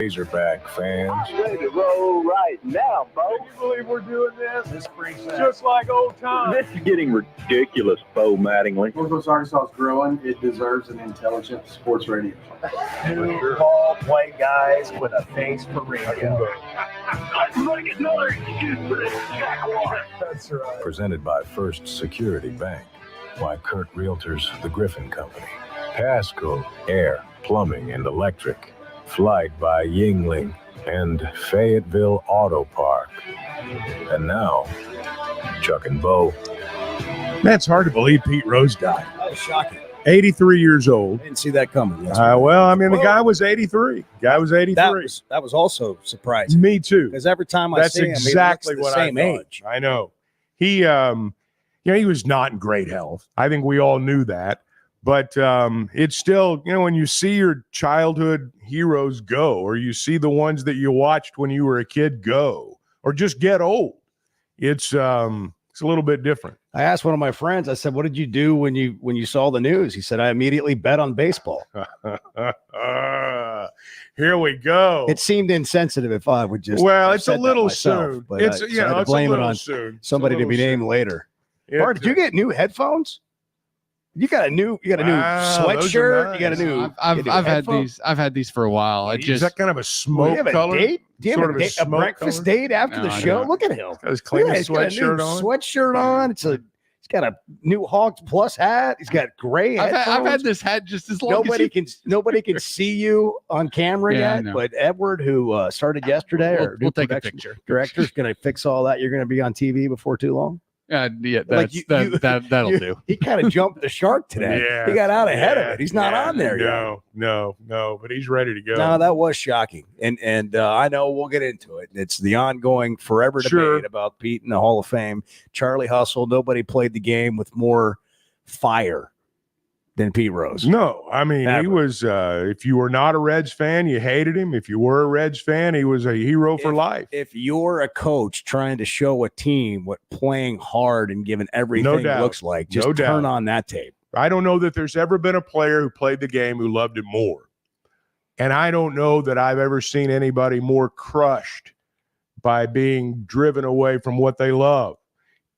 Razorback fans. I'm ready to roll right now, Bo. Can you believe we're doing this? This brings just like old times. This is getting ridiculous, Bo Mattingly. Northwest Arkansas is growing. It deserves an intelligent sports radio. Two ball play guys with a face for radio. I'd like another excuse for this jackwater. That's right. Presented by First Security Bank. By Kirk Realtors, The Griffin Company. Pasco Air, Plumbing and Electric. Flight by Yingling and Fayetteville Auto Park. And now, Chuck and Bo. Man, it's hard to believe Pete Rose died. That was shocking. 83 years old. I didn't see that coming. Well, I mean, the guy was 83. That was also surprising. Me too. Because every time That's see him, exactly he looks what the same I thought. age. I know. He, he was not in great health. I think we all knew that. But it's still, when you see your childhood heroes go, or you see the ones that you watched when you were a kid go, or just get old, it's a little bit different. I asked one of my friends, I said, what did you do when you saw the news? He said, I immediately bet on baseball. Here we go. It seemed insensitive if I would just. Well, it's a said little myself, soon. But It's, I it's had to a blame it little on soon. somebody to be named later. Bart, did you get new headphones? You got a new sweatshirt. You got a new. I've had these for a while. Is that kind of a smoke Do you have a color? date? Do you Sort have of a breakfast date after No, the I show? don't. Look at him. Got his clean He's got a new sweatshirt on. Sweatshirt on. He's got a new Hogs Plus hat. He's got gray I've headphones. had this hat just as long Nobody can see you on camera Yeah, I yet. know. But Edward, who started yesterday, our new We'll take a production picture. director, is going to fix all that. You're going to be on TV before too long. Yeah, Like that'll do. He kind of jumped the shark today. Yeah, He got out ahead of yeah, it. He's not yeah. on there yet. No, but he's ready to go. No, that was shocking, and I know we'll get into it. It's the ongoing forever Sure. debate about Pete in the Hall of Fame. Charlie Hustle. Nobody played the game with more fire than Pete Rose. No, I mean, he Ever. was, if you were not a Reds fan, you hated him. If you were a Reds fan, he was a hero for life. If you're a coach trying to show a team what playing hard and giving everything doubt. looks like, just No doubt. turn on that tape. I don't know that there's ever been a player who played the game who loved it more. And I don't know that I've ever seen anybody more crushed by being driven away from what they love.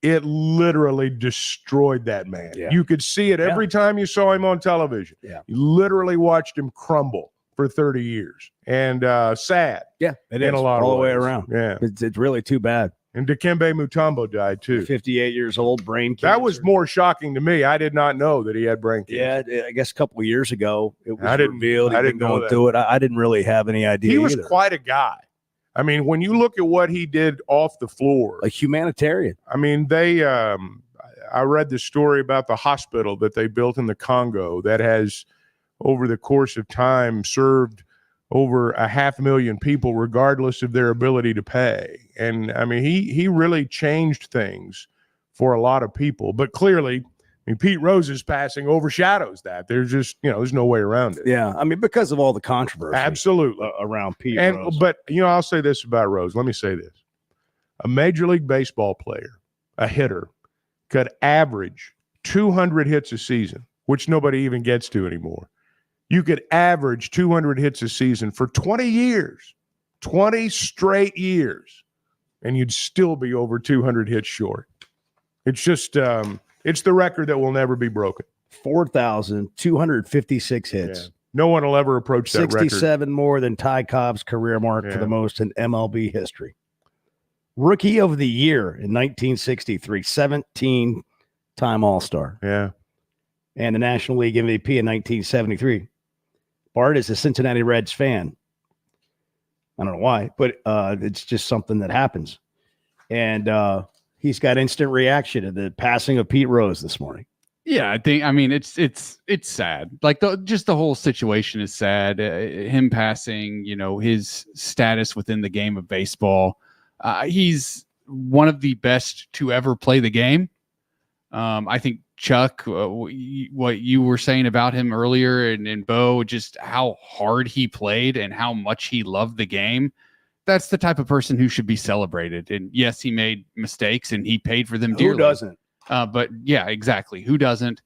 It literally destroyed that man. Yeah. You could see it every time you saw him on television. Yeah. You literally watched him crumble for 30 years. And sad Yeah, it in is a lot of all the way ways. around. Yeah. It's really too bad. And Dikembe Mutombo died too. 58 years old, brain cancer. That was more shocking to me. I did not know that he had brain cancer. Yeah, I guess a couple of years ago it was I didn't- revealed. I He'd didn't been know going that. through it. I didn't really have any idea. He was either. quite a guy. I mean, when you look at what he did off the floor, a humanitarian. I mean, I read the story about the hospital that they built in the Congo that has, over the course of time, served over 500,000 people, regardless of their ability to pay. And I mean, he really changed things for a lot of people. But clearly, I mean, Pete Rose's passing overshadows that. There's just, there's no way around it. Yeah, I mean, because of all the controversy Absolutely. around Pete And Rose. but I'll say this about Rose. Let me say this: a Major League Baseball player, a hitter, could average 200 hits a season, which nobody even gets to anymore. You could average 200 hits a season for 20 years, 20 straight years, and you'd still be over 200 hits short. It's just, it's the record that will never be broken. 4,256 hits. Yeah. No one will ever approach that record. 67 more than Ty Cobb's career mark for Yeah. the most in MLB history. Rookie of the Year in 1963, 17-time All-Star, Yeah. and the National League MVP in 1973. Bart is a Cincinnati Reds fan. I don't know why, but it's just something that happens. And he's got instant reaction to the passing of Pete Rose this morning. Yeah, it's sad. Like the whole situation is sad. Him passing, his status within the game of baseball. He's one of the best to ever play the game. I think Chuck, what you were saying about him earlier, and Bo, just how hard he played and how much he loved the game. That's the type of person who should be celebrated. And yes, he made mistakes and he paid for them dearly. Who doesn't? But yeah, exactly. Who doesn't?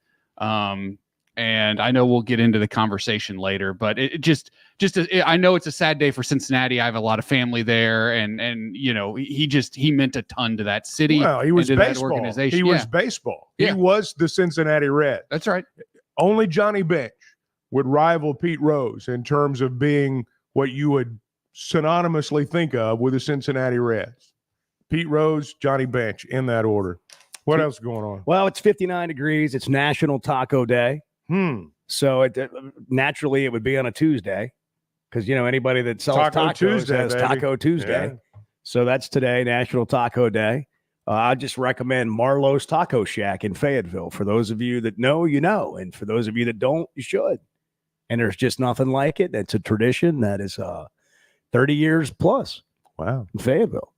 And I know we'll get into the conversation later, but I know it's a sad day for Cincinnati. I have a lot of family there, and he meant a ton to that city. Well, he was and to that baseball. organization. He was baseball. He Yeah. was the Cincinnati Reds. That's right. Only Johnny Bench would rival Pete Rose in terms of being what you would synonymously think of with the Cincinnati Reds. Pete Rose, Johnny Bench, in that order. What else is going on? Well, it's 59 degrees. It's National Taco Day. So naturally it would be on a Tuesday because, anybody that sells Taco tacos Tuesday, has baby. Taco Tuesday. Yeah. So that's today, National Taco Day. I just recommend Marlowe's Taco Shack in Fayetteville. For those of you that know, you know. And for those of you that don't, you should. And there's just nothing like it. It's a tradition that is 30 years plus Wow. in Fayetteville.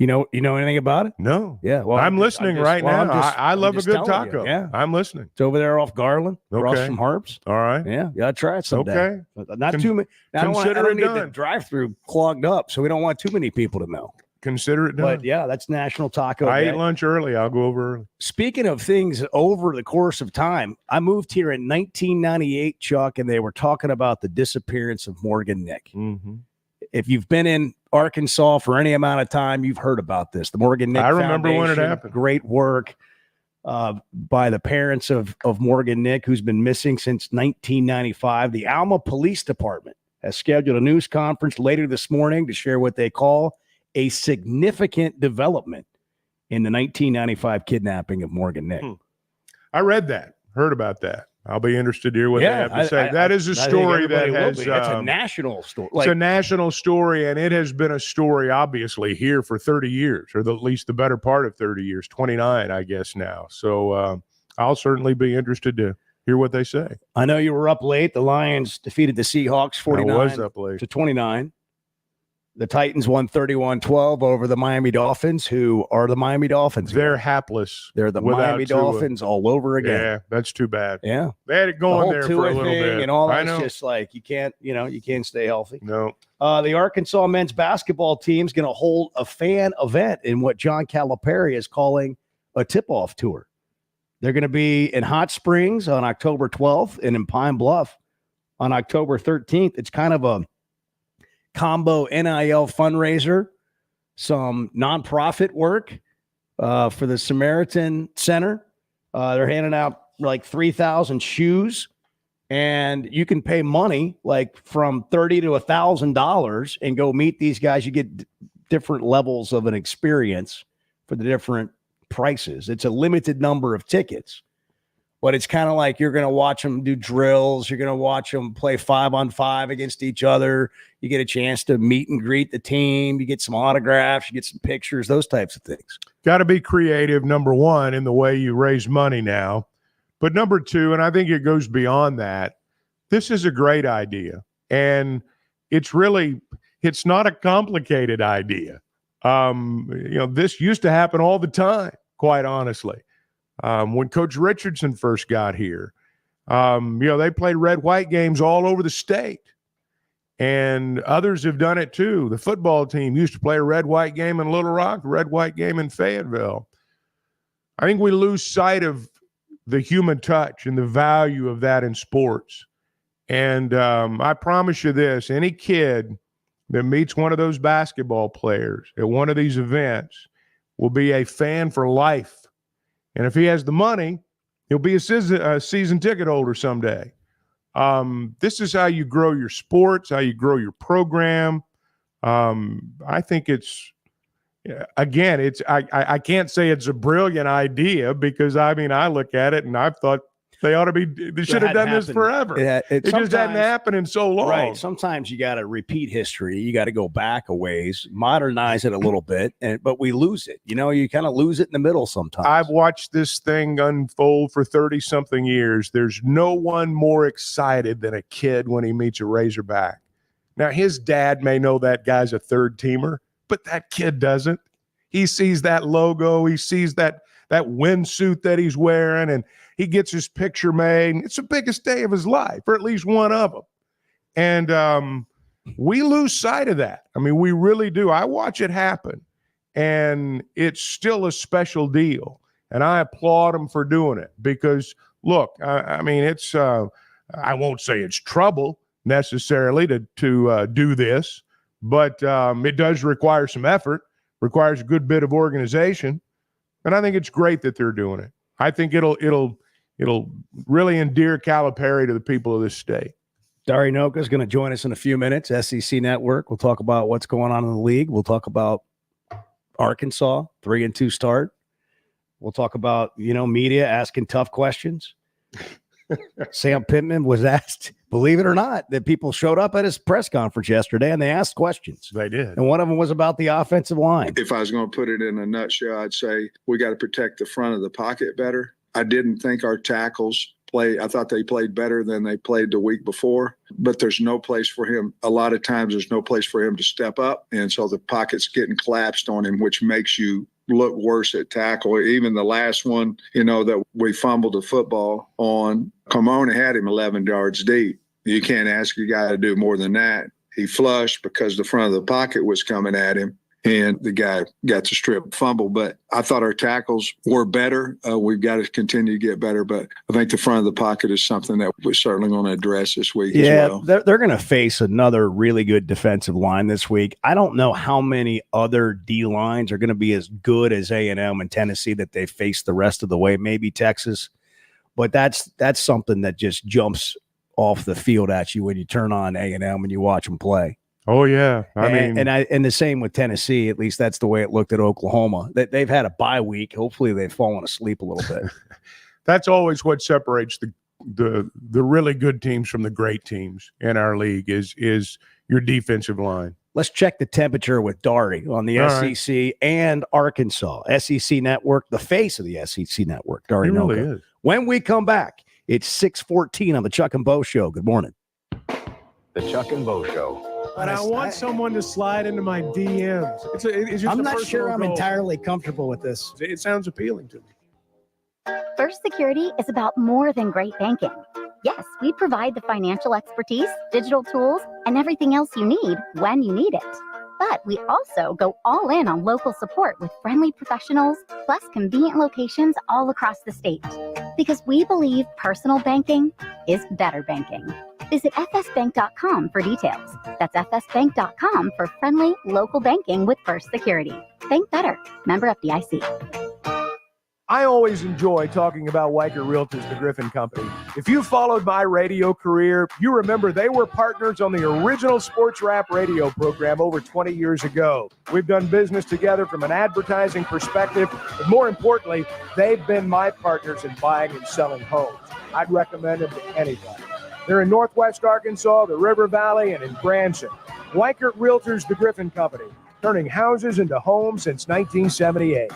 You know anything about it? No. Yeah. Well, I'm listening right now. I love a just good telling you. taco. Yeah. I'm listening. It's over there off Garland, across Okay. from Harps. All right. Yeah, you gotta try it someday. Okay. Not too many. I don't consider it need the done. drive-through clogged up, so we don't want too many people to know. Consider it done. But yeah, that's National Taco I Day. ate lunch early. I'll go over early. Speaking of things over the course of time, I moved here in 1998, Chuck, and they were talking about the disappearance of Morgan Nick. Mm-hmm. If you've been in Arkansas for any amount of time, you've heard about this. The Morgan Nick I remember when it Foundation, happened. Great work by the parents of Morgan Nick, who's been missing since 1995. The Alma Police Department has scheduled a news conference later this morning to share what they call a significant development in the 1995 kidnapping of Morgan Nick. I read that, heard about that. I'll be interested to hear what they have to say. That is a story that has. That's a national story. It's a national story, and it has been a story, obviously, here for 30 years, or at least the better part of 30 years, 29, I guess now. So I'll certainly be interested to hear what they say. I know you were up late. The Lions defeated the Seahawks 49 I was up late. to 29. The Titans won 31-12 over the Miami Dolphins, who are the Miami Dolphins. They're hapless. They're the without Miami Tua. Dolphins all over again. Yeah, that's too bad. Yeah. They had it The going whole there for Tua a little thing bit. and all I that's know. just like you can't stay healthy. No. The Arkansas men's basketball team's going to hold a fan event in what John Calipari is calling a tip-off tour. They're going to be in Hot Springs on October 12th and in Pine Bluff on October 13th. It's kind of a combo NIL fundraiser, some nonprofit work for the Samaritan Center. They're handing out like 3,000 shoes, and you can pay money like from $30 to $1,000 and go meet these guys. You get different levels of an experience for the different prices. It's a limited number of tickets, but it's kind of like you're going to watch them do drills. You're going to watch them play 5-on-5 against each other. You get a chance to meet and greet the team. You get some autographs. You get some pictures, those types of things. Got to be creative, number one, in the way you raise money now. But number two, and I think it goes beyond that, this is a great idea. And it's not a complicated idea. This used to happen all the time, quite honestly. When Coach Richardson first got here, they played red-white games all over the state. And others have done it too. The football team used to play a red-white game in Little Rock, a red-white game in Fayetteville. I think we lose sight of the human touch and the value of that in sports. And I promise you this, any kid that meets one of those basketball players at one of these events will be a fan for life. And if he has the money, he'll be a season ticket holder someday. This is how you grow your sports, how you grow your program. I think I can't say it's a brilliant idea because, I look at it and I've thought they should have done this forever. It just hadn't happened in so long. Right. Sometimes you got to repeat history. You got to go back a ways, modernize it a little bit, but we lose it. You kind of lose it in the middle sometimes. I've watched this thing unfold for 30-something years. There's no one more excited than a kid when he meets a Razorback. Now, his dad may know that guy's a third-teamer, but that kid doesn't. He sees that logo. He sees that windsuit that he's wearing, and he gets his picture made. It's the biggest day of his life, or at least one of them. And we lose sight of that. We really do. I watch it happen, and it's still a special deal. And I applaud them for doing it because look, I mean, it's I won't say it's trouble necessarily to do this, but it does require some effort, requires a good bit of organization, and I think it's great that they're doing it. I think it'll really endear Calipari to the people of this state. Dari Nowkhah is going to join us in a few minutes. SEC Network. We'll talk about what's going on in the league. We'll talk about Arkansas 3-2 start. We'll talk about media asking tough questions. Sam Pittman was asked, believe it or not, that people showed up at his press conference yesterday and they asked questions. They did. And one of them was about the offensive line. If I was going to put it in a nutshell, I'd say we got to protect the front of the pocket better. I didn't think our tackles I thought they played better than they played the week before, but there's no place for him. A lot of times there's no place for him to step up. And so the pocket's getting collapsed on him, which makes you look worse at tackle. Even the last one, that we fumbled the football on, Carmona had him 11 yards deep. You can't ask a guy to do more than that. He flushed because the front of the pocket was coming at him, and the guy got the strip fumble. But I thought our tackles were better. We've got to continue to get better, but I think the front of the pocket is something that we're certainly going to address this week as well. They're going to face another really good defensive line this week. I don't know how many other D lines are going to be as good as A&M and Tennessee that they face the rest of the way, maybe Texas. But that's something that just jumps off the field at you when you turn on A&M and you watch them play. Oh yeah, and the same with Tennessee. At least that's the way it looked at Oklahoma. They've had a bye week. Hopefully, they've fallen asleep a little bit. That's always what separates the really good teams from the great teams in our league is your defensive line. Let's check the temperature with Dari on the SEC and Arkansas. SEC Network, the face of the SEC Network. Dari Nowkhah. Really is. When we come back, it's 6:14 on the Chuck and Bo Show. Good morning. The Chuck and Bo Show. But I want someone to slide into my DMs. It's just I'm a not sure I'm personal goal. entirely comfortable with this. It sounds appealing to me. First Security is about more than great banking. Yes, we provide the financial expertise, digital tools, and everything else you need when you need it. But we also go all in on local support with friendly professionals, plus convenient locations all across the state. Because we believe personal banking is better banking. Visit fsbank.com for details. That's fsbank.com for friendly local banking with First Security. Bank better. Member FDIC. I always enjoy talking about Weichert Realtors, the Griffin Company. If you followed my radio career, you remember they were partners on the original sports rap radio program over 20 years ago. We've done business together from an advertising perspective, but more importantly, they've been my partners in buying and selling homes. I'd recommend them to anybody. They're in Northwest Arkansas, the River Valley, and in Branson. Weichert Realtors, the Griffin Company, turning houses into homes since 1978.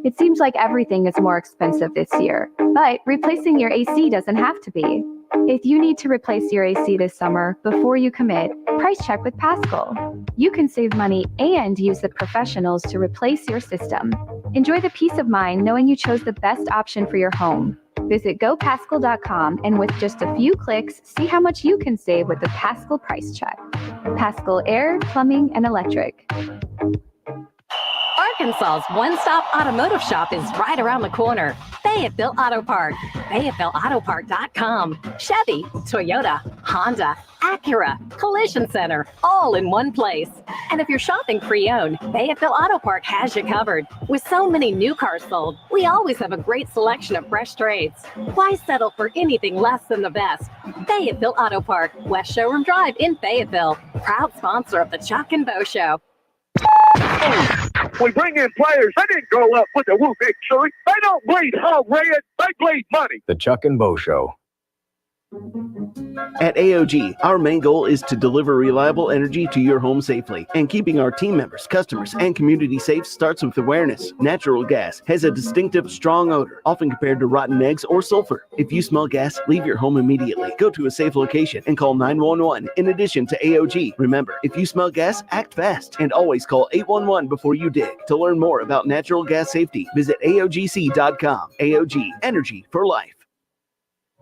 It seems like everything is more expensive this year, but replacing your AC doesn't have to be. If you need to replace your AC this summer, before you commit, price check with Paschal. You can save money and use the professionals to replace your system. Enjoy the peace of mind knowing you chose the best option for your home. Visit gopaschal.com and with just a few clicks, see how much you can save with the Paschal price check. Paschal Air, Plumbing, and Electric. Arkansas's one-stop automotive shop is right around the corner. Fayetteville Auto Park. FayettevilleAutoPark.com. Chevy, Toyota, Honda, Acura, Collision Center, all in one place. And if you're shopping pre-owned, Fayetteville Auto Park has you covered. With so many new cars sold, we always have a great selection of fresh trades. Why settle for anything less than the best? Fayetteville Auto Park, West Showroom Drive in Fayetteville. Proud sponsor of the Chuck and Bo Show. We bring in players. They didn't grow up with a woo victory. They don't bleed hog red. They bleed money. The Chuck and Bo Show. At AOG, our main goal is to deliver reliable energy to your home safely. And keeping our team members, customers, and community safe starts with awareness. Natural gas has a distinctive, strong odor, often compared to rotten eggs or sulfur. If you smell gas, leave your home immediately. Go to a safe location and call 911. In addition to AOG, remember, if you smell gas, act fast and always call 811 before you dig. To learn more about natural gas safety, visit AOGC.com. AOG, energy for life.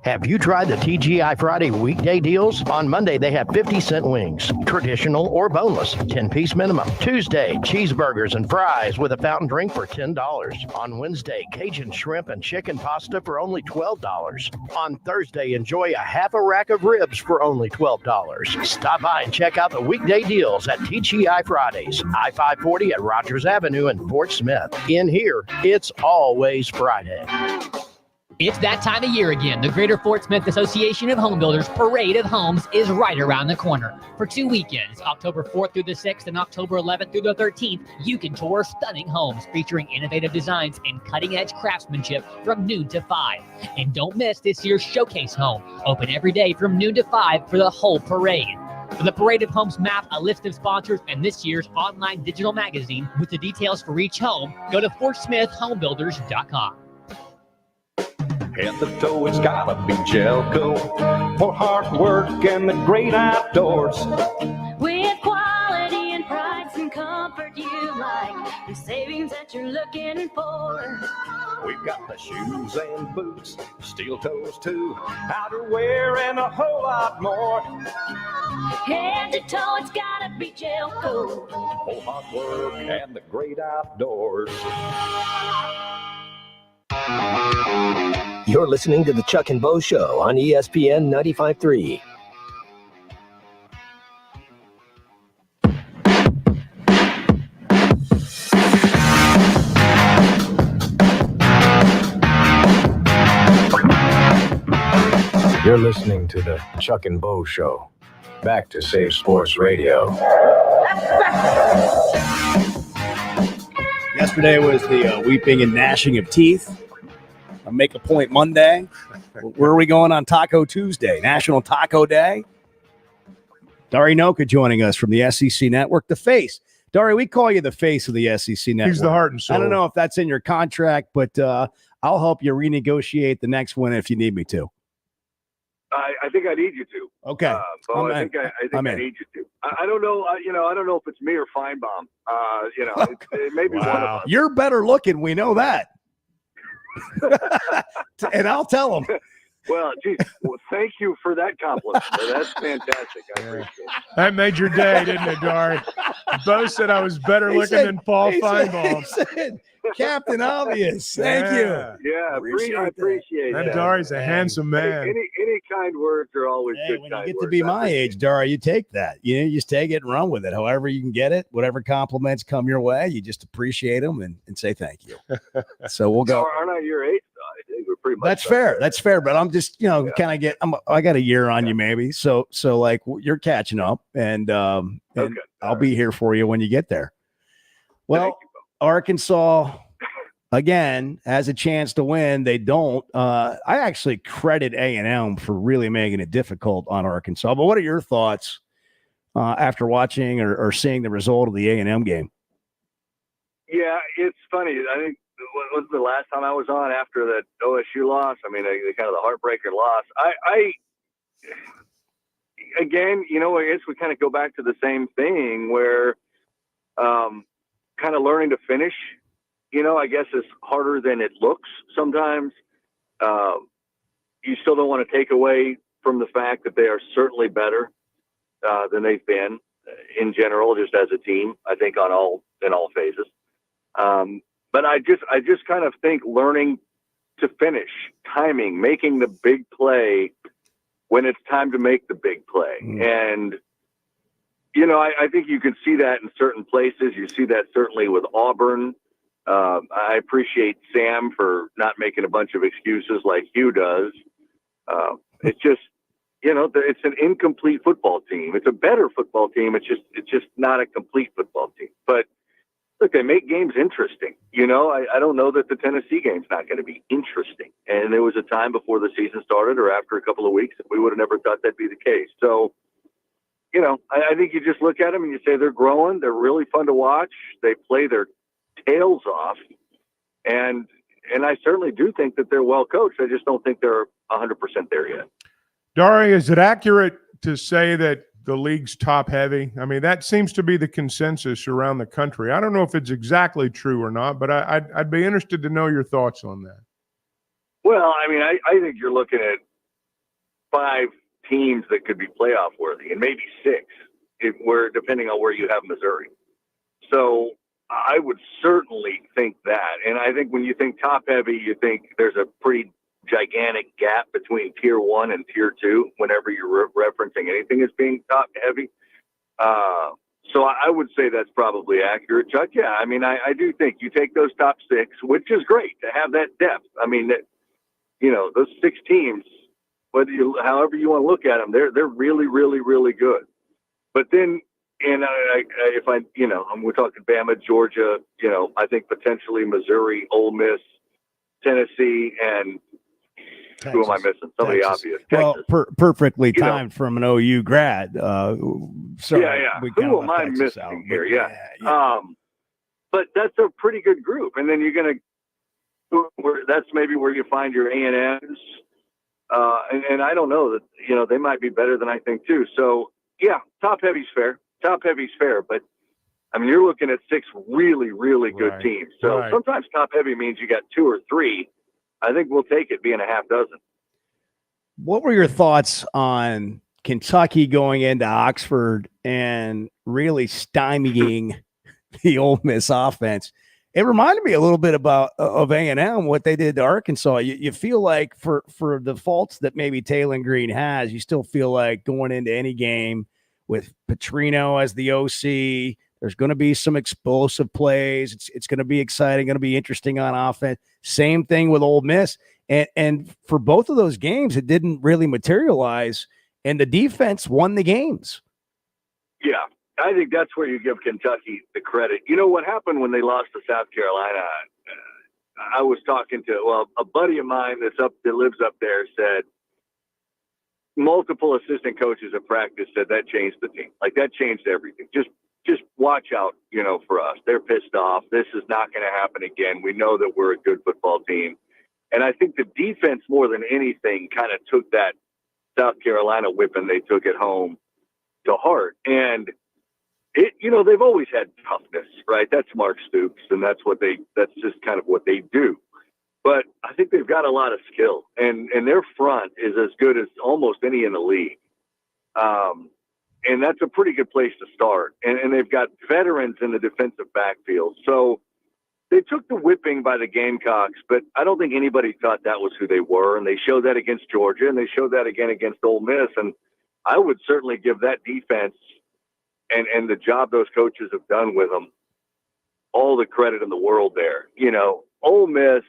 Have you tried the TGI Friday weekday deals? On Monday, they have 50-cent wings, traditional or boneless, 10-piece minimum. Tuesday, cheeseburgers and fries with a fountain drink for $10. On Wednesday, Cajun shrimp and chicken pasta for only $12. On Thursday, enjoy a half a rack of ribs for only $12. Stop by and check out the weekday deals at TGI Fridays, I-540 at Rogers Avenue in Fort Smith. In here, it's always Friday. It's that time of year again. The Greater Fort Smith Association of Home Builders Parade of Homes is right around the corner. For 2 weekends, October 4th through the 6th and October 11th through the 13th, you can tour stunning homes featuring innovative designs and cutting-edge craftsmanship from noon to 5. And don't miss this year's Showcase Home, open every day from noon to 5 for the whole parade. For the Parade of Homes map, a list of sponsors, and this year's online digital magazine with the details for each home, go to FortSmithHomebuilders.com. Head to toe, it's gotta be Gelco for hard work and the great outdoors. With quality and price and comfort you like, the savings that you're looking for. We've got the shoes and boots, steel toes too, outerwear and a whole lot more. Head to toe, it's gotta be Gelco For hard work and the great outdoors. You're listening to the Chuck and Bo Show on ESPN 95.3. You're listening to the Chuck and Bo Show. Back to Save Sports Radio. Yesterday was the weeping and gnashing of teeth. Make a Point Monday. Where are we going on Taco Tuesday? National Taco Day. Dari Noka joining us from the SEC Network, the face. Dari, we call you the face of the SEC Network. He's the heart and soul. I don't know if that's in your contract, but I'll help you renegotiate the next one if you need me to. I think I need you to. Okay. Bo, I think I need you to. I don't know. I don't know if it's me or Feinbaum. It may be one of us. You're better looking. We know that. And I'll tell them. Well, geez, thank you for that compliment. That's fantastic. I appreciate it. That made your day, didn't it, Dari? Bo said I was better looking than Paul Feinbaum. He said, Captain Obvious. Thank you. Yeah, I appreciate that. that. Dari's a handsome man. Any kind words are always good. When you get to be my age, Dari, you take that. You just take it and run with it. However you can get it, whatever compliments come your way, you just appreciate them and say thank you. So we'll go. Aren't I your age? I think we're pretty much. That's fair. That's fair. But I'm just, kind of I got a year on you maybe. So like you're catching up and I'll be here for you when you get there. Well, Arkansas again has a chance to win. They don't. I actually credit A&M for really making it difficult on Arkansas. But what are your thoughts after watching or seeing the result of the A&M game? Yeah, it's funny. I think was the last time I was on after that OSU loss. I mean, the kind of the heartbreaker loss. I again, I guess we kind of go back to the same thing where kind of learning to finish, I guess is harder than it looks sometimes. You still don't want to take away from the fact that they are certainly better than they've been in general, just as a team, I think in all phases. But I just kind of think learning to finish, timing, making the big play when it's time to make the big play. And, I think you can see that in certain places. You see that certainly with Auburn. I appreciate Sam for not making a bunch of excuses like Hugh does. It's just, it's an incomplete football team. It's a better football team. It's just not a complete football team. But look, they make games interesting. I don't know that the Tennessee game's not going to be interesting. And there was a time before the season started or after a couple of weeks that we would have never thought that'd be the case. So, I think you just look at them and you say they're growing. They're really fun to watch. They play their tails off. And I certainly do think that they're well coached. I just don't think they're 100% there yet. Dari, is it accurate to say that the league's top heavy? I mean, that seems to be the consensus around the country. I don't know if it's exactly true or not, but I'd be interested to know your thoughts on that. Well, I mean, I think you're looking at 5 teams that could be playoff worthy, and maybe 6, depending on where you have Missouri. So I would certainly think that. And I think when you think top heavy, you think there's a pretty gigantic gap between tier 1 and tier 2 whenever you're referencing anything as being top heavy. So I would say that's probably accurate, Chuck. Yeah, I mean, I do think you take those top 6, which is great to have that depth. I mean, those 6 teams, however you want to look at them, they're really, really, really good. But then, and we're talking Bama, Georgia, I think potentially Missouri, Ole Miss, Tennessee, and Texas. Who am I missing? Somebody obvious. Well, Texas. perfectly timed from an OU grad. So yeah. Who am I missing here? Yeah. But that's a pretty good group. And then that's maybe where you find your A&Ms. And I don't know that, they might be better than I think too. So yeah, top heavy's fair. But I mean, you're looking at 6 really, really good teams. So sometimes top heavy means you got 2 or 3. I think we'll take it being a half dozen. What were your thoughts on Kentucky going into Oxford and really stymieing the Ole Miss offense? It reminded me a little bit of A&M, what they did to Arkansas. You feel like for the faults that maybe Taylor Green has, you still feel like going into any game with Petrino as the OC, there's going to be some explosive plays. It's going to be exciting, going to be interesting on offense. Same thing with Ole Miss. And for both of those games, it didn't really materialize, and the defense won the games. Yeah, I think that's where you give Kentucky the credit. You know what happened when they lost to South Carolina? I was talking to, a buddy of mine that lives up there said, multiple assistant coaches at practice said that changed the team. Like, that changed everything. Just watch out, for us. They're pissed off. This is not going to happen again. We know that we're a good football team. And I think the defense, more than anything, kind of took that South Carolina whipping they took at home to heart. And they've always had toughness, right? That's Mark Stoops, and that's just kind of what they do. But I think they've got a lot of skill, and their front is as good as almost any in the league. And that's a pretty good place to start. And they've got veterans in the defensive backfield. So they took the whipping by the Gamecocks, but I don't think anybody thought that was who they were. And they showed that against Georgia, and they showed that again against Ole Miss. And I would certainly give that defense and the job those coaches have done with them all the credit in the world there. Ole Miss,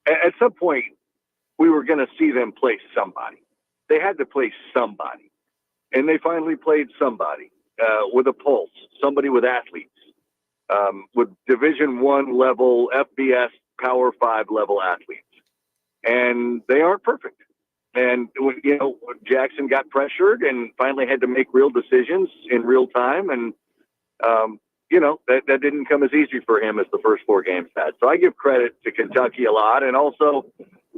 at some point, we were going to see them play somebody. They had to play somebody. And they finally played somebody with a pulse, somebody with athletes, with Division I level, FBS, Power 5 level athletes. And they aren't perfect. And, Jackson got pressured and finally had to make real decisions in real time. And, that didn't come as easy for him as the first 4 games had. So I give credit to Kentucky a lot. And also,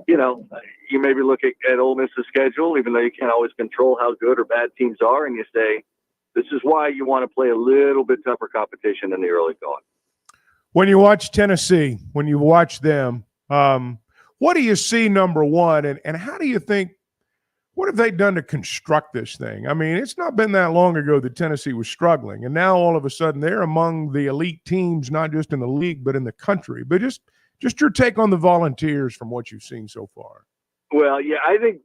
you maybe look at Ole Miss's schedule, even though you can't always control how good or bad teams are, and you say, this is why you want to play a little bit tougher competition in the early going. When you watch Tennessee, when you watch them, what do you see, number one, and how do you think, what have they done to construct this thing? I mean, it's not been that long ago that Tennessee was struggling, and now all of a sudden they're among the elite teams, not just in the league, but in the country. But just your take on the Volunteers from what you've seen so far. Well, yeah, I think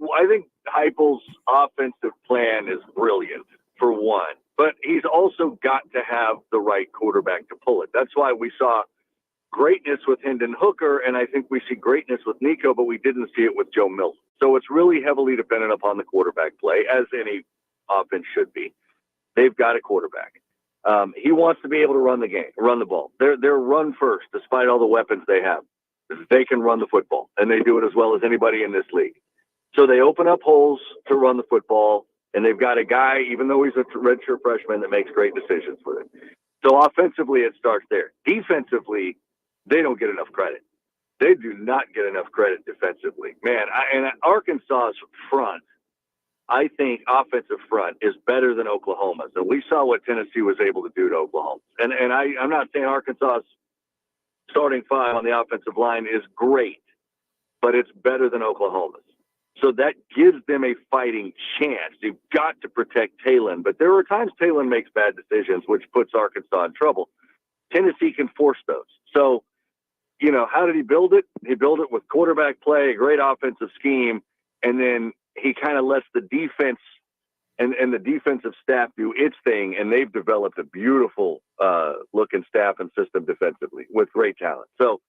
Heupel's offensive plan is brilliant, for one, but he's also got to have the right quarterback to pull it. That's why we saw greatness with Hendon Hooker, and I think we see greatness with Nico, but we didn't see it with Joe Milton. So it's really heavily dependent upon the quarterback play, as any offense should be. They've got a quarterback. He wants to be able to run the ball. They're run first, despite all the weapons they have. They can run the football, and they do it as well as anybody in this league. So they open up holes to run the football, and they've got a guy, even though he's a redshirt freshman, that makes great decisions with it. So offensively, it starts there. Defensively, they don't get enough credit. They do not get enough credit defensively. Man, and Arkansas's front, I think offensive front is better than Oklahoma's. And we saw what Tennessee was able to do to Oklahoma. And I'm not saying Arkansas's starting 5 on the offensive line is great, but it's better than Oklahoma's. So that gives them a fighting chance. You've got to protect Talon. But there are times Talon makes bad decisions, which puts Arkansas in trouble. Tennessee can force those. So, you know, how did he build it? He built it with quarterback play, a great offensive scheme, and then he kind of lets the defense and the defensive staff do its thing, and they've developed a beautiful looking staff and system defensively with great talent. So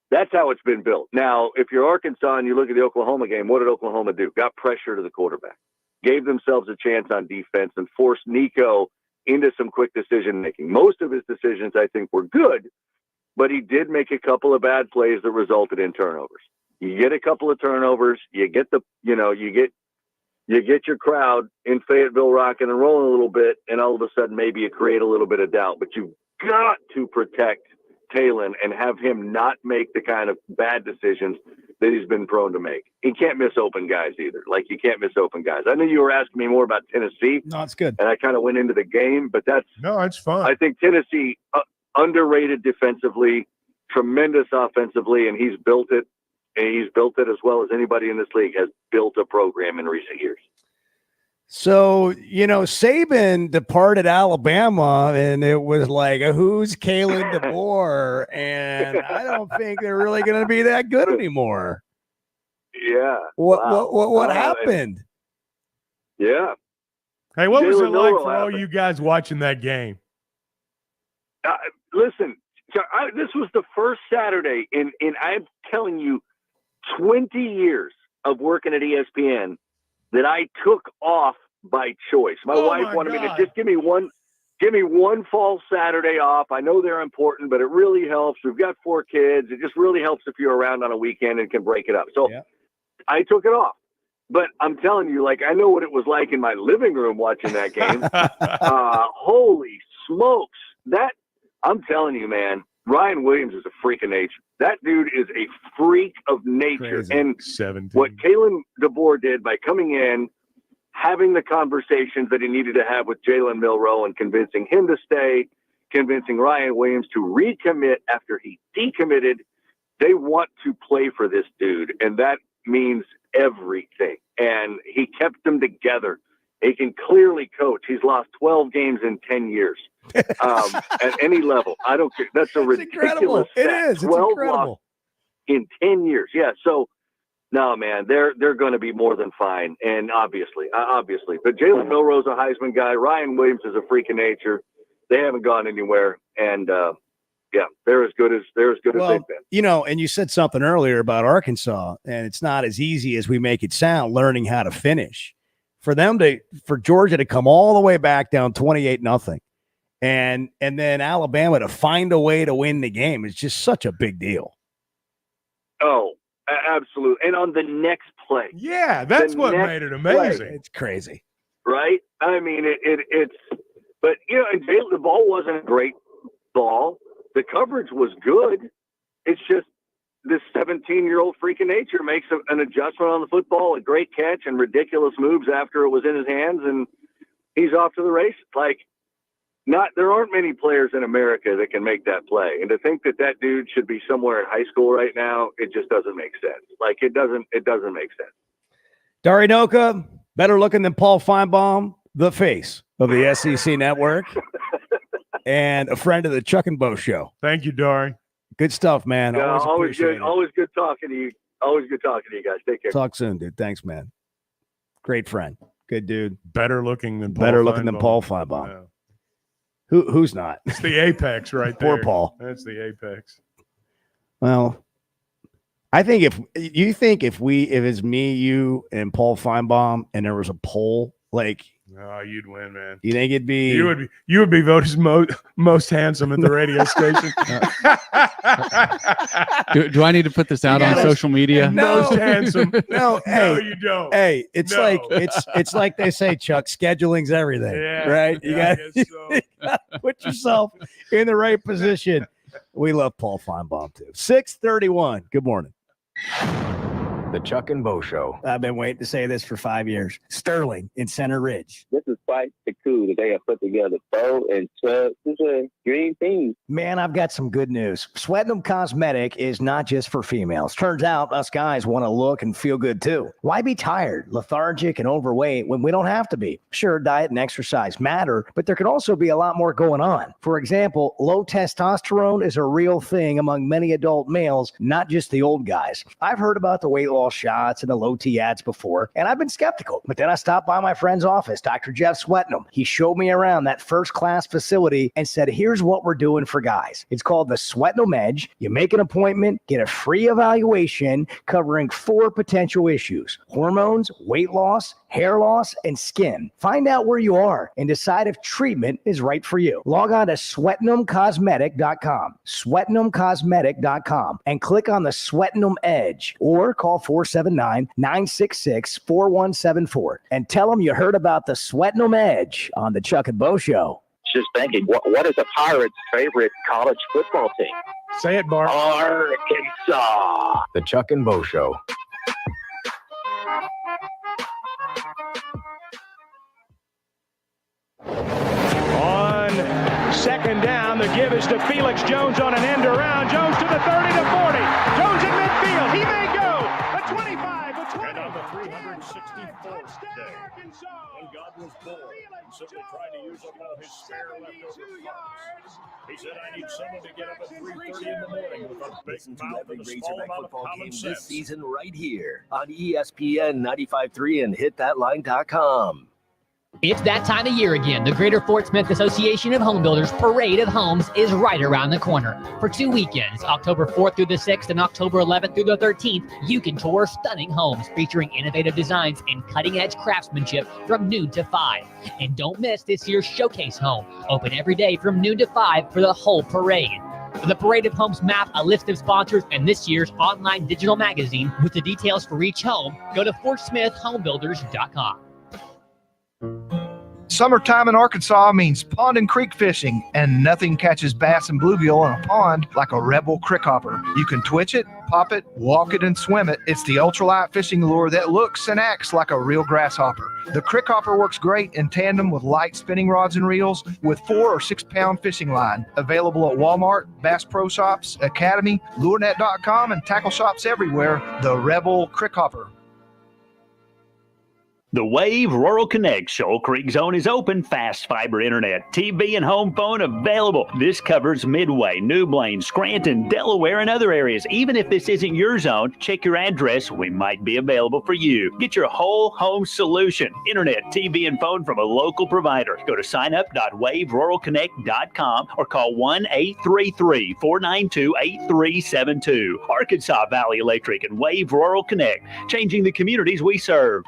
that's how it's been built. Now, if you're Arkansas and you look at the Oklahoma game, what did Oklahoma do? Got pressure to the quarterback, gave themselves a chance on defense, and forced Nico into some quick decision-making. Most of his decisions, I think, were good, but he did make a couple of bad plays that resulted in turnovers. You get a couple of turnovers, you get your crowd in Fayetteville rocking and rolling a little bit, and all of a sudden maybe you create a little bit of doubt. But you've got to protect Talon and have him not make the kind of bad decisions that he's been prone to make. He can't miss open guys either. Like, you can't miss open guys. I know you were asking me more about Tennessee. No, it's good. And I kind of went into the game, but it's fun. I think Tennessee underrated defensively, tremendous offensively, and he's built it. And he's built it as well as anybody in this league has built a program in recent years. So, you know, Saban departed Alabama, and it was like, who's Kalen DeBoer? And I don't think they're really going to be that good anymore. Yeah. What happened? Yeah. Hey, what was it Jalen like Milroe for all happened. you guys watching that game? Listen, this was the first Saturday in I'm telling you, 20 years of working at ESPN that I took off by choice. My wife wanted me to just give me one fall Saturday off. I know they're important, but it really helps. We've got 4 kids. It just really helps if you're around on a weekend and can break it up. So I took it off. But I'm telling you, like, I know what it was like in my living room watching that game. Holy smokes. I'm telling you, man, Ryan Williams is a freak of nature. That dude is a freak of nature. Crazy. And 17. what Kalen DeBoer did by coming in, having the conversations that he needed to have with Jalen Milroe and convincing him to stay, convincing Ryan Williams to recommit after he decommitted, they want to play for this dude. And that means everything. And he kept them together. He can clearly coach. He's lost 12 games in 10 years. At any level. I don't care. That's a ridiculous It stat. is. It's 12 incredible. lost in 10 years. Yeah. So, no, man, they're going to be more than fine. And obviously. But Jalen Milroe's a Heisman guy. Ryan Williams is a freak of nature. They haven't gone anywhere. And, they're as good as they've been. You know, and you said something earlier about Arkansas, and it's not as easy as we make it sound, learning how to finish. For Georgia to come all the way back down 28-0. And then Alabama to find a way to win the game is just such a big deal. Oh, absolutely. And on the next play. Yeah, that's what made it amazing. It's crazy. Right? I mean, it's – but, you know, and the ball wasn't a great ball. The coverage was good. It's just this 17-year-old freak of nature makes an adjustment on the football, a great catch, and ridiculous moves after it was in his hands, and he's off to the races. Like, there aren't many players in America that can make that play. And to think that dude should be somewhere in high school right now, it just doesn't make sense. Like, it doesn't make sense. Dari Noka, better looking than Paul Feinbaum, the face of the SEC network, and a friend of the Chuck and Bo show. Thank you, Dari. Good stuff, man. Always good. Always good talking to you. Always good talking to you guys. Take care. Talk soon, dude. Thanks, man. Great friend. Good dude. Better looking than Paul Feinbaum. Yeah. Who's not? It's the apex right there. Poor Paul. That's the apex. Well, I think if it's me, you, and Paul Feinbaum, and there was a poll, like, oh, you'd win, man. You think it'd be? You would be voted most handsome at the radio station. Do I need to put this out on social media? Most handsome. No, No, hey, you don't. Hey, it's No. like it's like they say, Chuck. Scheduling's everything, right? You I got guess so. to put yourself in the right position. We love Paul Feinbaum too. 6:31. Good morning. The Chuck and Bo Show. I've been waiting to say this for 5 years. Sterling in Center Ridge. This is quite the coup that they have put together. Bo and Chuck, this is a dream team. Man, I've got some good news. Sweatinum Cosmetic is not just for females. Turns out us guys want to look and feel good too. Why be tired, lethargic, and overweight when we don't have to be? Sure, diet and exercise matter, but there could also be a lot more going on. For example, low testosterone is a real thing among many adult males, not just the old guys. I've heard about the weight loss shots and the low T ads before, and I've been skeptical. But then I stopped by my friend's office, Dr. Jeff Sweatinum. He showed me around that first-class facility and said, here's what we're doing for guys. It's called the Sweatinum Edge. You make an appointment, get a free evaluation covering 4 potential issues: hormones, weight loss, hair loss, and skin. Find out where you are and decide if treatment is right for you. Log on to sweatinumcosmetic.com, sweatinumcosmetic.com, and click on the Sweatinum Edge, or call 479-966-4174 and tell them you heard about the Sweatinum Edge on the Chuck and Bo Show. Just thinking, what is a Pirates' favorite college football team? Say it, Bart. Arkansas. The Chuck and Bo Show. On second down, the give is to Felix Jones on an end around. Jones to the 30 to 40. Jones in midfield. He may go. A 25, a 20. And on the 364th day, when God was born, he simply tried to use up all his spare leftover funds. He said, I need someone to get up at 3:30 in the morning with a big mouth and a small amount of common sense. This season right here on ESPN 95.3 and hitthatline.com. It's that time of year again. The Greater Fort Smith Association of Home Builders Parade of Homes is right around the corner. For 2 weekends, October 4th through the 6th and October 11th through the 13th, you can tour stunning homes featuring innovative designs and cutting-edge craftsmanship from noon to 5. And don't miss this year's Showcase Home, open every day from noon to 5 for the whole parade. The Parade of Homes map, a list of sponsors, and this year's online digital magazine with the details for each home, go to FortSmithHomebuilders.com. Summertime in Arkansas means pond and creek fishing, and nothing catches bass and bluegill in a pond like a Rebel Crick Hopper. You can twitch it, pop it, walk it, and swim it. It's the ultralight fishing lure that looks and acts like a real grasshopper. The Crick Hopper works great in tandem with light spinning rods and reels with 4 or 6 pound fishing line. Available at Walmart, Bass Pro Shops, Academy, LureNet.com, and tackle shops everywhere. The Rebel Crick Hopper. The Wave Rural Connect Shoal Creek Zone is open. Fast fiber internet, TV, and home phone available. This covers Midway, New Blaine, Scranton, Delaware, and other areas. Even if this isn't your zone, check your address. We might be available for you. Get your whole home solution. Internet, TV, and phone from a local provider. Go to signup.waveruralconnect.com or call 1-833-492-8372. Arkansas Valley Electric and Wave Rural Connect, changing the communities we serve.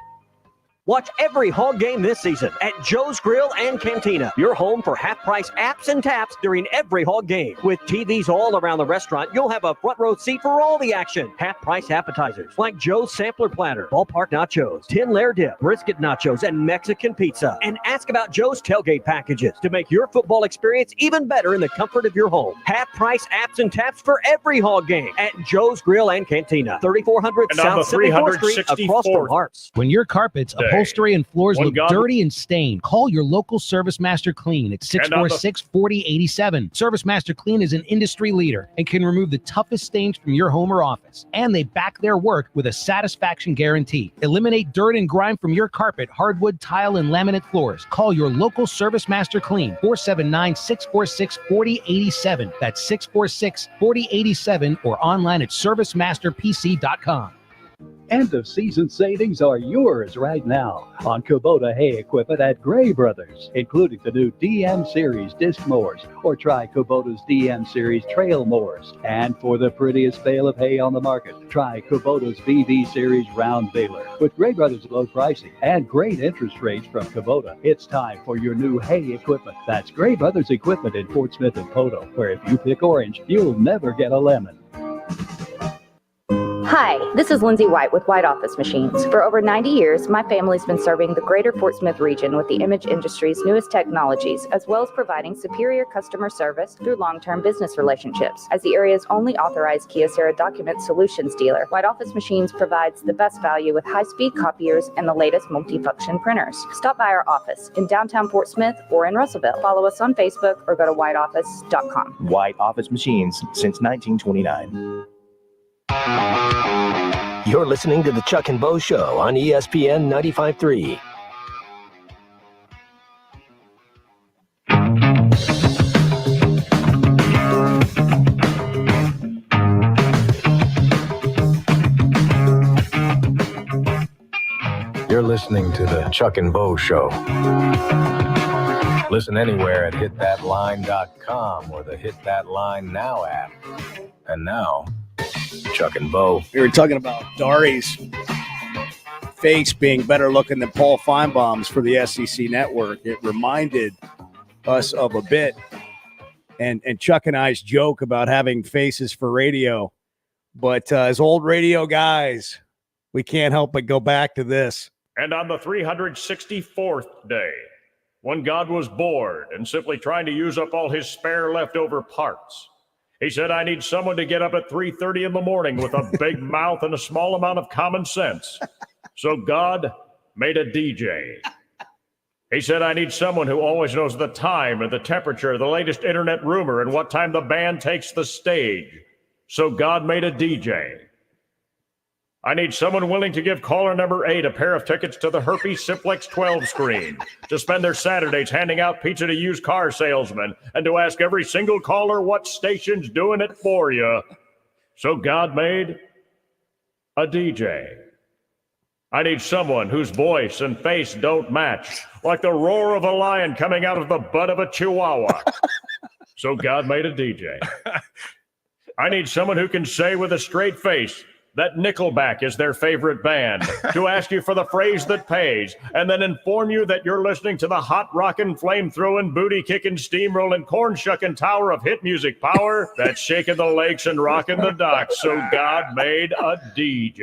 Watch every Hog game this season at Joe's Grill and Cantina, your home for half-price apps and taps during every Hog game. With TVs all around the restaurant, you'll have a front row seat for all the action. Half-price appetizers like Joe's Sampler Platter, Ballpark Nachos, 10-layer dip, brisket nachos, and Mexican pizza. And ask about Joe's tailgate packages to make your football experience even better in the comfort of your home. Half-price apps and taps for every Hog game at Joe's Grill and Cantina, 3400 And South 74th Street, across from Harps. When your carpets, upholstery, and floors look dirty and stained, call your local Service Master Clean at 646-4087. Service Master Clean is an industry leader and can remove the toughest stains from your home or office. And they back their work with a satisfaction guarantee. Eliminate dirt and grime from your carpet, hardwood, tile, and laminate floors. Call your local Service Master Clean, 479-646-4087. That's 646-4087 or online at servicemasterpc.com. End of season savings are yours right now on Kubota hay equipment at Gray Brothers, including the new DM Series disc mowers, or try Kubota's DM Series trail mowers. And for the prettiest bale of hay on the market, try Kubota's VV Series round baler. With Gray Brothers low pricing and great interest rates from Kubota, it's time for your new hay equipment. That's Gray Brothers equipment in Fort Smith and Poto, where if you pick orange, you'll never get a lemon. Hi, this is Lindsay White with White Office Machines. For over 90 years, my family's been serving the greater Fort Smith region with the image industry's newest technologies, as well as providing superior customer service through long-term business relationships. As the area's only authorized Kyocera document solutions dealer, White Office Machines provides the best value with high-speed copiers and the latest multifunction printers. Stop by our office in downtown Fort Smith or in Russellville. Follow us on Facebook or go to whiteoffice.com. White Office Machines since 1929. You're listening to the Chuck and Bo Show on ESPN 95.3. You're listening to the Chuck and Bo Show. Listen anywhere at hitthatline.com or the Hit That Line Now app. And now, Chuck and Bo. We were talking about Dari's face being better looking than Paul Feinbaum's for the SEC network. It reminded us of a bit, and Chuck and I's joke about having faces for radio. But as old radio guys, we can't help but go back to this. And on the 364th day, when God was bored and simply trying to use up all his spare leftover parts, he said, I need someone to get up at 3:30 in the morning with a big mouth and a small amount of common sense. So God made a DJ. He said, I need someone who always knows the time and the temperature, the latest internet rumor, and what time the band takes the stage. So God made a DJ. I need someone willing to give caller number 8 a pair of tickets to the Herpes Simplex 12 screen, to spend their Saturdays handing out pizza to used car salesmen, and to ask every single caller what station's doing it for you. So God made a DJ. I need someone whose voice and face don't match, like the roar of a lion coming out of the butt of a chihuahua. So God made a DJ. I need someone who can say with a straight face that Nickelback is their favorite band, to ask you for the phrase that pays, and then inform you that you're listening to the hot rockin', flame-throwing, booty-kicking, steam-rolling, corn-shucking tower of hit music power that's shaking the lakes and rocking the docks. So God made a DJ.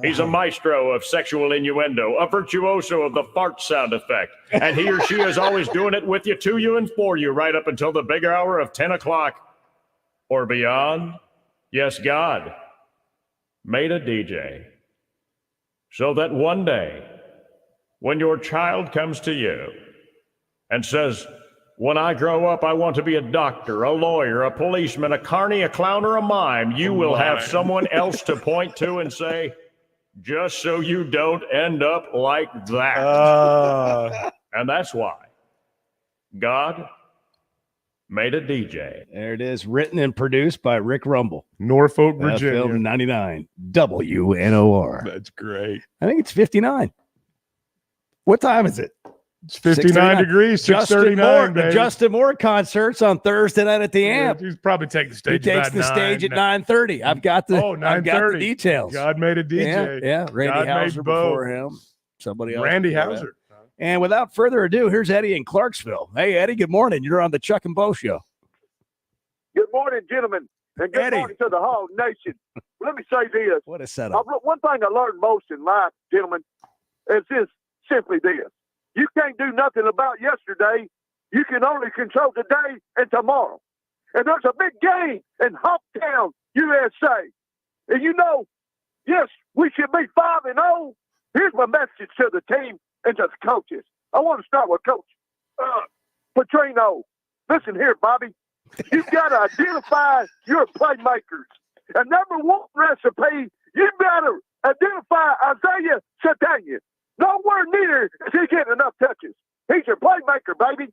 He's a maestro of sexual innuendo, a virtuoso of the fart sound effect, and he or she is always doing it with you, to you, and for you, right up until the big hour of 10 o'clock or beyond. Yes, God made a DJ so that one day when your child comes to you and says, when I grow up, I want to be a doctor, a lawyer, a policeman, a carny, a clown, or a mime, you will have someone else to point to and say, just so you don't end up like that. And that's why God made a DJ. There it is, written and produced by Rick Rumble. Norfolk, Virginia. Film 99. WNOR. That's great. I think it's 59. What time is it? It's 59 degrees, 6:39, The Justin Moore concerts on Thursday night at the Amp. He's probably taking the stage. He takes the stage at 9:30. I've got the 9:30. details. God made a DJ. Yeah. Randy God Hauser made Bo. before him. Somebody else. Randy before Hauser. that. And without further ado, here's Eddie in Clarksville. Hey, Eddie, good morning. You're on the Chuck and Bo Show. Good morning, gentlemen, and good morning to the whole nation. Let me say this. What a setup. One thing I learned most in life, gentlemen, is simply this. You can't do nothing about yesterday. You can only control today and tomorrow. And there's a big game in Hopetown, USA. And yes, we should be 5-0. Here's my message to the team and to the coaches. I want to start with Coach Petrino. Listen here, Bobby. You've got to identify your playmakers. And number one recipe, you better identify Isaiah Satania. Nowhere near is he getting enough touches. He's your playmaker, baby.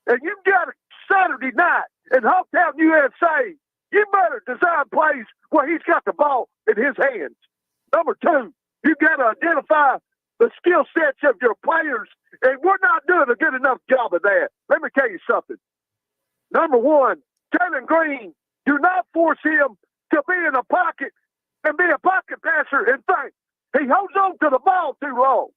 And you got a Saturday night in Hopetown, USA. You better design plays where he's got the ball in his hands. Number two, you got to identify the skill sets of your players, and we're not doing a good enough job of that. Let me tell you something. Number one, Taylor Green, do not force him to be in a pocket and be a pocket passer and think. He holds on to the ball too long.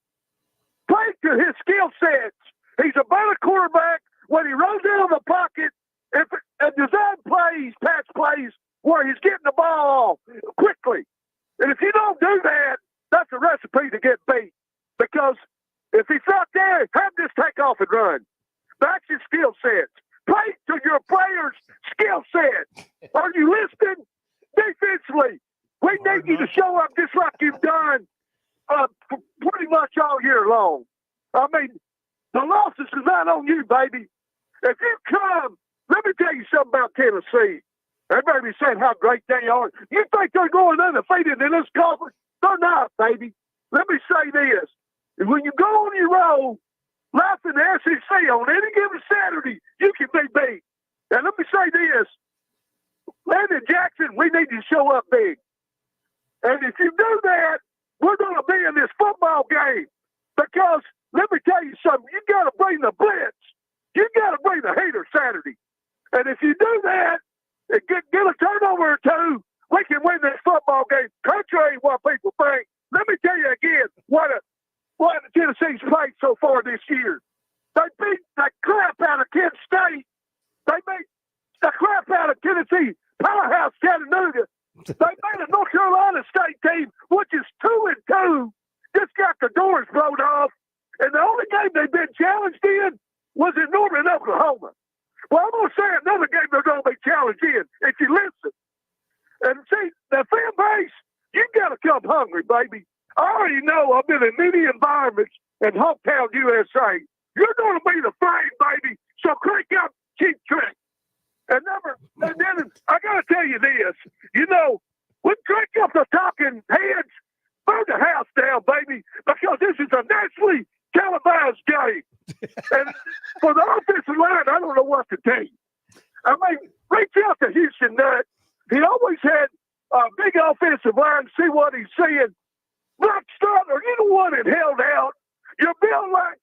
Play to his skill sets. He's a better quarterback when he rolls into the pocket and design plays, pass plays, where he's getting the ball off. Quick coach's skill sets. Play to your players' skill set. Are you listening? Defensively, we need you to show up just like you've done pretty much all year long. I mean, the losses is not on you, baby. If you come, let me tell you something about Tennessee. Everybody saying how great they are. You think they're going undefeated in this conference? They're not, baby. Let me say this. When you go on your road, life in the SEC on any given Saturday, you can be beat. And let me say this. Landon Jackson, we need to show up big. And if you do that, we're going to be in this football game. Because, let me tell you something, you got to bring the blitz. You got to bring the hater Saturday. And if you do that, and get a turnover or two, we can win this football game, contrary to what people think. Let me tell you again what Tennessee's played so far this year. They beat the crap out of Kent State. They beat the crap out of Tennessee, powerhouse Chattanooga. They made a North Carolina State team, which is 2-2, just got the doors blown off. And the only game they've been challenged in was in Norman, Oklahoma. Well, I'm going to say another game they're going to be challenged in, if you listen. And see, the fan base, you got to come hungry, baby. I already know I've been in many environments in Hometown USA. You're going to be the flame, baby. So crank up, Cheap Trick. And then I got to tell you this. You know, we crank up the talking heads, burn the house down, baby, because this is a nationally televised game. And for the offensive line, I don't know what to tell you. I mean, reach out to Houston Nutt. He always had a big offensive line, see what he's seeing. Brock Stutler, you the one that held out. You build like,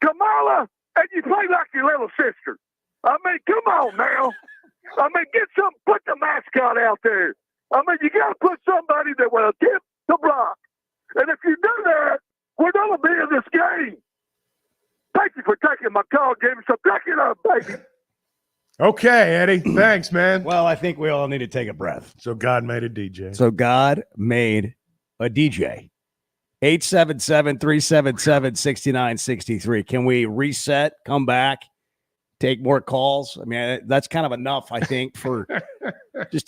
Kamala, and you play like your little sister. I mean, come on now. I mean, put the mascot out there. I mean, you got to put somebody that will attempt to block. And if you do that, we're going to be in this game. Thank you for taking my call, Jimmy. So back it up, baby. Okay, Eddie. Thanks, man. Well, I think we all need to take a breath. So God made a DJ. So God made a DJ. 877-377-6963. Can we reset, come back, take more calls? I mean, that's kind of enough, I think, for just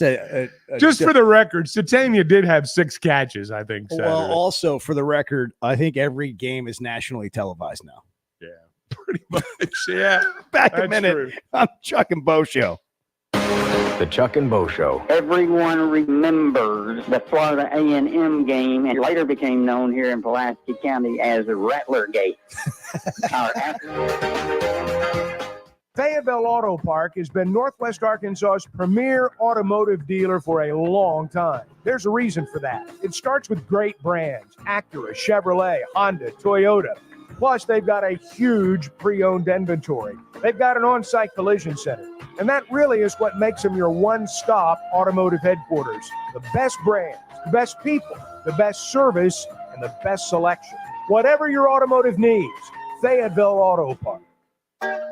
just for the record, Satamia did have 6 catches, I think. Saturday. Well, also for the record, I think every game is nationally televised now. Yeah, pretty much. Yeah. Back a minute. I'm Chuck and Bo Show. The Chuck and Bo Show. Everyone remembers the Florida A&M game, and later became known here in Pulaski County as Rattlergate. Fayetteville Auto Park has been Northwest Arkansas's premier automotive dealer for a long time. There's a reason for that. It starts with great brands: Acura, Chevrolet, Honda, Toyota. Plus, they've got a huge pre-owned inventory. They've got an on-site collision center. And that really is what makes them your one-stop automotive headquarters. The best brands, the best people, the best service, and the best selection. Whatever your automotive needs, Fayetteville Auto Park.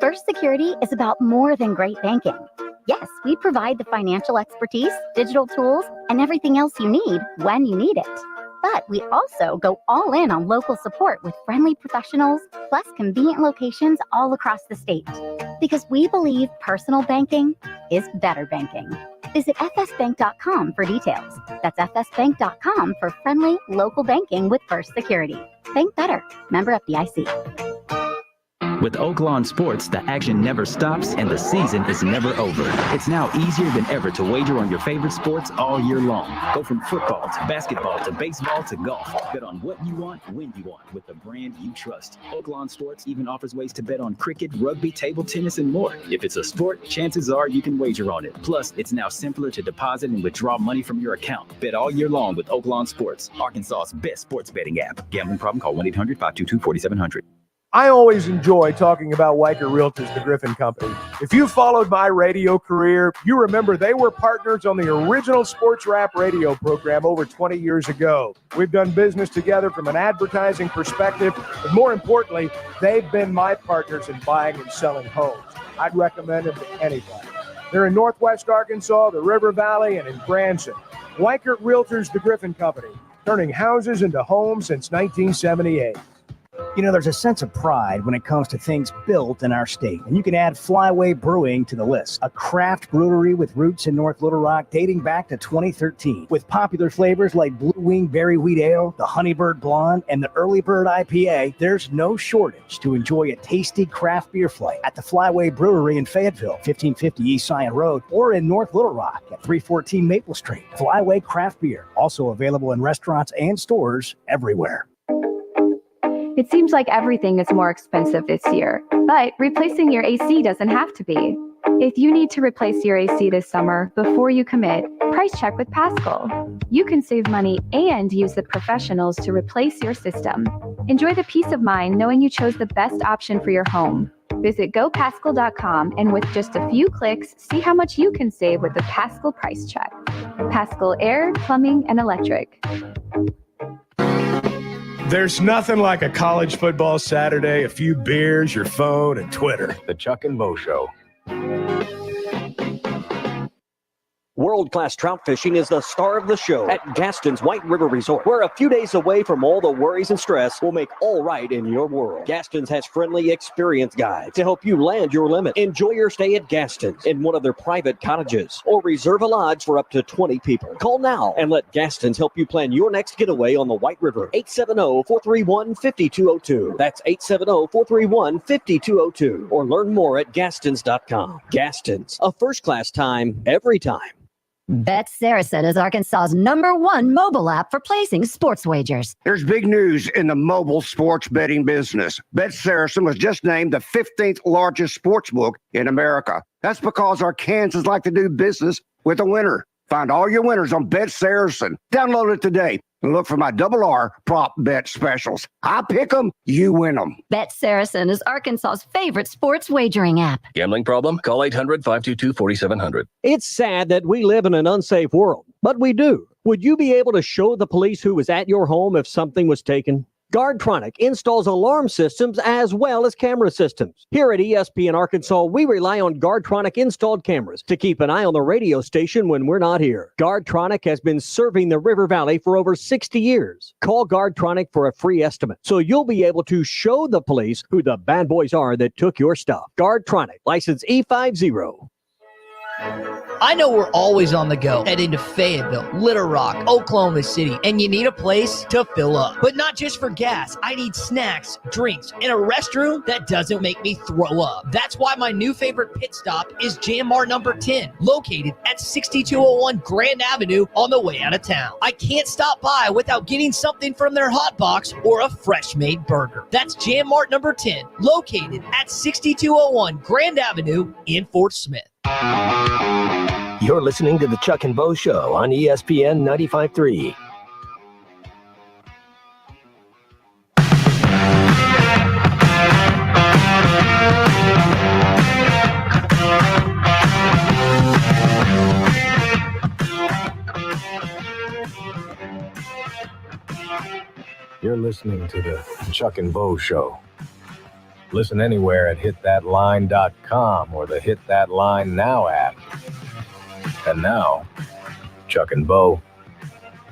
First Security is about more than great banking. Yes, we provide the financial expertise, digital tools, and everything else you need when you need it. But we also go all in on local support with friendly professionals, plus convenient locations all across the state. Because we believe personal banking is better banking. Visit fsbank.com for details. That's fsbank.com for friendly local banking with First Security. Bank better. Member FDIC. With Oaklawn Sports, the action never stops and the season is never over. It's now easier than ever to wager on your favorite sports all year long. Go from football to basketball to baseball to golf. Bet on what you want, when you want, with the brand you trust. Oaklawn Sports even offers ways to bet on cricket, rugby, table tennis, and more. If it's a sport, chances are you can wager on it. Plus, it's now simpler to deposit and withdraw money from your account. Bet all year long with Oaklawn Sports, Arkansas's best sports betting app. Gambling problem? Call 1-800-522-4700. I always enjoy talking about Weicker Realtors, the Griffin Company. If you followed my radio career, you remember they were partners on the original sports rap radio program over 20 years ago. We've done business together from an advertising perspective, but more importantly, they've been my partners in buying and selling homes. I'd recommend them to anybody. They're in Northwest Arkansas, the River Valley, and in Branson. Weicker Realtors, the Griffin Company, turning houses into homes since 1978. You know, there's a sense of pride when it comes to things built in our state, and you can add Flyway Brewing to the list, a craft brewery with roots in North Little Rock dating back to 2013. With popular flavors like Blue Wing Berry Wheat Ale, the Honeybird Blonde, and the Early Bird IPA, there's no shortage to enjoy a tasty craft beer flight at the Flyway Brewery in Fayetteville, 1550 East Zion Road, or in North Little Rock at 314 Maple Street. Flyway Craft Beer, also available in restaurants and stores everywhere. It seems like everything is more expensive this year, but replacing your AC doesn't have to be. If you need to replace your AC this summer, before you commit, price check with Paschal. You can save money and use the professionals to replace your system. Enjoy the peace of mind knowing you chose the best option for your home. Visit GoPaschal.com and with just a few clicks, see how much you can save with the Paschal price check. Paschal Air, Plumbing, and Electric. There's nothing like a college football Saturday, a few beers, your phone, and Twitter. The Chuck and Bo Show. World-class trout fishing is the star of the show at Gaston's White River Resort, where a few days away from all the worries and stress will make all right in your world. Gaston's has friendly, experienced guides to help you land your limit. Enjoy your stay at Gaston's in one of their private cottages or reserve a lodge for up to 20 people. Call now and let Gaston's help you plan your next getaway on the White River. 870-431-5202. That's 870-431-5202. Or learn more at Gastons.com. Gaston's, a first-class time, every time. Bet Saracen is Arkansas's #1 mobile app for placing sports wagers. There's big news in the mobile sports betting business. Bet Saracen was just named the 15th largest sports book in America. That's because Arkansans like to do business with a winner. Find all your winners on Bet Saracen. Download it today and look for my RR prop bet specials. I pick them, you win them. Bet Saracen is Arkansas's favorite sports wagering app. Gambling problem? Call 800-522-4700. It's sad that we live in an unsafe world, but we do. Would you be able to show the police who was at your home if something was taken? Guardtronic installs alarm systems as well as camera systems. Here at ESPN Arkansas, we rely on Guardtronic installed cameras to keep an eye on the radio station when we're not here. Guardtronic has been serving the River Valley for over 60 years. Call Guardtronic for a free estimate so you'll be able to show the police who the bad boys are that took your stuff. Guardtronic, license E50. I know we're always on the go, heading to Fayetteville, Little Rock, Oklahoma City, and you need a place to fill up. But not just for gas. I need snacks, drinks, and a restroom that doesn't make me throw up. That's why my new favorite pit stop is Jam Mart number 10, located at 6201 Grand Avenue on the way out of town. I can't stop by without getting something from their hot box or a fresh-made burger. That's Jam Mart number 10, located at 6201 Grand Avenue in Fort Smith. You're listening to the Chuck and Bo Show on ESPN 95.3. You're listening to the Chuck and Bo Show. Listen anywhere at hitthatline.com or the Hit That Line Now app. And now, Chuck and Bo.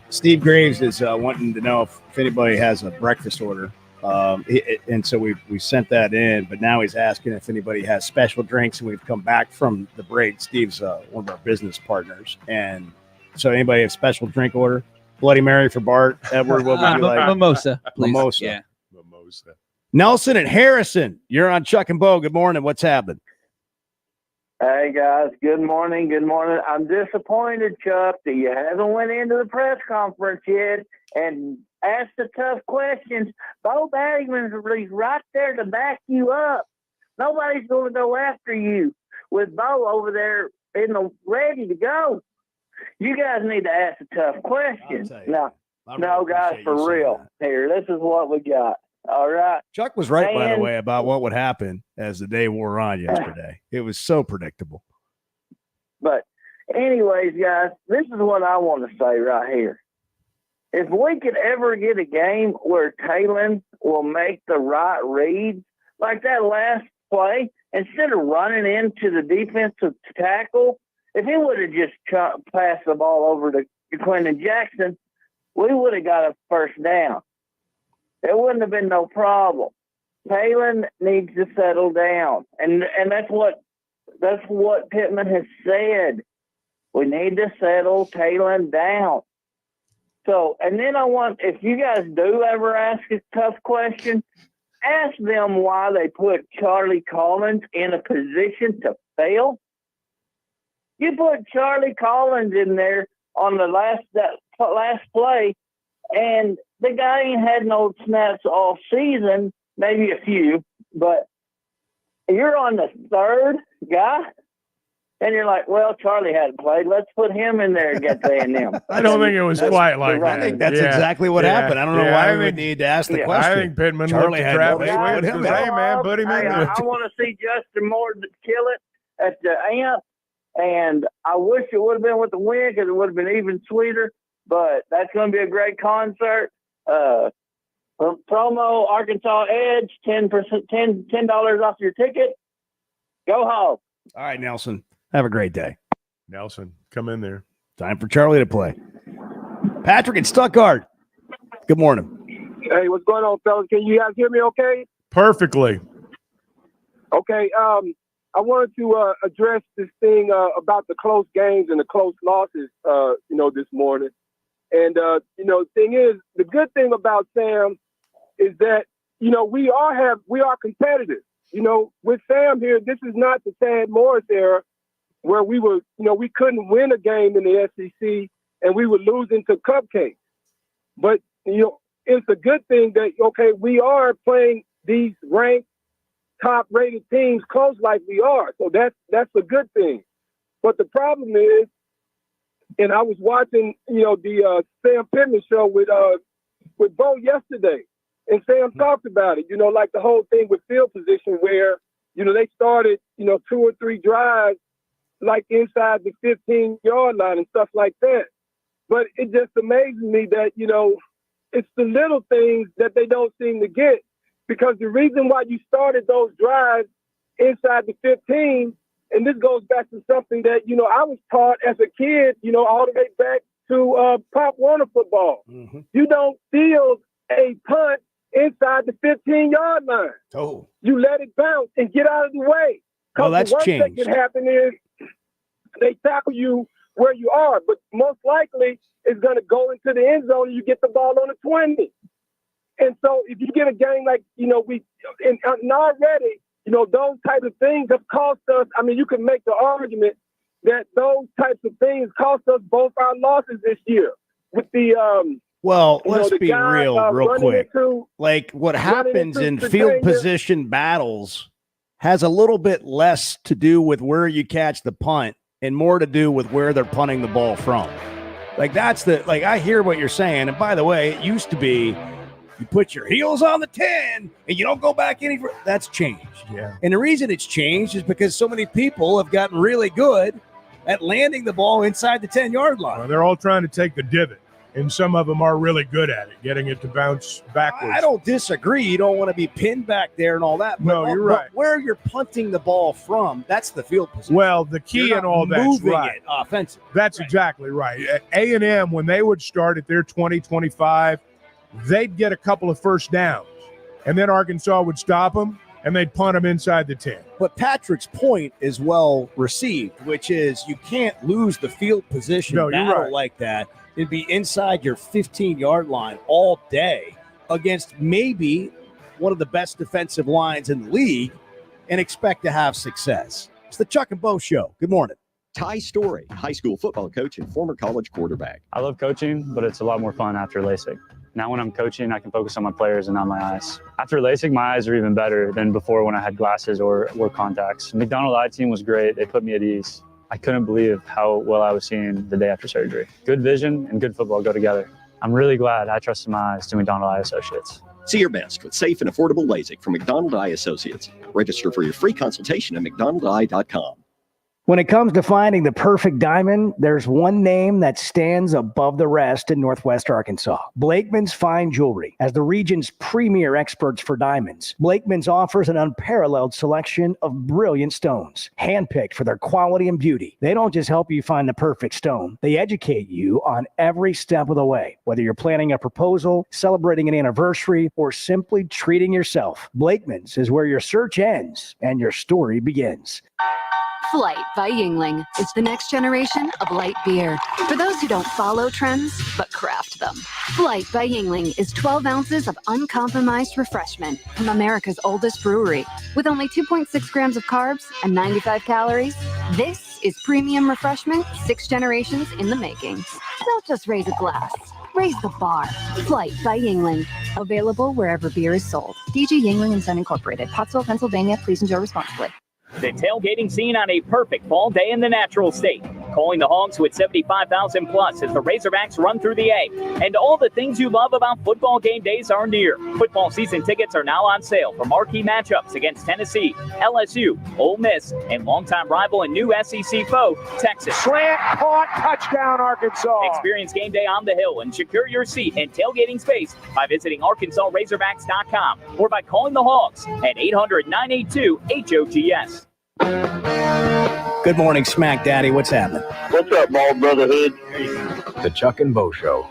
Steve Graves is wanting to know if anybody has a breakfast order. And so we sent that in, but now he's asking if anybody has special drinks, and we've come back from the break. Steve's one of our business partners. And so anybody have special drink order? Bloody Mary for Bart. Edward, what would you like? Mimosa, please. Mimosa. Yeah. Mimosa. Nelson and Harrison, you're on Chuck and Bo. Good morning. What's happening? Hey, guys. Good morning. Good morning. I'm disappointed, Chuck, that you haven't went into the press conference yet and asked the tough questions. Bo Battingman's right there to back you up. Nobody's going to go after you with Bo over there ready to go. You guys need to ask the tough questions. No, guys, for real. Here, this is what we got. All right. Chuck was right, by the way, about what would happen as the day wore on yesterday. It was so predictable. But anyways, guys, this is what I want to say right here. If we could ever get a game where Talon will make the right reads, like that last play, instead of running into the defensive tackle, if he would have just passed the ball over to Quentin Jackson, we would have got a first down. it wouldn't have been no problem. Kalen needs to settle down, and that's what Pittman has said. We need to settle Kalen down. So, and then if you guys do ever ask a tough question, ask them why they put Charlie Collins in a position to fail. You put Charlie Collins in there on the last play, and the guy ain't had no snaps all season, maybe a few, but you're on the third guy, and you're like, well, Charlie hadn't played. Let's put him in there against A&M. I don't think it was quite like that. I think that's exactly what happened. I don't know why we would need to ask the question. I think Pittman Charlie looked at had Travis no Williams and said, hey, man, put him in there. I want to see Justin Moore kill it at the Amp, and I wish it would have been with the win because it would have been even sweeter, but that's going to be a great concert. Promo Arkansas Edge, $10 off your ticket. Go home. All right, Nelson. Have a great day. Nelson, come in there. Time for Charlie to play. Patrick in Stuttgart. Good morning. Hey, what's going on, fellas? Can you guys hear me okay? Perfectly. Okay. I wanted to address this thing about the close games and the close losses, this morning. And, the thing is, the good thing about Sam is that, we are competitive. With Sam here, this is not the Sam Morris era where we were, we couldn't win a game in the SEC and we were losing to cupcakes. But, it's a good thing that, we are playing these ranked, top-rated teams close like we are. So that's a good thing. But the problem is, and I was watching, the Sam Pittman show with Bo yesterday, and Sam talked about it, like the whole thing with field position where, they started, 2 or 3 drives like inside the 15-yard line and stuff like that. But it just amazes me that, it's the little things that they don't seem to get, because the reason why you started those drives inside the 15, and this goes back to something that, I was taught as a kid, all the way back to Pop Warner football. Mm-hmm. You don't field a punt inside the 15-yard line. Oh. You let it bounce and get out of the way. Well, that's the worst changed. that can happen is they tackle you where you are, but most likely it's going to go into the end zone and you get the ball on the 20. And so if you get a game like, and already, those types of things have cost us. I mean, you can make the argument that those types of things cost us both our losses this year with the Well, let's be real quick. Into, like what happens in field position battles has a little bit less to do with where you catch the punt and more to do with where they're punting the ball from. Like I hear what you're saying. And by the way, it used to be you put your heels on the 10 and you don't go back any further. That's changed. Yeah. And the reason it's changed is because so many people have gotten really good at landing the ball inside the 10-yard line. Well, they're all trying to take the divot, and some of them are really good at it, getting it to bounce backwards. I don't disagree. You don't want to be pinned back there and all that. No, you're right. But where you're punting the ball from, that's the field position. Well, the key and all that's moving right. it offensive. That's exactly right. At A&M, when they would start at their 20-25, they'd get a couple of first downs, and then Arkansas would stop them, and they'd punt them inside the 10. But Patrick's point is well received, which is you can't lose the field position battle like that and be inside your 15-yard line all day against maybe one of the best defensive lines in the league and expect to have success. It's the Chuck and Bo Show. Good morning. Ty Story, high school football coach and former college quarterback. I love coaching, but it's a lot more fun after LASIK. Now when I'm coaching, I can focus on my players and not my eyes. After LASIK, my eyes are even better than before when I had glasses or wore contacts. McDonald Eye Team was great. They put me at ease. I couldn't believe how well I was seeing the day after surgery. Good vision and good football go together. I'm really glad I trusted my eyes to McDonald Eye Associates. See your best with safe and affordable LASIK from McDonald Eye Associates. Register for your free consultation at McDonaldEye.com. When it comes to finding the perfect diamond, there's one name that stands above the rest in Northwest Arkansas. Blakeman's Fine Jewelry. As the region's premier experts for diamonds, Blakeman's offers an unparalleled selection of brilliant stones, handpicked for their quality and beauty. They don't just help you find the perfect stone, they educate you on every step of the way. Whether you're planning a proposal, celebrating an anniversary, or simply treating yourself, Blakeman's is where your search ends and your story begins. Flight by Yingling is the next generation of light beer. For those who don't follow trends, but craft them. Flight by Yingling is 12 ounces of uncompromised refreshment from America's oldest brewery. With only 2.6 grams of carbs and 95 calories, this is premium refreshment 6 generations in the making. Don't just raise a glass. Raise the bar. Flight by Yingling. Available wherever beer is sold. DG Yingling and Son Incorporated. Pottsville, Pennsylvania. Please enjoy responsibly. The tailgating scene on a perfect fall day in the natural state. Calling the Hogs with 75,000 plus as the Razorbacks run through the A. And all the things you love about football game days are near. Football season tickets are now on sale for marquee matchups against Tennessee, LSU, Ole Miss, and longtime rival and new SEC foe, Texas. Slant, caught, touchdown, Arkansas. Experience game day on the Hill and secure your seat and tailgating space by visiting ArkansasRazorbacks.com or by calling the Hogs at 800-982-HOGS. Good morning, Smack Daddy. What's happening? What's up, Bald Brotherhood? The Chuck and Bo Show.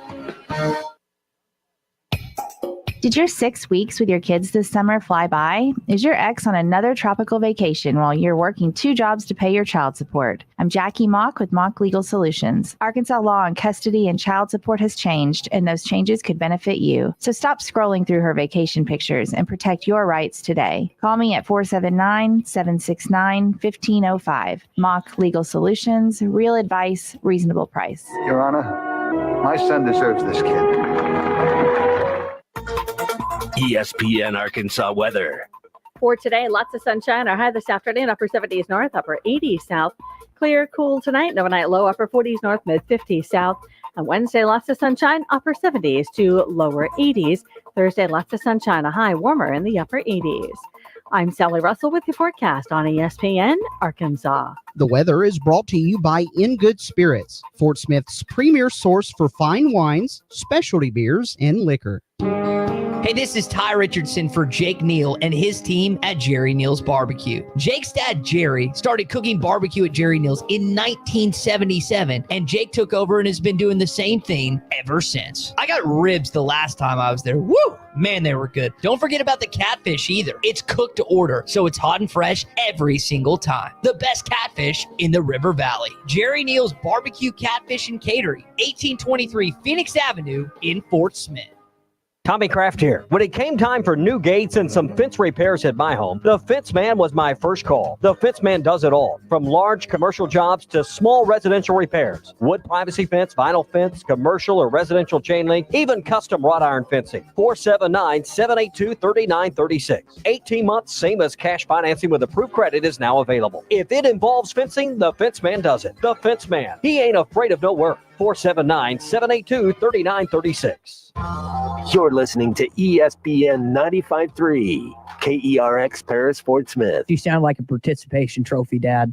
Did your 6 weeks with your kids this summer fly by? Is your ex on another tropical vacation while you're working 2 jobs to pay your child support? I'm Jackie Mock with Mock Legal Solutions. Arkansas law on custody and child support has changed, and those changes could benefit you. So stop scrolling through her vacation pictures and protect your rights today. Call me at 479-769-1505. Mock Legal Solutions, real advice, reasonable price. Your Honor, my son deserves this kid. ESPN Arkansas weather. For today, lots of sunshine. Our high this afternoon, upper 70s north, upper 80s south. Clear, cool tonight. Overnight low, upper 40s north, mid 50s south. On Wednesday, lots of sunshine, upper 70s to lower 80s. Thursday, lots of sunshine, a high warmer in the upper 80s. I'm Sally Russell with your forecast on ESPN Arkansas. The weather is brought to you by In Good Spirits, Fort Smith's premier source for fine wines, specialty beers, and liquor. Hey, this is Ty Richardson for Jake Neal and his team at Jerry Neal's Barbecue. Jake's dad, Jerry, started cooking barbecue at Jerry Neal's in 1977, and Jake took over and has been doing the same thing ever since. I got ribs the last time I was there. Woo! Man, they were good. Don't forget about the catfish either. It's cooked to order, so it's hot and fresh every single time. The best catfish in the River Valley. Jerry Neal's Barbecue, Catfish, and Catering, 1823 Phoenix Avenue in Fort Smith. Tommy Kraft here. When it came time for new gates and some fence repairs at my home, the Fence Man was my first call. The Fence Man does it all, from large commercial jobs to small residential repairs. Wood privacy fence, vinyl fence, commercial or residential chain link, even custom wrought iron fencing. 479-782-3936. 18 months, same as cash financing with approved credit is now available. If it involves fencing, the Fence Man does it. The Fence Man. He ain't afraid of no work. 479-782-3936. You're listening to ESPN 95.3, KERX Paris, Fort Smith. You sound like a participation trophy, Dad.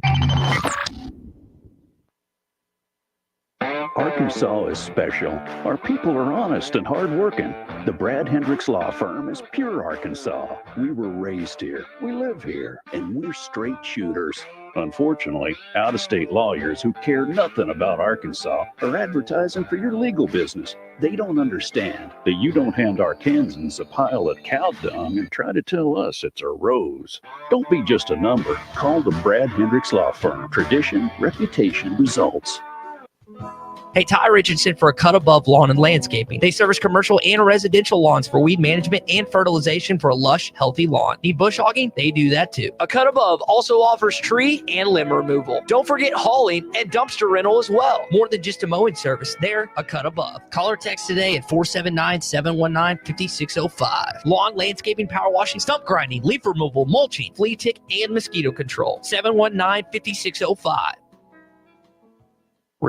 Arkansas is special. Our people are honest and hardworking. The Brad Hendricks Law Firm is pure Arkansas. We were raised here, we live here, and we're straight shooters. Unfortunately, out-of-state lawyers who care nothing about Arkansas are advertising for your legal business. They don't understand that you don't hand Arkansans a pile of cow dung and try to tell us it's a rose. Don't be just a number. Call the Brad Hendricks Law Firm. Tradition, reputation, results. Hey, Ty Richardson for A Cut Above Lawn and Landscaping. They service commercial and residential lawns for weed management and fertilization for a lush, healthy lawn. Need bush hogging? They do that too. A Cut Above also offers tree and limb removal. Don't forget hauling and dumpster rental as well. More than just a mowing service, they're A Cut Above. Call or text today at 479-719-5605. Lawn, landscaping, power washing, stump grinding, leaf removal, mulching, flea tick, and mosquito control. 719-5605.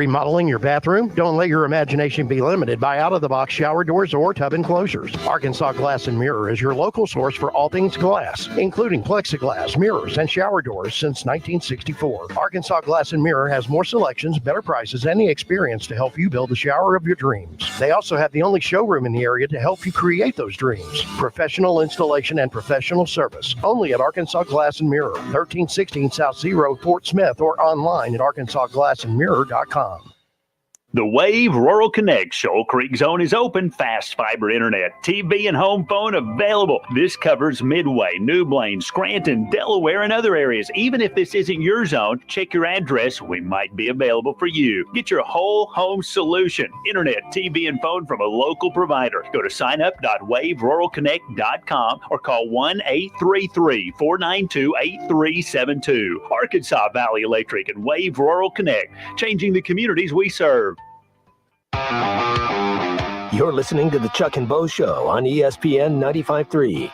Remodeling your bathroom? Don't let your imagination be limited by out-of-the-box shower doors or tub enclosures. Arkansas Glass and Mirror is your local source for all things glass, including plexiglass, mirrors, and shower doors since 1964. Arkansas Glass and Mirror has more selections, better prices, and the experience to help you build the shower of your dreams. They also have the only showroom in the area to help you create those dreams. Professional installation and professional service. Only at Arkansas Glass and Mirror, 1316 South Zero, Fort Smith, or online at arkansasglassandmirror.com. The Wave Rural Connect Shoal Creek Zone is open. Fast fiber internet, TV, and home phone available. This covers Midway, New Blaine, Scranton, Delaware, and other areas. Even if this isn't your zone, check your address. We might be available for you. Get your whole home solution. Internet, TV, and phone from a local provider. Go to signup.waveruralconnect.com or call 1-833-492-8372. Arkansas Valley Electric and Wave Rural Connect, changing the communities we serve. You're listening to the Chuck and Bo Show on ESPN 95.3.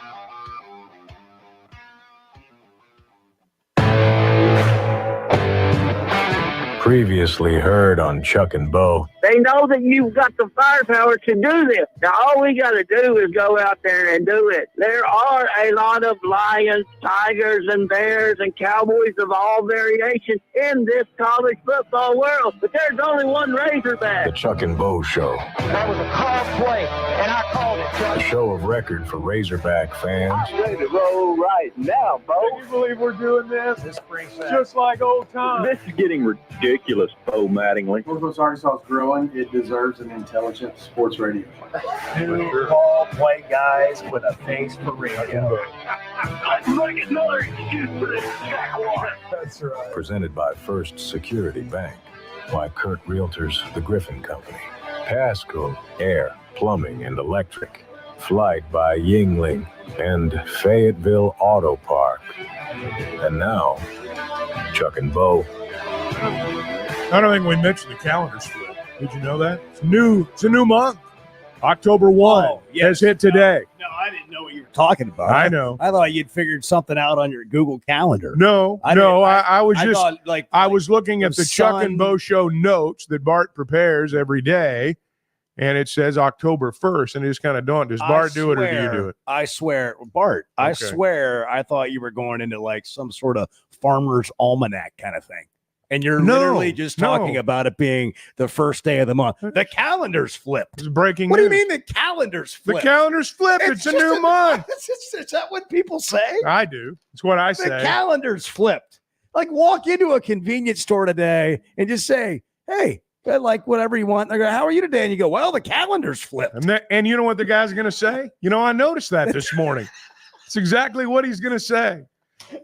Previously heard on Chuck and Bo. They know that you've got the firepower to do this. Now, all we got to do is go out there and do it. There are a lot of lions, tigers, and bears, and cowboys of all variations in this college football world, but there's only one Razorback. The Chuck and Bo Show. That was a called play, and I called it, Chuck. A show of record for Razorback fans. I'm ready to roll right now, Bo. Can you believe we're doing this? This brings back Just like old times. This is getting ridiculous, Bo Mattingly. Northwest Arkansas is growing. It deserves an intelligent sports radio. Two ball play guys with a face for radio. Let's make another excuse for this jackwater. That's right. Presented by First Security Bank. By Kurt Realtors, the Griffin Company. Pasco Air, Plumbing, and Electric. Flight by Yingling and Fayetteville Auto Park. And now, Chuck and Bo. I don't think we mentioned the calendar split. Did you know that? It's a new month. October 1 has hit today. No, I didn't know what you were talking about. I know. I thought you'd figured something out on your Google Calendar. No, I was just thought, I was looking at the Chuck sun- and Bo Show notes that Bart prepares every day, and it says October 1st, and it just kind of dawned. Does Bart do it or do you do it? I swear, Bart, I Okay. swear I thought you were going into like some sort of farmer's almanac kind of thing. And you're No, literally just talking no. about it being the first day of the month. The calendar's flipped. It's breaking What do you news. mean the calendar's The flipped? calendar's flipped. It's a just new month. Is that what people say? I do. It's what I The say. calendar's flipped. Like walk into a convenience store today and just say, hey, I like whatever you want. They go, how are you today? And you go, well, the calendar's flipped. And you know what the guy's going to say? You know, I noticed that this morning. It's exactly what he's going to say.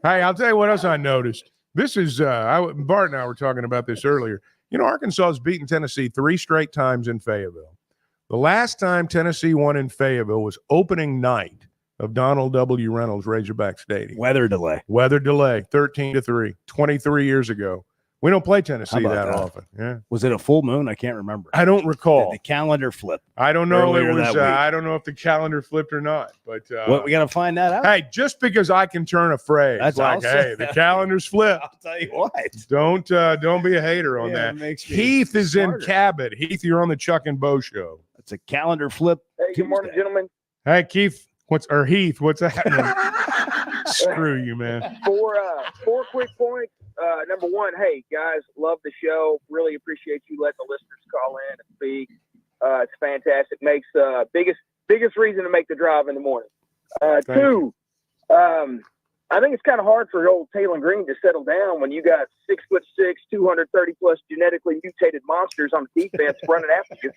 Hey, I'll tell you what else I noticed. This is, Bart and I were talking about this earlier. You know, Arkansas has beaten Tennessee 3 straight times in Fayetteville. The last time Tennessee won in Fayetteville was opening night of Donald W. Reynolds Razorback Stadium. Weather delay, 13-3, 23 years ago. We don't play Tennessee How that about that? often. Yeah, Was it a full moon? I can't remember. I don't recall. The calendar flipped. I don't know. earlier It was. that week. I don't know if the calendar flipped or not. But Well, we got to find that out. hey, just because I can turn a phrase That's like, also- "Hey, the calendar's flipped," I'll tell you what. don't be a hater on Yeah, that. it makes me Heath is smarter. in Cabot. Heath, you're on the Chuck and Bo Show. It's a calendar flip. Hey, good morning, gentlemen. Hey, Keith, Heath, what's happening? Screw you, man. Four quick points. Number one, hey guys, love the show. Really appreciate you letting the listeners call in and speak. It's fantastic. Makes biggest reason to make the drive in the morning. Two, I think it's kind of hard for old Taylor Green to settle down when you got 6'6", 230 plus genetically mutated monsters on the defense running after you.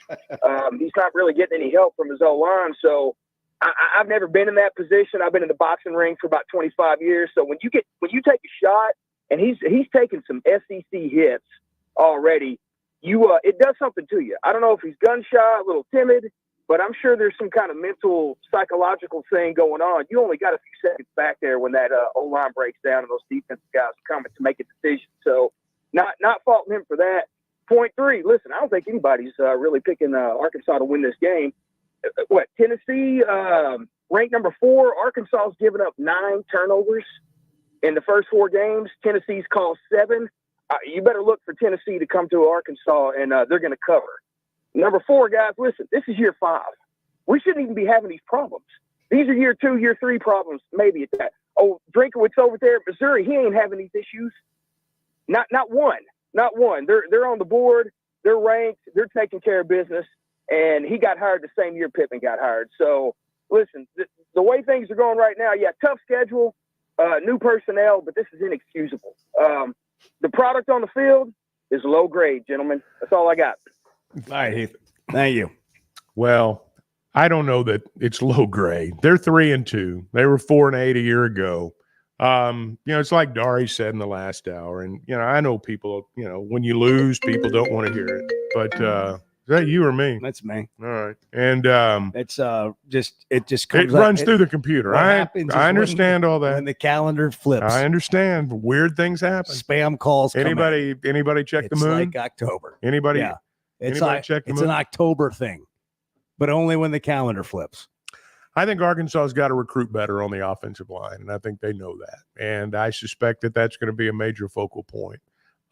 He's not really getting any help from his O-line. So I've never been in that position. I've been in the boxing ring for about 25 years. So when you take a shot and he's taken some SEC hits already, it does something to you. I don't know if he's gun shy, a little timid, but I'm sure there's some kind of mental, psychological thing going on. You only got a few seconds back there when that O-line breaks down and those defensive guys are coming to make a decision. So not faulting him for that. Point 3, listen, I don't think anybody's really picking Arkansas to win this game. Tennessee, ranked number 4. Arkansas has given up 9 turnovers in the first 4 games. Tennessee's called 7. you better look for Tennessee to come to Arkansas, and they're going to cover. Number 4, guys, listen, this is year 5. We shouldn't even be having these problems. These are year 2, year 3 problems, maybe at that. Oh, Drinkowitz over there at Missouri, he ain't having these issues. Not one. Not one. They're on the board. They're ranked. They're taking care of business. And he got hired the same year Pittman got hired. So, listen, the way things are going right now, yeah, tough schedule, new personnel, but this is inexcusable. The product on the field is low grade, gentlemen. That's all I got. All right, Heath. Thank you. Well, I don't know that it's low grade. They're 3-2. They were 4-8 a year ago. It's like Dari said in the last hour. And, I know people, when you lose, people don't want to hear it. But is that you or me? That's me. All right. And it's it just comes runs through the computer. I understand all that. When the calendar flips. I understand. Weird things happen. Spam calls. Anybody check the moon? It's like October. Anybody? Yeah. Anybody check the moon? It's an October thing, but only when the calendar flips. I think Arkansas's got to recruit better on the offensive line, and I think they know that. And I suspect that that's going to be a major focal point.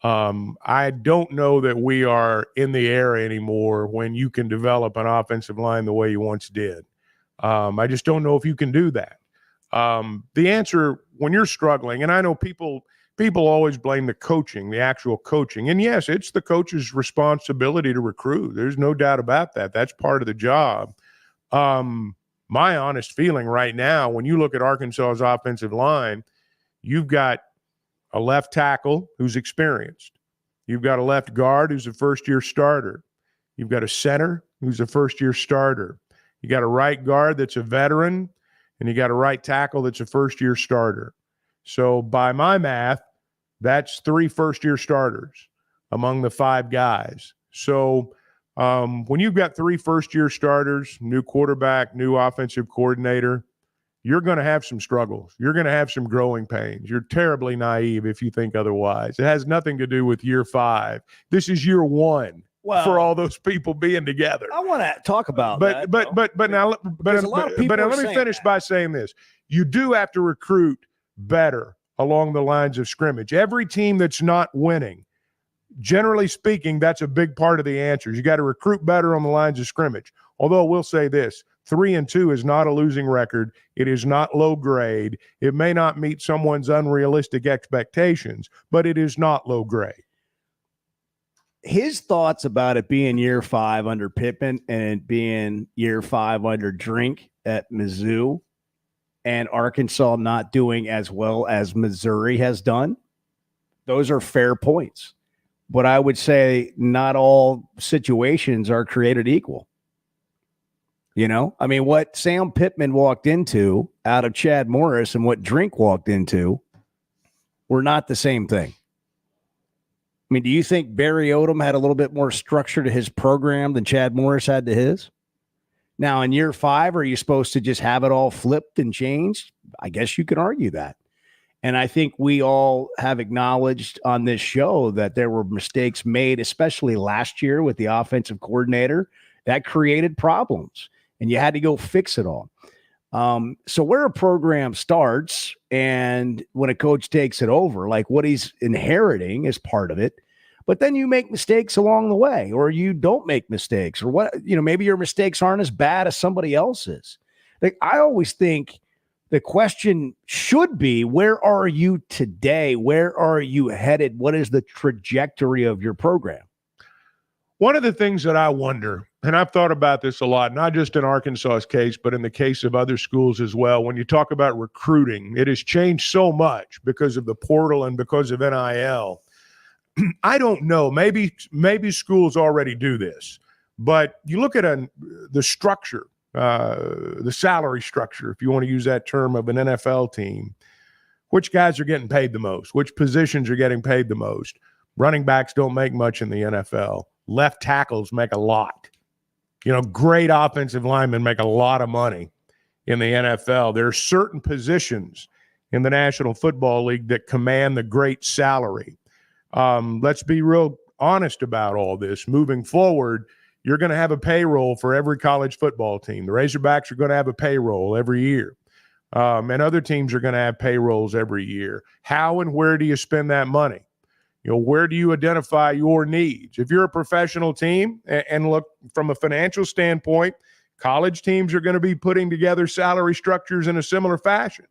I don't know that we are in the era anymore when you can develop an offensive line the way you once did. I just don't know if you can do that. The answer when you're struggling, and I know people always blame the coaching, the actual coaching. And yes, it's the coach's responsibility to recruit. There's no doubt about that. That's part of the job. My honest feeling right now, when you look at Arkansas's offensive line, you've got a left tackle who's experienced. You've got a left guard who's a first-year starter. You've got a center who's a first-year starter. You got a right guard that's a veteran, and you got a right tackle that's a first-year starter. So by my math, that's 3 first-year starters among the 5 guys. So when you've got 3 first-year starters, new quarterback, new offensive coordinator, you're going to have some struggles. You're going to have some growing pains. You're terribly naive if you think otherwise. It has nothing to do with year 5. This is year 1 for all those people being together. I want to talk about that. But now let me finish by saying this. You do have to recruit better along the lines of scrimmage. Every team that's not winning, generally speaking, that's a big part of the answer. You got to recruit better on the lines of scrimmage. Although we'll say this, 3-2 is not a losing record. It is not low grade. It may not meet someone's unrealistic expectations, but it is not low grade. His thoughts about it being year 5 under Pittman and being year 5 under Drink at Mizzou and Arkansas not doing as well as Missouri has done, those are fair points. But I would say not all situations are created equal. What Sam Pittman walked into out of Chad Morris and what Drink walked into were not the same thing. Do you think Barry Odom had a little bit more structure to his program than Chad Morris had to his? Now, in year 5, are you supposed to just have it all flipped and changed? I guess you could argue that. And I think we all have acknowledged on this show that there were mistakes made, especially last year with the offensive coordinator, that created problems. And you had to go fix it all. So where a program starts and when a coach takes it over, like what he's inheriting is part of it. But then you make mistakes along the way, or you don't make mistakes, or maybe your mistakes aren't as bad as somebody else's. Like, I always think the question should be, where are you today? Where are you headed? What is the trajectory of your program? One of the things that I wonder, and I've thought about this a lot, not just in Arkansas's case, but in the case of other schools as well, when you talk about recruiting, it has changed so much because of the portal and because of NIL. I don't know. Maybe schools already do this, but you look at the structure, the salary structure, if you want to use that term, of an NFL team. Which guys are getting paid the most? Which positions are getting paid the most? Running backs don't make much in the NFL. Left tackles make a lot. Great offensive linemen make a lot of money in the NFL. There are certain positions in the National Football League that command the great salary. Let's be real honest about all this. Moving forward, you're going to have a payroll for every college football team. The Razorbacks are going to have a payroll every year. And other teams are going to have payrolls every year. How and where do you spend that money? Where do you identify your needs? If you're a professional team, and look from a financial standpoint, college teams are going to be putting together salary structures in a similar fashion.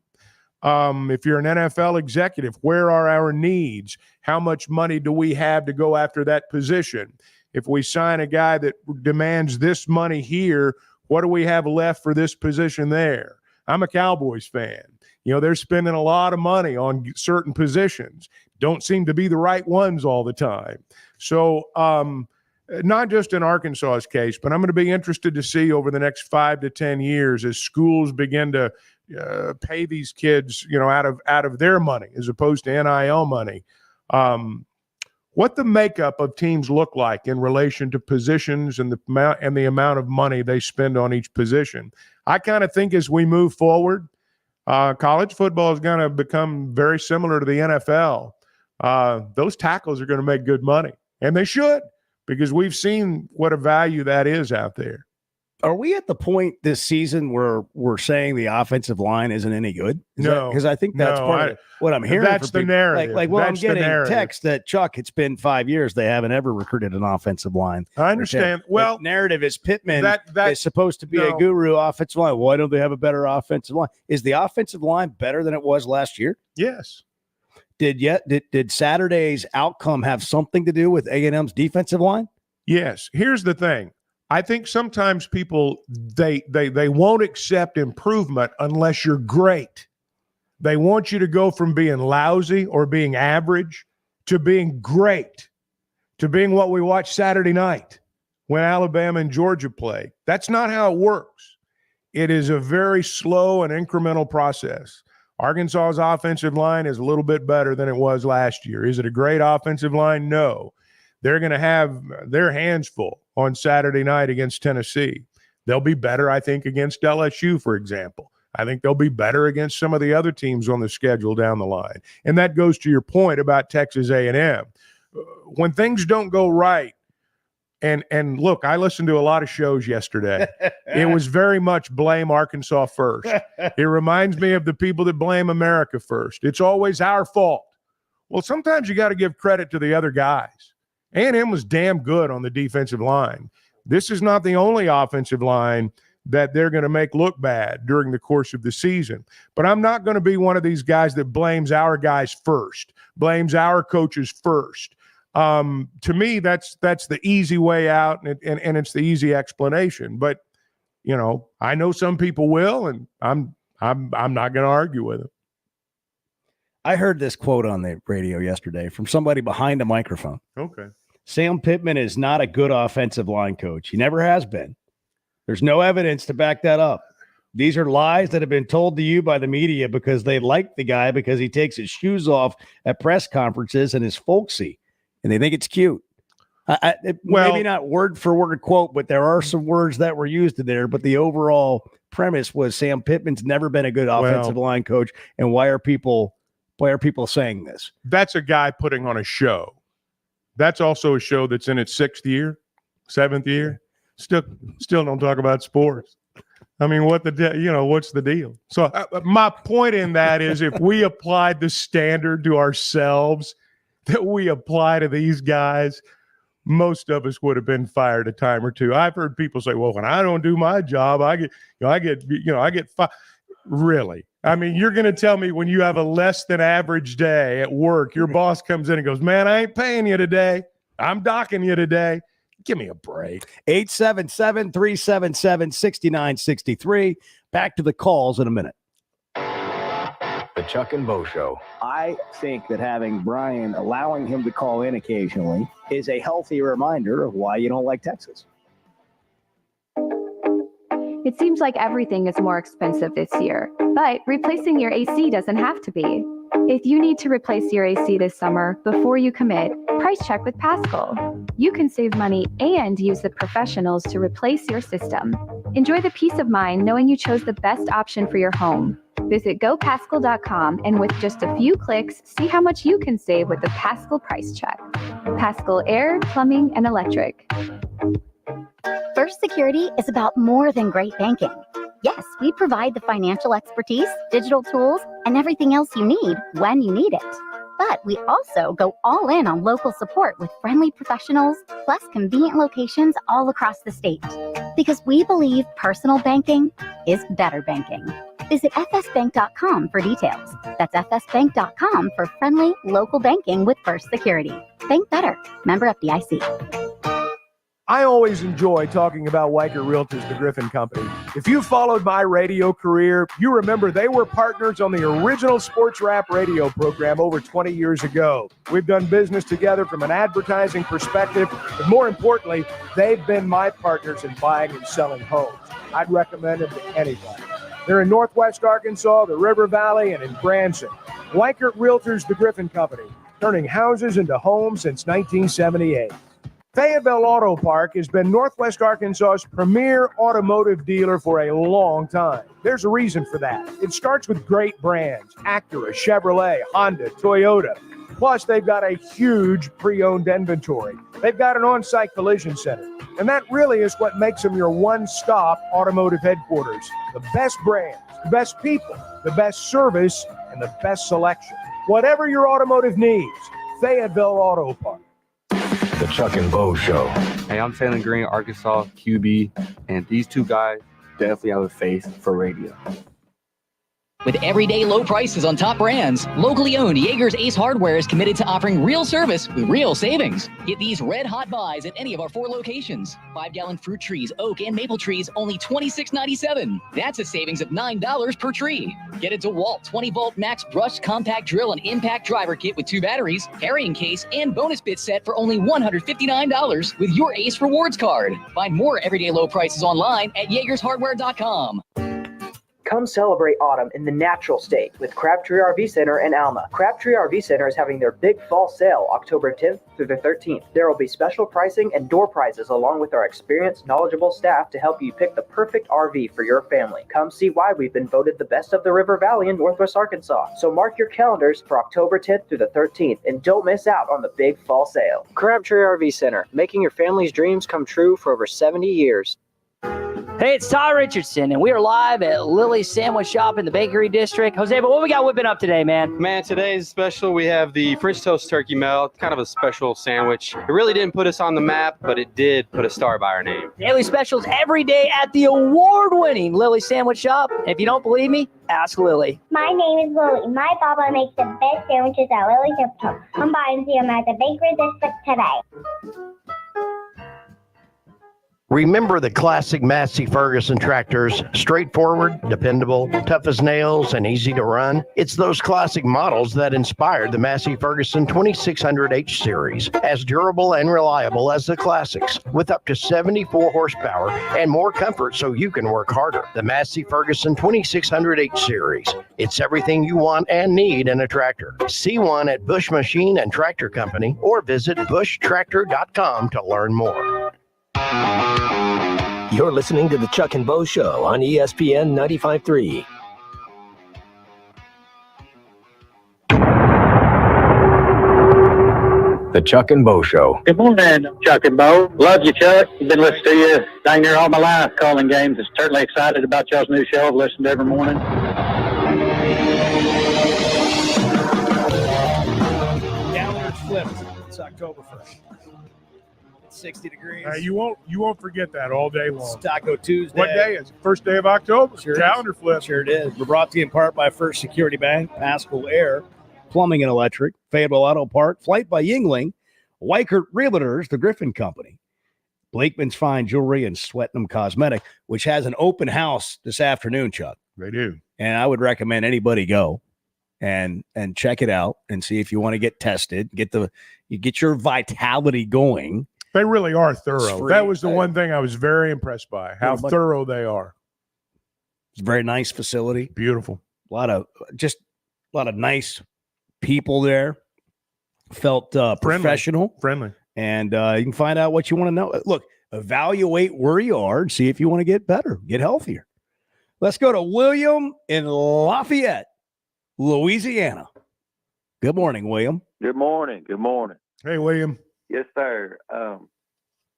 If you're an NFL executive, where are our needs? How much money do we have to go after that position? If we sign a guy that demands this money here, what do we have left for this position there? I'm a Cowboys fan. They're spending a lot of money on certain positions. Don't seem to be the right ones all the time. So not just in Arkansas's case, but I'm going to be interested to see over the next 5 to 10 years as schools begin to pay these kids, out of their money as opposed to NIL money. What the makeup of teams look like in relation to positions and the amount of money they spend on each position. I kind of think as we move forward, college football is going to become very similar to the NFL. Those tackles are going to make good money, and they should, because we've seen what a value that is out there. Are we at the point this season where we're saying the offensive line isn't any good? No, because I think that's part of what I'm hearing. That's the narrative. I'm getting text that, Chuck, it's been 5 years they haven't ever recruited an offensive line. I understand. Well, the narrative is Pittman that is supposed to be a guru offensive line. Why don't they have a better offensive line? Is the offensive line better than it was last year? Yes. Did Saturday's outcome have something to do with A&M's defensive line? Yes. Here's the thing. I think sometimes people, they won't accept improvement unless you're great. They want you to go from being lousy or being average to being great, to being what we watched Saturday night when Alabama and Georgia played. That's not how it works. It is a very slow and incremental process. Arkansas's offensive line is a little bit better than it was last year. Is it a great offensive line? No. They're going to have their hands full on Saturday night against Tennessee. They'll be better, I think, against LSU, for example. I think they'll be better against some of the other teams on the schedule down the line. And that goes to your point about Texas A&M. When things don't go right, and look, I listened to a lot of shows yesterday. It was very much blame Arkansas first. It reminds me of the people that blame America first. It's always our fault. Well, sometimes you got to give credit to the other guys. A&M was damn good on the defensive line. This is not the only offensive line that they're going to make look bad during the course of the season. But I'm not going to be one of these guys that blames our guys first, blames our coaches first. To me, that's the easy way out, and it's the easy explanation. But, I know some people will, and I'm not going to argue with them. I heard this quote on the radio yesterday from somebody behind a microphone. Okay. Sam Pittman is not a good offensive line coach. He never has been. There's no evidence to back that up. These are lies that have been told to you by the media because they like the guy because he takes his shoes off at press conferences and is folksy, and they think it's cute. Maybe not word for word quote, but there are some words that were used in there. But the overall premise was Sam Pittman's never been a good offensive line coach. And why are people saying this? That's a guy putting on a show. That's also a show that's in its 6th year, 7th year. Still don't talk about sports. I mean, what's the deal? So my point in that is if we applied the standard to ourselves that we apply to these guys, most of us would have been fired a time or two. I've heard people say, well, when I don't do my job, I get fired. Really? I mean, you're going to tell me when you have a less than average day at work, your boss comes in and goes, man, I ain't paying you today. I'm docking you today. Give me a break. 877-377-6963. Back to the calls in a minute. The Chuck and Bo Show. I think that allowing him to call in occasionally is a healthy reminder of why you don't like Texas. It seems like everything is more expensive this year, but replacing your AC doesn't have to be. If you need to replace your AC this summer, before you commit, price check with Paschal. You can save money and use the professionals to replace your system. Enjoy the peace of mind knowing you chose the best option for your home. Visit GoPaschal.com and with just a few clicks, see how much you can save with the Paschal price check. Paschal Air, Plumbing, and Electric. First Security is about more than great banking. Yes, we provide the financial expertise, digital tools, and everything else you need when you need it. But we also go all in on local support with friendly professionals, plus convenient locations all across the state. Because we believe personal banking is better banking. Visit fsbank.com for details. That's fsbank.com for friendly local banking with First Security. Bank better. Member FDIC. I always enjoy talking about Weichert Realtors, the Griffin Company. If you followed my radio career, you remember they were partners on the original sports rap radio program over 20 years ago. We've done business together from an advertising perspective, but more importantly, they've been my partners in buying and selling homes. I'd recommend them to anybody. They're in Northwest Arkansas, the River Valley, and in Branson. Weichert Realtors, the Griffin Company, turning houses into homes since 1978. Fayetteville Auto Park has been Northwest Arkansas's premier automotive dealer for a long time. There's a reason for that. It starts with great brands: Acura, Chevrolet, Honda, Toyota. Plus, they've got a huge pre-owned inventory. They've got an on-site collision center. And that really is what makes them your one-stop automotive headquarters. The best brands, the best people, the best service, and the best selection. Whatever your automotive needs, Fayetteville Auto Park. The Chuck and Bo Show. Hey, I'm Taylor Green, Arkansas QB, and these two guys definitely have a face for radio. With everyday low prices on top brands, locally owned Yeager's Ace Hardware is committed to offering real service with real savings. Get these red hot buys at any of our 4 locations. 5-gallon fruit trees, oak and maple trees, only $26.97. That's a savings of $9 per tree. Get a DeWalt 20-volt max brushed compact drill and impact driver kit with 2 batteries, carrying case, and bonus bit set for only $159 with your Ace Rewards card. Find more everyday low prices online at YeagersHardware.com. Come celebrate autumn in the natural state with Crabtree RV Center in Alma. Crabtree RV Center is having their big fall sale October 10th through the 13th. There will be special pricing and door prizes along with our experienced, knowledgeable staff to help you pick the perfect RV for your family. Come see why we've been voted the best of the River Valley in Northwest Arkansas. So mark your calendars for October 10th through the 13th and don't miss out on the big fall sale. Crabtree RV Center, making your family's dreams come true for over 70 years. Hey, it's Todd Richardson, and we are live at Lily's Sandwich Shop in the Bakery District. Jose, but what we got whipping up today, man? Man, today's special. We have the French toast turkey melt, kind of a special sandwich. It really didn't put us on the map, but it did put a star by our name. Daily specials every day at the award-winning Lily's Sandwich Shop. If you don't believe me, ask Lily. My name is Lily. My papa makes the best sandwiches at Lily's Sandwich Shop. Come by and see them at the Bakery District today. Remember the classic Massey Ferguson tractors, straightforward, dependable, tough as nails, and easy to run? It's those classic models that inspired the Massey Ferguson 2600H series, as durable and reliable as the classics, with up to 74 horsepower and more comfort so you can work harder. The Massey Ferguson 2600H series. It's everything you want and need in a tractor. See one at Bush Machine and Tractor Company or visit bushtractor.com to learn more. You're listening to the Chuck and Bo Show on ESPN 95.3. The Chuck and Bo Show. Good morning, Chuck and Bo. Love you, Chuck. I've been listening to you dang near all my life calling games. I'm certainly excited about y'all's new show. I've listened every morning. Calendar's flipped. It's October 1st. 60 degrees. You won't forget that all day long. It's Taco Tuesday. What day is it? First day of October. Sure Calendar flip. Sure it is. We're brought to you in part by First Security Bank, Pascal Air, Plumbing and Electric, Fayetteville Auto Park, Flight by Yingling, Weichert Realtors, the Griffin Company, Blakeman's Fine Jewelry, and Swetnam Cosmetic, which has an open house this afternoon, Chuck. They do. And I would recommend anybody go and check it out and see if you want to get tested, get your vitality going. They really are thorough. That was the one thing I was very impressed by, how thorough they are. It's a very nice facility. Beautiful. A lot of nice people there. Felt professional. Friendly. And you can find out what you want to know. Look, evaluate where you are and see if you want to get better, get healthier. Let's go to William in Lafayette, Louisiana. Good morning, William. Good morning. Good morning. Hey, William. Yes, sir.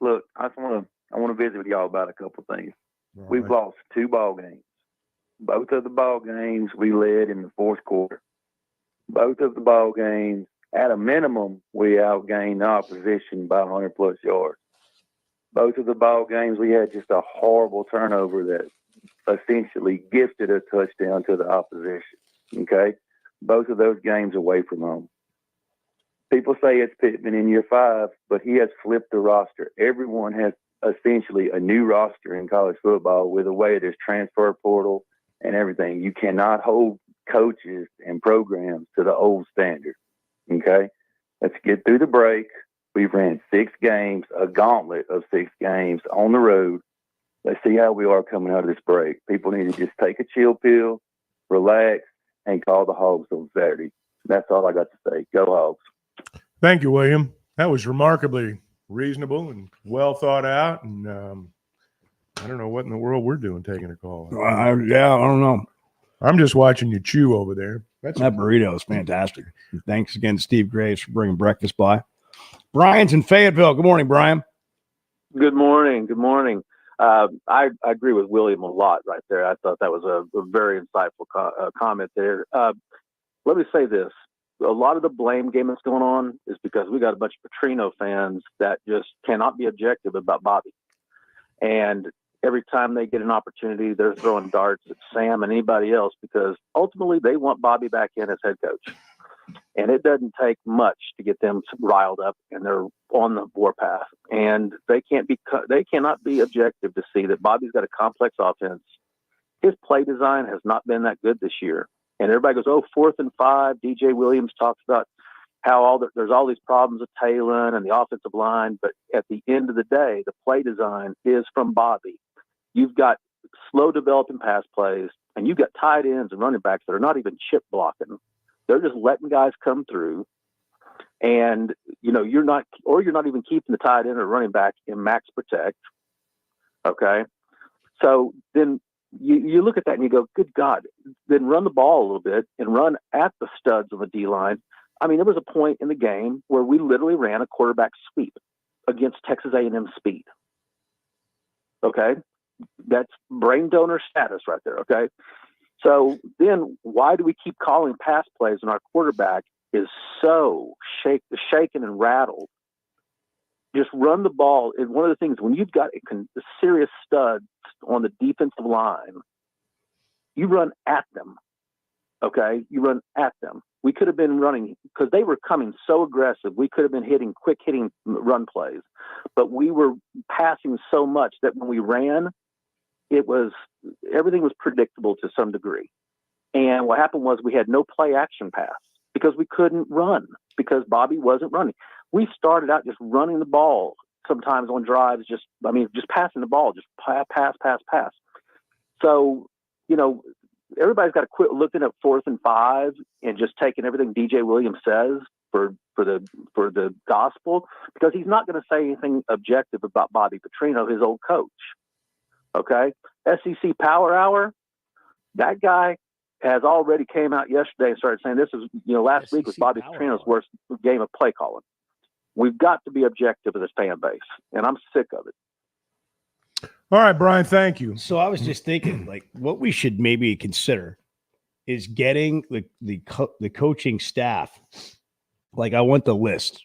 Look, I want to visit with y'all about a couple of things. All We've lost 2 ball games. Both of the ball games we led in the fourth quarter. Both of the ball games, at a minimum, we outgained the opposition by 100-plus yards. Both of the ball games, we had just a horrible turnover that essentially gifted a touchdown to the opposition, okay? Both of those games away from home. People say it's Pittman in year 5, but he has flipped the roster. Everyone has essentially a new roster in college football with the way there's transfer portal and everything. You cannot hold coaches and programs to the old standard, okay? Let's get through the break. We've ran 6 games, a gauntlet of 6 games on the road. Let's see how we are coming out of this break. People need to just take a chill pill, relax, and call the Hogs on Saturday. That's all I got to say. Go Hogs. Thank you, William. That was remarkably reasonable and well thought out. And I don't know what in the world we're doing taking a call. I don't know. I'm just watching you chew over there. That burrito is fantastic. Thanks again, Steve Graves, for bringing breakfast by. Brian's in Fayetteville. Good morning, Brian. Good morning. Good morning. I agree with William a lot right there. I thought that was a very insightful comment there. Let me say this. A lot of the blame game that's going on is because we got a bunch of Petrino fans that just cannot be objective about Bobby. And every time they get an opportunity, they're throwing darts at Sam and anybody else because ultimately they want Bobby back in as head coach. And it doesn't take much to get them riled up, and they're on the warpath. And they cannot be objective to see that Bobby's got a complex offense. His play design has not been that good this year. And everybody goes, 4th and 5. DJ Williams talks about how there's all these problems with Talon and the offensive line. But at the end of the day, the play design is from Bobby. You've got slow developing pass plays, and you've got tight ends and running backs that are not even chip blocking. They're just letting guys come through, and you're not even keeping the tight end or running back in max protect. Okay, so then you look at that and you go, "Good God!" Then run the ball a little bit and run at the studs on the D line. I mean, there was a point in the game where we literally ran a quarterback sweep against Texas A&M speed. Okay, that's brain donor status right there. Okay. So then why do we keep calling pass plays when our quarterback is so shaken and rattled? Just run the ball. And one of the things, when you've got a serious stud on the defensive line, you run at them, okay? You run at them. We could have been running, because they were coming so aggressive, we could have been quick hitting run plays. But we were passing so much that when we ran, everything was predictable to some degree. And what happened was we had no play action pass because we couldn't run because Bobby wasn't running. We started out just running the ball sometimes on drives, just passing the ball, just pass. So, everybody's got to quit looking at 4th and 5 and just taking everything DJ Williams says for the gospel, because he's not going to say anything objective about Bobby Petrino, his old coach. Okay, SEC Power Hour, that guy has already came out yesterday and started saying this is, last week was Bobby Petrino's worst game of play calling. We've got to be objective with this fan base, and I'm sick of it. All right, Brian, thank you. So I was just thinking, what we should maybe consider is getting the coaching staff. I want the list,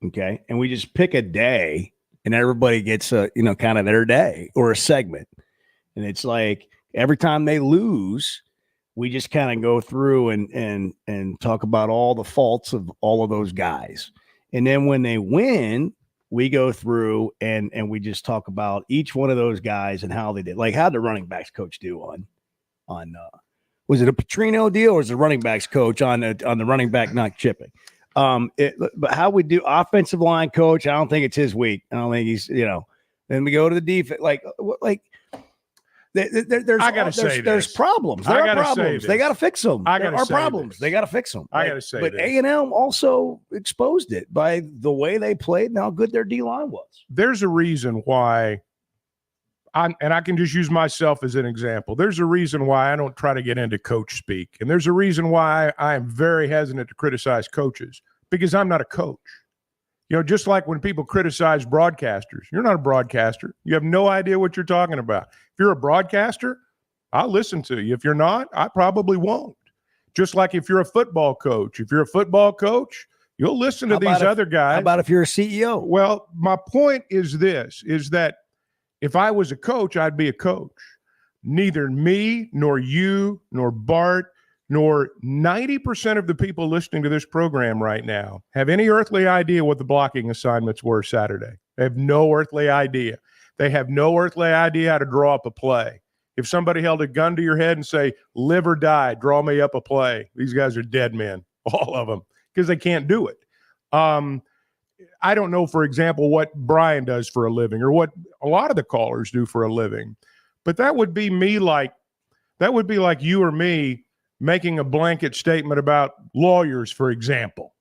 okay, and we just pick a day. And everybody gets kind of their day or a segment. And it's like every time they lose, we just kind of go through and talk about all the faults of all of those guys. And then when they win, we go through and we just talk about each one of those guys and how they did. Like, how'd the running backs coach do on was it a Petrino deal or was the running backs coach on the running back not chipping? But how we do offensive line coach, I don't think it's his week. I don't think he's, then we go to the defense. There's problems. There are problems. They got to fix them. There are problems. They got to fix them. I got to say, but A&M also exposed it by the way they played and how good their D line was. There's a reason why. I can just use myself as an example. There's a reason why I don't try to get into coach speak. And there's a reason why I am very hesitant to criticize coaches, because I'm not a coach. Just like when people criticize broadcasters, you're not a broadcaster. You have no idea what you're talking about. If you're a broadcaster, I'll listen to you. If you're not, I probably won't. Just like if you're a football coach. If you're a football coach, you'll listen to these other guys. How about if you're a CEO? Well, my point is this, is that if I was a coach, I'd be a coach. Neither me, nor you, nor Bart, nor 90% of the people listening to this program right now have any earthly idea what the blocking assignments were Saturday. They have no earthly idea. They have no earthly idea how to draw up a play. If somebody held a gun to your head and say, live or die, draw me up a play, these guys are dead men, all of them, because they can't do it. I don't know, for example, what Brian does for a living or what a lot of the callers do for a living, but that would be like you or me making a blanket statement about lawyers, for example.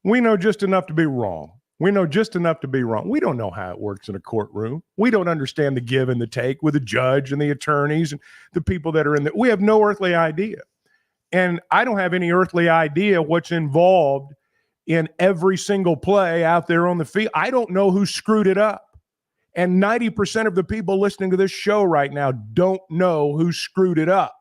We know just enough to be wrong. We know just enough to be wrong. We don't know how it works in a courtroom. We don't understand the give and the take with the judge and the attorneys and the people that are in there. We have no earthly idea. And I don't have any earthly idea what's involved in every single play out there on the field. I don't know who screwed it up. And 90% of the people listening to this show right now don't know who screwed it up.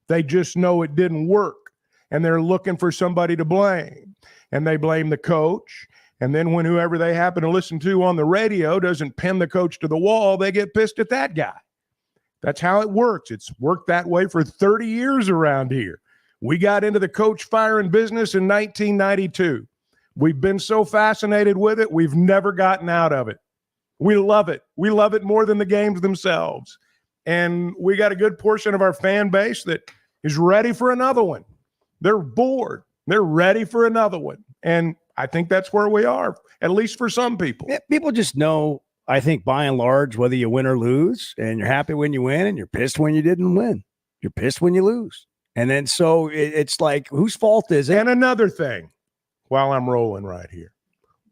They just know it didn't work. And they're looking for somebody to blame. And they blame the coach. And then when whoever they happen to listen to on the radio doesn't pin the coach to the wall, they get pissed at that guy. That's how it works. It's worked that way for 30 years around here. We got into the coach firing business in 1992. We've been so fascinated with it, we've never gotten out of it. We love it. We love it more than the games themselves. And we got a good portion of our fan base that is ready for another one. They're bored. They're ready for another one. And I think that's where we are, at least for some people. Yeah, people just know, I think, by and large, whether you win or lose, and you're happy when you win and you're pissed when you didn't win. You're pissed when you lose. And then so it's like, whose fault is it? And another thing, while I'm rolling right here,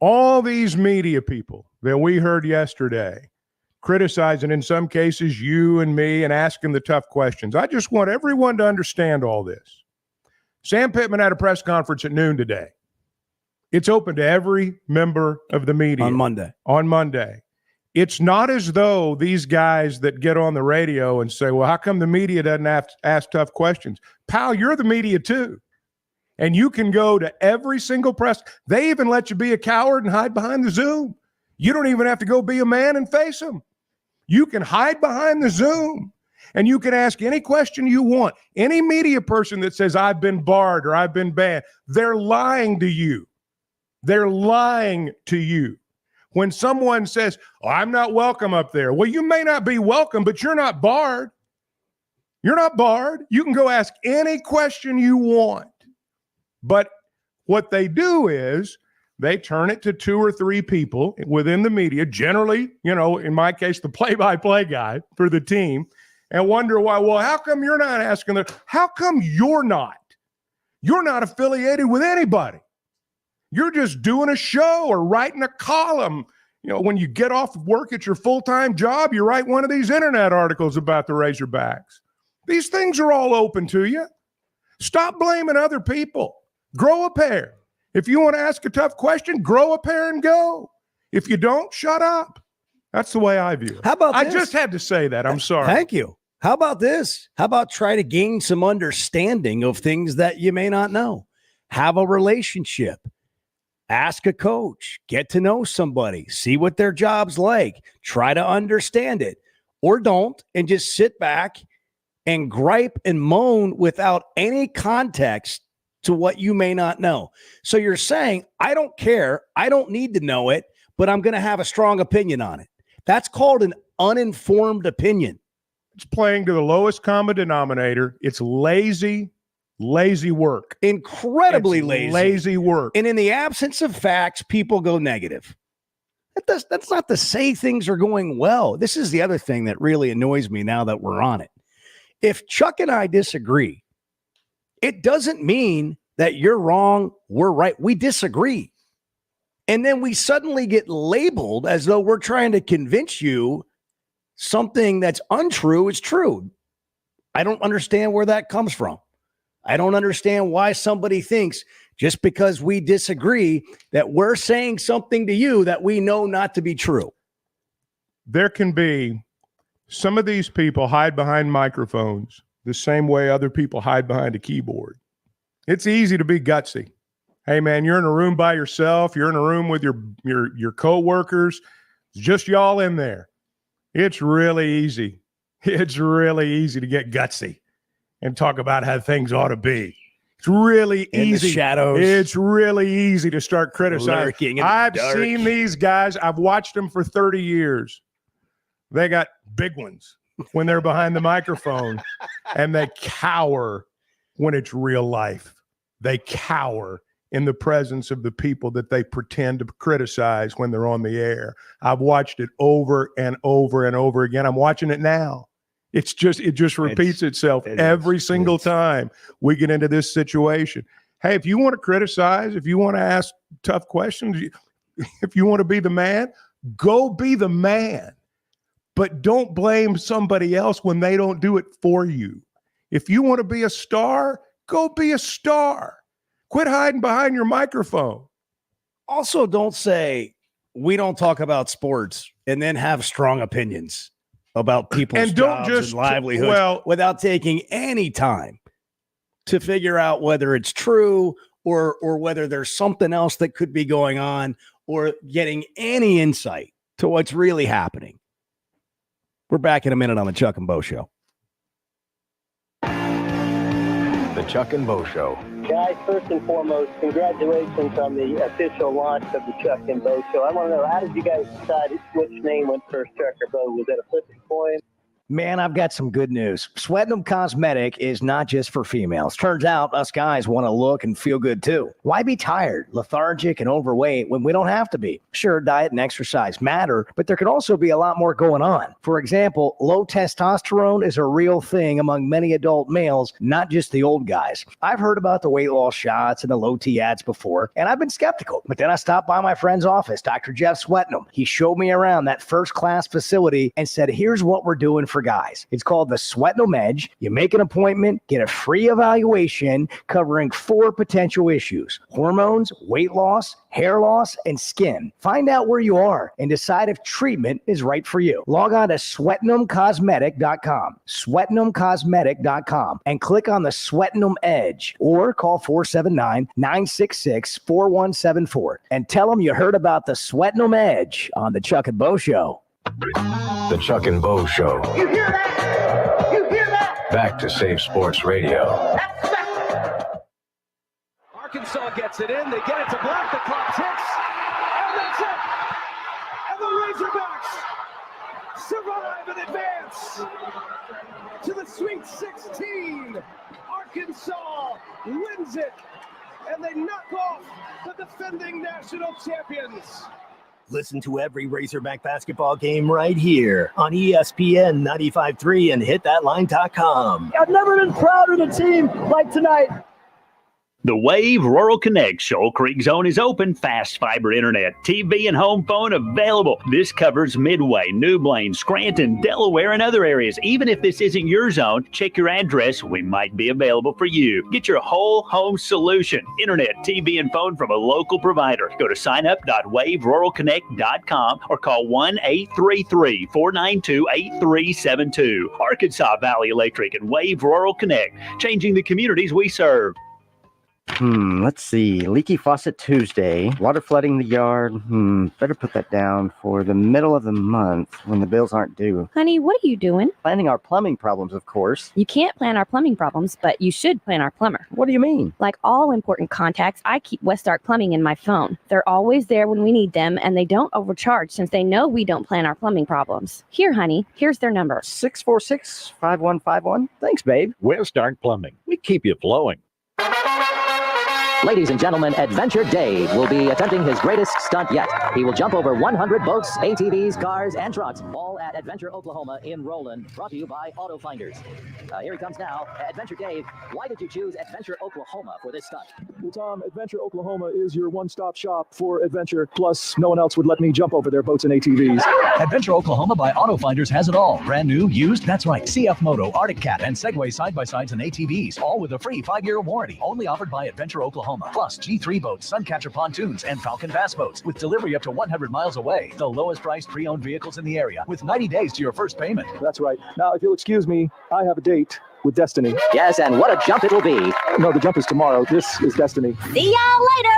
all these media people that we heard yesterday criticizing, in some cases, you and me and asking the tough questions. I just want everyone to understand all this. Sam Pittman had a press conference at noon today. It's open to every member of the media. On Monday. It's not as though these guys that get on the radio and say, well, how come the media doesn't have to ask tough questions? Pal, you're the media too. And you can go to every single press. They even let you be a coward and hide behind the Zoom. You don't even have to go be a man and face them. You can hide behind the Zoom and you can ask any question you want. Any media person that says, I've been barred or I've been banned, they're lying to you. They're lying to you. When someone says, oh, I'm not welcome up there. Well, you may not be welcome, but you're not barred. You're not barred. You can go ask any question you want. But what they do is they turn it to 2 or 3 people within the media, generally, in my case, the play-by-play guy for the team, and wonder why, well, how come you're not asking that? How come you're not? You're not affiliated with anybody. You're just doing a show or writing a column. When you get off work at your full-time job, you write one of these internet articles about the Razorbacks. These things are all open to you. Stop blaming other people. Grow a pair. If you want to ask a tough question, grow a pair and go. If you don't, shut up. That's the way I view it. How about this? I just had to say that. I'm sorry. Thank you. How about this? How about try to gain some understanding of things that you may not know? Have a relationship. Ask a coach. Get to know somebody. See what their job's like. Try to understand it. Or don't, and just sit back and gripe and moan without any context to what you may not know. So you're saying, I don't care. I don't need to know it, but I'm going to have a strong opinion on it. That's called an uninformed opinion. It's playing to the lowest common denominator. It's lazy work. Incredibly lazy work. And in the absence of facts, people go negative. That's not to say things are going well. This is the other thing that really annoys me now that we're on it. If Chuck and I disagree, it doesn't mean that you're wrong, we're right. We disagree. And then we suddenly get labeled as though we're trying to convince you something that's untrue is true. I don't understand where that comes from. I don't understand why somebody thinks just because we disagree that we're saying something to you that we know not to be true. There can be some of these people hide behind microphones the same way other people hide behind a keyboard. It's easy to be gutsy. Hey, man, you're in a room by yourself. You're in a room with your coworkers. It's just y'all in there. It's really easy. It's really easy to get gutsy and talk about how things ought to be. It's really In easy. the shadows. It's really easy to start criticizing. Lurking in the I've dark. seen these guys. I've watched them for 30 years. They got big ones when they're behind the microphone, and they cower when it's real life. They cower in the presence of the people that they pretend to criticize when they're on the air. I've watched it over and over and over again. I'm watching it now. It just repeats itself every single time we get into this situation. Hey, if you want to criticize, if you want to ask tough questions, if you want to be the man, go be the man. But don't blame somebody else when they don't do it for you. If you want to be a star, go be a star. Quit hiding behind your microphone. Also, don't say we don't talk about sports and then have strong opinions about people's And don't jobs just- and livelihoods without taking any time to figure out whether it's true or whether there's something else that could be going on or getting any insight to what's really happening. We're back in a minute on the Chuck and Bo Show. The Chuck and Bo Show. Guys, first and foremost, congratulations on the official launch of the Chuck and Bo Show. I want to know, how did you guys decide which name went first, Chuck or Bo? Was that a flip a coin? Man, I've got some good news. Sweatinum Cosmetic is not just for females. Turns out us guys want to look and feel good too. Why be tired, lethargic, and overweight when we don't have to be? Sure, diet and exercise matter, but there can also be a lot more going on. For example, low testosterone is a real thing among many adult males, not just the old guys. I've heard about the weight loss shots and the low T ads before, and I've been skeptical. But then I stopped by my friend's office, Dr. Jeff Sweatinum. He showed me around that first-class facility and said, here's what we're doing for guys. It's called the Sweatinum Edge. You make an appointment, get a free evaluation covering 4 potential issues: hormones, weight loss, hair loss, and skin. Find out where you are and decide if treatment is right for you. Log on to sweatinumcosmetic.com, sweatinumcosmetic.com, and click on the Sweatinum Edge or call 479-966-4174 and tell them you heard about the Sweatinum Edge on the Chuck and Bo Show. The Chuck and Bo Show. You hear that? You hear that? Back to Save Sports Radio. Arkansas gets it in. They get it to Black. The clock ticks. And that's it. And the Razorbacks survive and advance to the Sweet 16. Arkansas wins it. And they knock off the defending national champions. Listen to every Razorback basketball game right here on ESPN 95.3 and hitthatline.com. I've never been prouder of a team like tonight. The Wave Rural Connect Shoal Creek Zone is open. Fast fiber internet, TV, and home phone available. This covers Midway, New Blaine, Scranton, Delaware, and other areas. Even if this isn't your zone, check your address. We might be available for you. Get your whole home solution. Internet, TV, and phone from a local provider. Go to signup.waveruralconnect.com or call 1-833-492-8372. Arkansas Valley Electric and Wave Rural Connect, changing the communities we serve. Let's see. Leaky faucet Tuesday. Water flooding the yard. Better put that down for the middle of the month when the bills aren't due. Honey, what are you doing? Planning our plumbing problems, of course. You can't plan our plumbing problems, but you should plan our plumber. What do you mean? Like all important contacts, I keep West Ark Plumbing in my phone. They're always there when we need them, and they don't overcharge since they know we don't plan our plumbing problems. Here, honey, here's their number. 646-5151. Thanks, babe. West Ark Plumbing. We keep you flowing. Ladies and gentlemen, Adventure Dave will be attempting his greatest stunt yet. He will jump over 100 boats, ATVs, cars, and trucks, all at Adventure Oklahoma in Roland, brought to you by Auto Finders. Here he comes now. Adventure Dave, why did you choose Adventure Oklahoma for this stunt? Well, Tom, Adventure Oklahoma is your one-stop shop for adventure. Plus, no one else would let me jump over their boats and ATVs. Adventure Oklahoma by Auto Finders has it all. Brand new, used, that's right. CF Moto, Arctic Cat, and Segway side-by-sides and ATVs, all with a free 5-year warranty. Only offered by Adventure Oklahoma. Oklahoma. Plus G3 boats, Suncatcher pontoons, and Falcon Bass boats with delivery up to 100 miles away. The lowest priced pre-owned vehicles in the area with 90 days to your first payment. That's right. Now, if you'll excuse me, I have a date with Destiny. Yes, and what a jump it'll be. No, the jump is tomorrow. This is Destiny. See y'all later.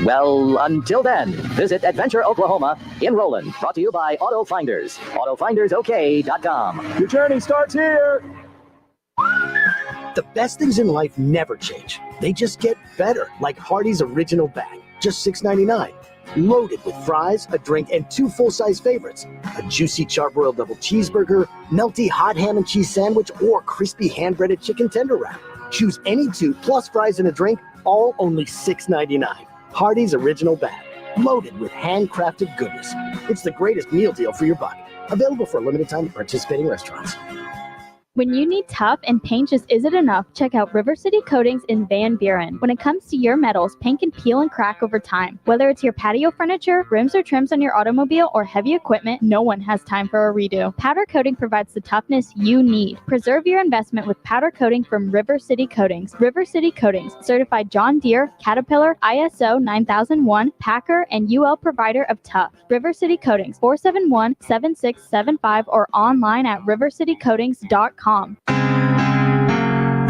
Well, until then, visit Adventure Oklahoma in Roland. Brought to you by Auto Finders. AutoFindersOK.com. Your journey starts here. The best things in life never change. They just get better, like Hardee's Original Bag, just $6.99. Loaded with fries, a drink, and 2 full-size favorites. A juicy charbroiled double cheeseburger, melty hot ham and cheese sandwich, or crispy hand-breaded chicken tender wrap. Choose any 2 plus fries and a drink, all only $6.99. Hardee's Original Bag, loaded with handcrafted goodness. It's the greatest meal deal for your buck. Available for a limited time at participating restaurants. When you need tough and paint just isn't enough, check out River City Coatings in Van Buren. When it comes to your metals, paint can peel and crack over time. Whether it's your patio furniture, rims or trims on your automobile, or heavy equipment, no one has time for a redo. Powder coating provides the toughness you need. Preserve your investment with powder coating from River City Coatings. River City Coatings, certified John Deere, Caterpillar, ISO 9001, Packer, and UL provider of tough. River City Coatings, 471-7675 or online at rivercitycoatings.com. The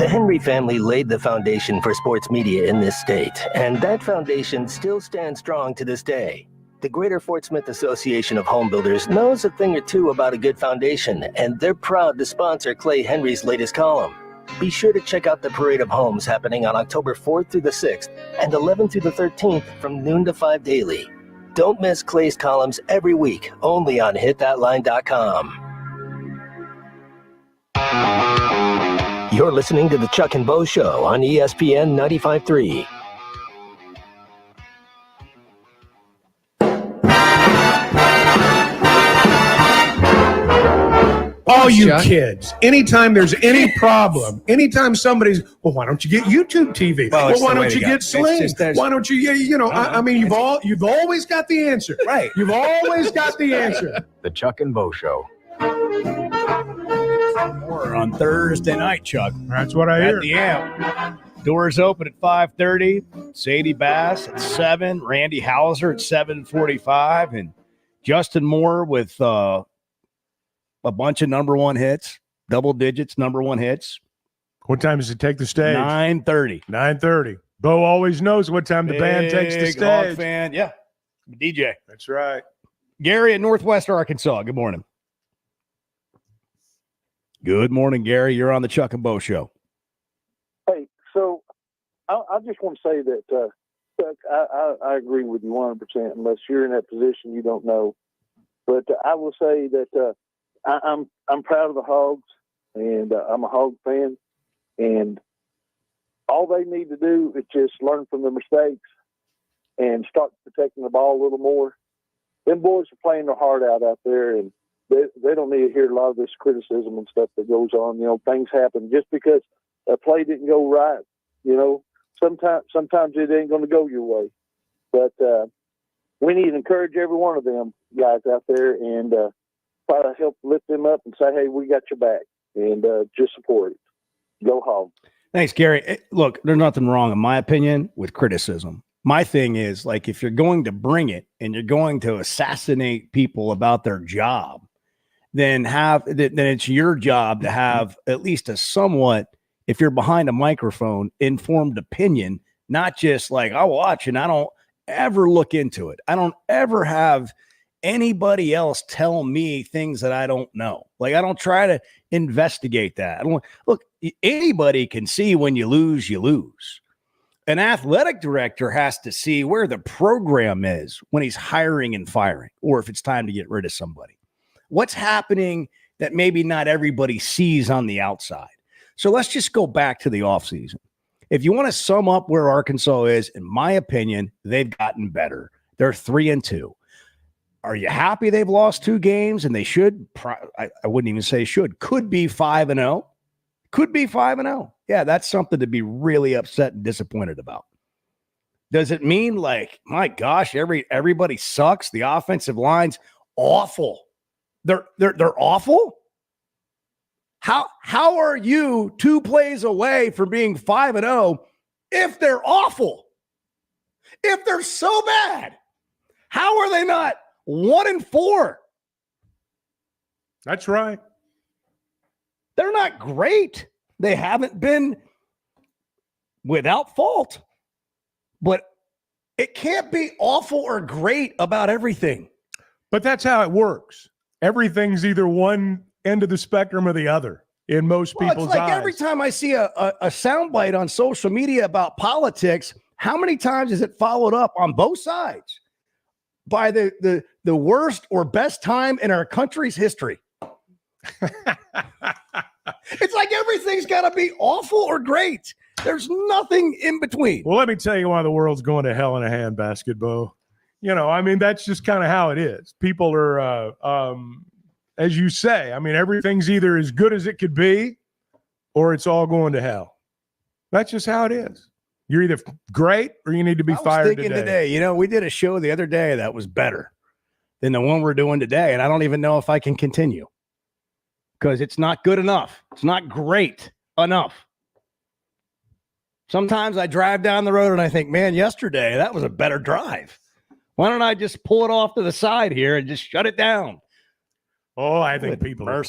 Henry family laid the foundation for sports media in this state, and that foundation still stands strong to this day. The Greater Fort Smith Association of Home Builders knows a thing or two about a good foundation, and they're proud to sponsor Clay Henry's latest column. Be sure to check out the Parade of Homes happening on October 4th through the 6th and 11th through the 13th from noon to 5 daily. Don't miss Clay's columns every week, only on hitthatline.com. You're listening to the Chuck and Bo Show on ESPN 95.3. All you kids, anytime there's any problem, anytime somebody's, well, why don't you get YouTube TV? Well, why don't you get Sling? Why don't you, I mean, you've always got the answer. Right. You've always got the answer. The Chuck and Bo Show. More on Thursday night, Chuck. That's what I hear. At the Amp. Doors open at 5:30. Sadie Bass at 7. Randy Hauser at 7:45. And Justin Moore with a bunch of number one hits, double digits, number one hits. What time does it take the stage? 9:30. 9:30. Bo always knows what time the band takes the Big stage. Hog fan. Yeah. DJ. That's right. Gary at Northwest Arkansas. Good morning. Good morning, Gary. You're on the Chuck and Bo Show. Hey, so I just want to say that Chuck, I agree with you 100%. Unless you're in that position, you don't know. But I will say that I'm proud of the Hogs, and I'm a Hog fan. And all they need to do is just learn from their mistakes and start protecting the ball a little more. Them boys are playing their heart out there, and they don't need to hear a lot of this criticism and stuff that goes on. Things happen just because a play didn't go right. Sometimes it ain't going to go your way. But we need to encourage every one of them guys out there and try to help lift them up and say, hey, we got your back, and just support it. Go Hog. Thanks, Gary. Look, there's nothing wrong, in my opinion, with criticism. My thing is, like, if you're going to bring it and you're going to assassinate people about their job, then it's your job to have at least a somewhat, if you're behind a microphone, informed opinion, not just like, I watch and I don't ever look into it. I don't ever have anybody else tell me things that I don't know. Like, I don't try to investigate that. Look, anybody can see when you lose, you lose. An athletic director has to see where the program is when he's hiring and firing, or if it's time to get rid of somebody. What's happening that maybe not everybody sees on the outside. So let's just go back to the offseason. If you want to sum up where Arkansas is, in my opinion, they've gotten better. They're 3-2. Are you happy they've lost 2 games? And they should, I wouldn't even say should, could be 5-0. Could be 5-0. Yeah, that's something to be really upset and disappointed about. Does it mean, like, my gosh, everybody sucks? The offensive line's awful. They're awful? How are you 2 plays away from being 5-0 if they're awful, if they're so bad, how are they not 1-4? That's right. They're not great. They haven't been without fault. But it can't be awful or great about everything. But that's how it works. Everything's either one end of the spectrum or the other in most people's it's like eyes. every time I see a soundbite on social media about politics, how many times is it followed up on both sides by the worst or best time in our country's history? It's like everything's got to be awful or great. There's nothing in between. Well, let me tell you why the world's going to hell in a handbasket, Bo. You know, I mean, that's just kind of how it is. People are, as you say, I mean, everything's either as good as it could be or it's all going to hell. That's just how it is. You're either great or you need to be fired today. You know, we did a show the other day that was better than the one we're doing today, and I don't even know if I can continue because it's not good enough. It's not great enough. Sometimes I drive down the road and I think, man, yesterday that was a better drive. Why don't I just pull it off to the side here and just shut it down? Oh, I think people are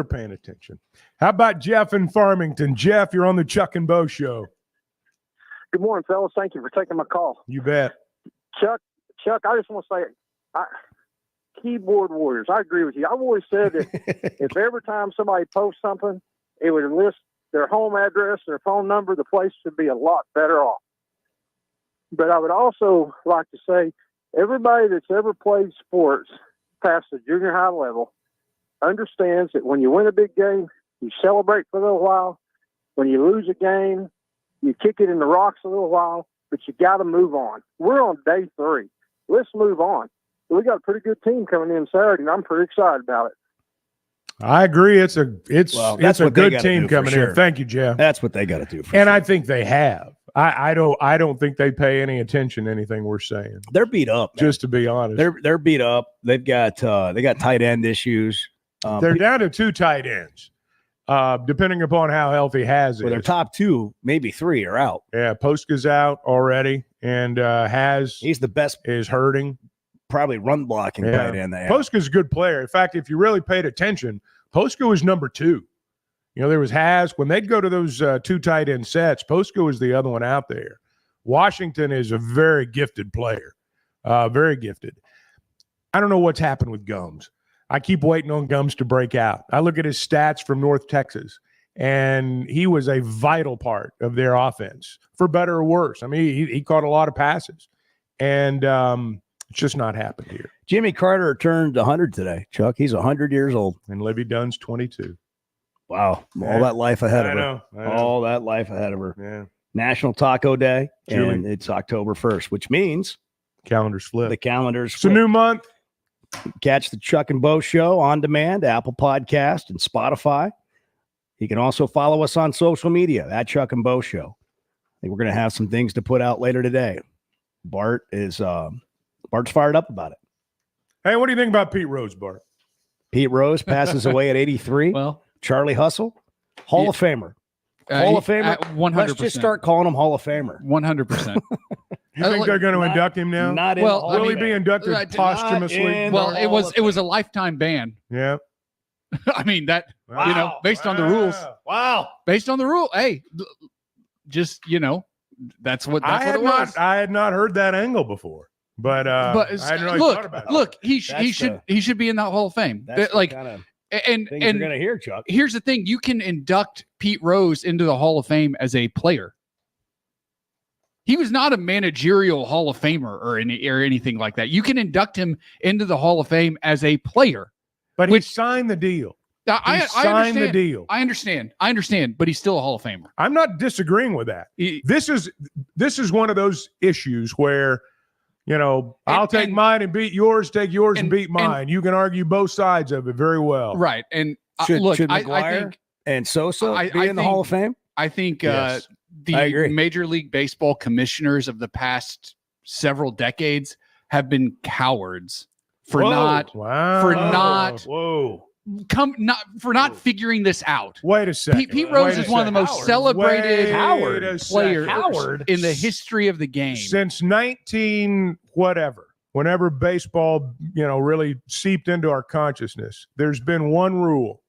paying attention. How about Jeff in Farmington? Jeff, you're on the Chuck and Bo Show. Good morning, fellas. Thank you for taking my call. You bet. Chuck, I just want to say, keyboard warriors, I agree with you. I've always said that if every time somebody posts something, it would list their home address, their phone number, the place would be a lot better off. But I would also like to say, everybody that's ever played sports past the junior high level understands that when you win a big game, you celebrate for a little while. When you lose a game, you kick it in the rocks a little while, but you got to move on. We're on day 3. Let's move on. We got a pretty good team coming in Saturday, and I'm pretty excited about it. I agree. It's a good team coming in. Thank you, Jeff. That's what they got to do. I think they have. I don't think they pay any attention to anything we're saying. They're beat up, man. Just to be honest. They're beat up. They've got tight end issues. They're down to 2 tight ends, depending upon how healthy Has is. Well, their top 2, maybe 3 are out. Yeah, Postka's out already, and he's the best. Is hurting. Probably run blocking tight end. Postka's a good player. In fact, if you really paid attention, Poska was number 2. You know, there was Has. When they'd go to those 2 tight end sets, Poska was the other one out there. Washington is a very gifted player, very gifted. I don't know what's happened with Gums. I keep waiting on Gums to break out. I look at his stats from North Texas, and he was a vital part of their offense, for better or worse. I mean, he caught a lot of passes, and it's just not happened here. Jimmy Carter turned 100 today, Chuck. He's 100 years old. And Livy Dunn's 22. Wow. All that life ahead of her. I know. All that life ahead of her. Yeah. National Taco Day, Truly. and it's October 1st, which means calendar's flipped. The calendar's flipped. It's a new month. Catch the Chuck and Bo Show on demand, Apple Podcast and Spotify. You can also follow us on social media at Chuck and Bo Show. I think we're going to have some things to put out later today. Bart's fired up about it. Hey, what do you think about Pete Rose, Bart? Pete Rose passes away at 83. Well, Charlie Hustle, Hall of Famer. Hall of Famer. 100%. Let's just start calling him Hall of Famer. 100%. You think they're going to induct him now? Not will he be inducted posthumously? Well, it was a lifetime ban. Yeah. I mean that based on the rules. Wow. Based on the rule, hey, just that's what it was. I had not heard that angle before, but I hadn't really thought about it. Look, he should be in that Hall of Fame. That's Like, the kind of and things you're gonna hear, Chuck. Here's the thing: you can induct Pete Rose into the Hall of Fame as a player. He was not a managerial Hall of Famer or anything like that. You can induct him into the Hall of Fame as a player. But he signed the deal. I signed the deal. I understand, but he's still a Hall of Famer. I'm not disagreeing with that. This is one of those issues where, I'll take mine and beat yours, take yours and beat mine. You can argue both sides of it very well. Right. And Should McGuire I think and Sosa be in the Hall of Fame? I think Yes. the Major League Baseball commissioners of the past several decades have been cowards for not not figuring this out. Wait a second. Pete Rose is one of the most celebrated players Howard in the history of the game. Since whenever baseball, really seeped into our consciousness, there's been one rule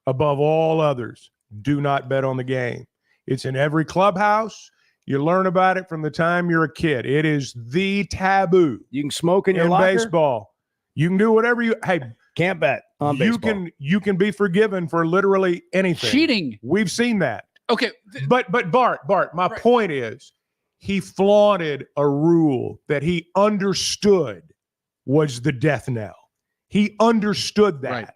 above all others: do not bet on the game. It's in every clubhouse. You learn about it from the time you're a kid. It is the taboo. You can smoke in your locker? baseball. You can do whatever you. Hey, can't bet on baseball. You can be forgiven for literally anything. Cheating. We've seen that. Okay, but Bart, my point is, he flaunted a rule that he understood was the death knell. He understood that, right.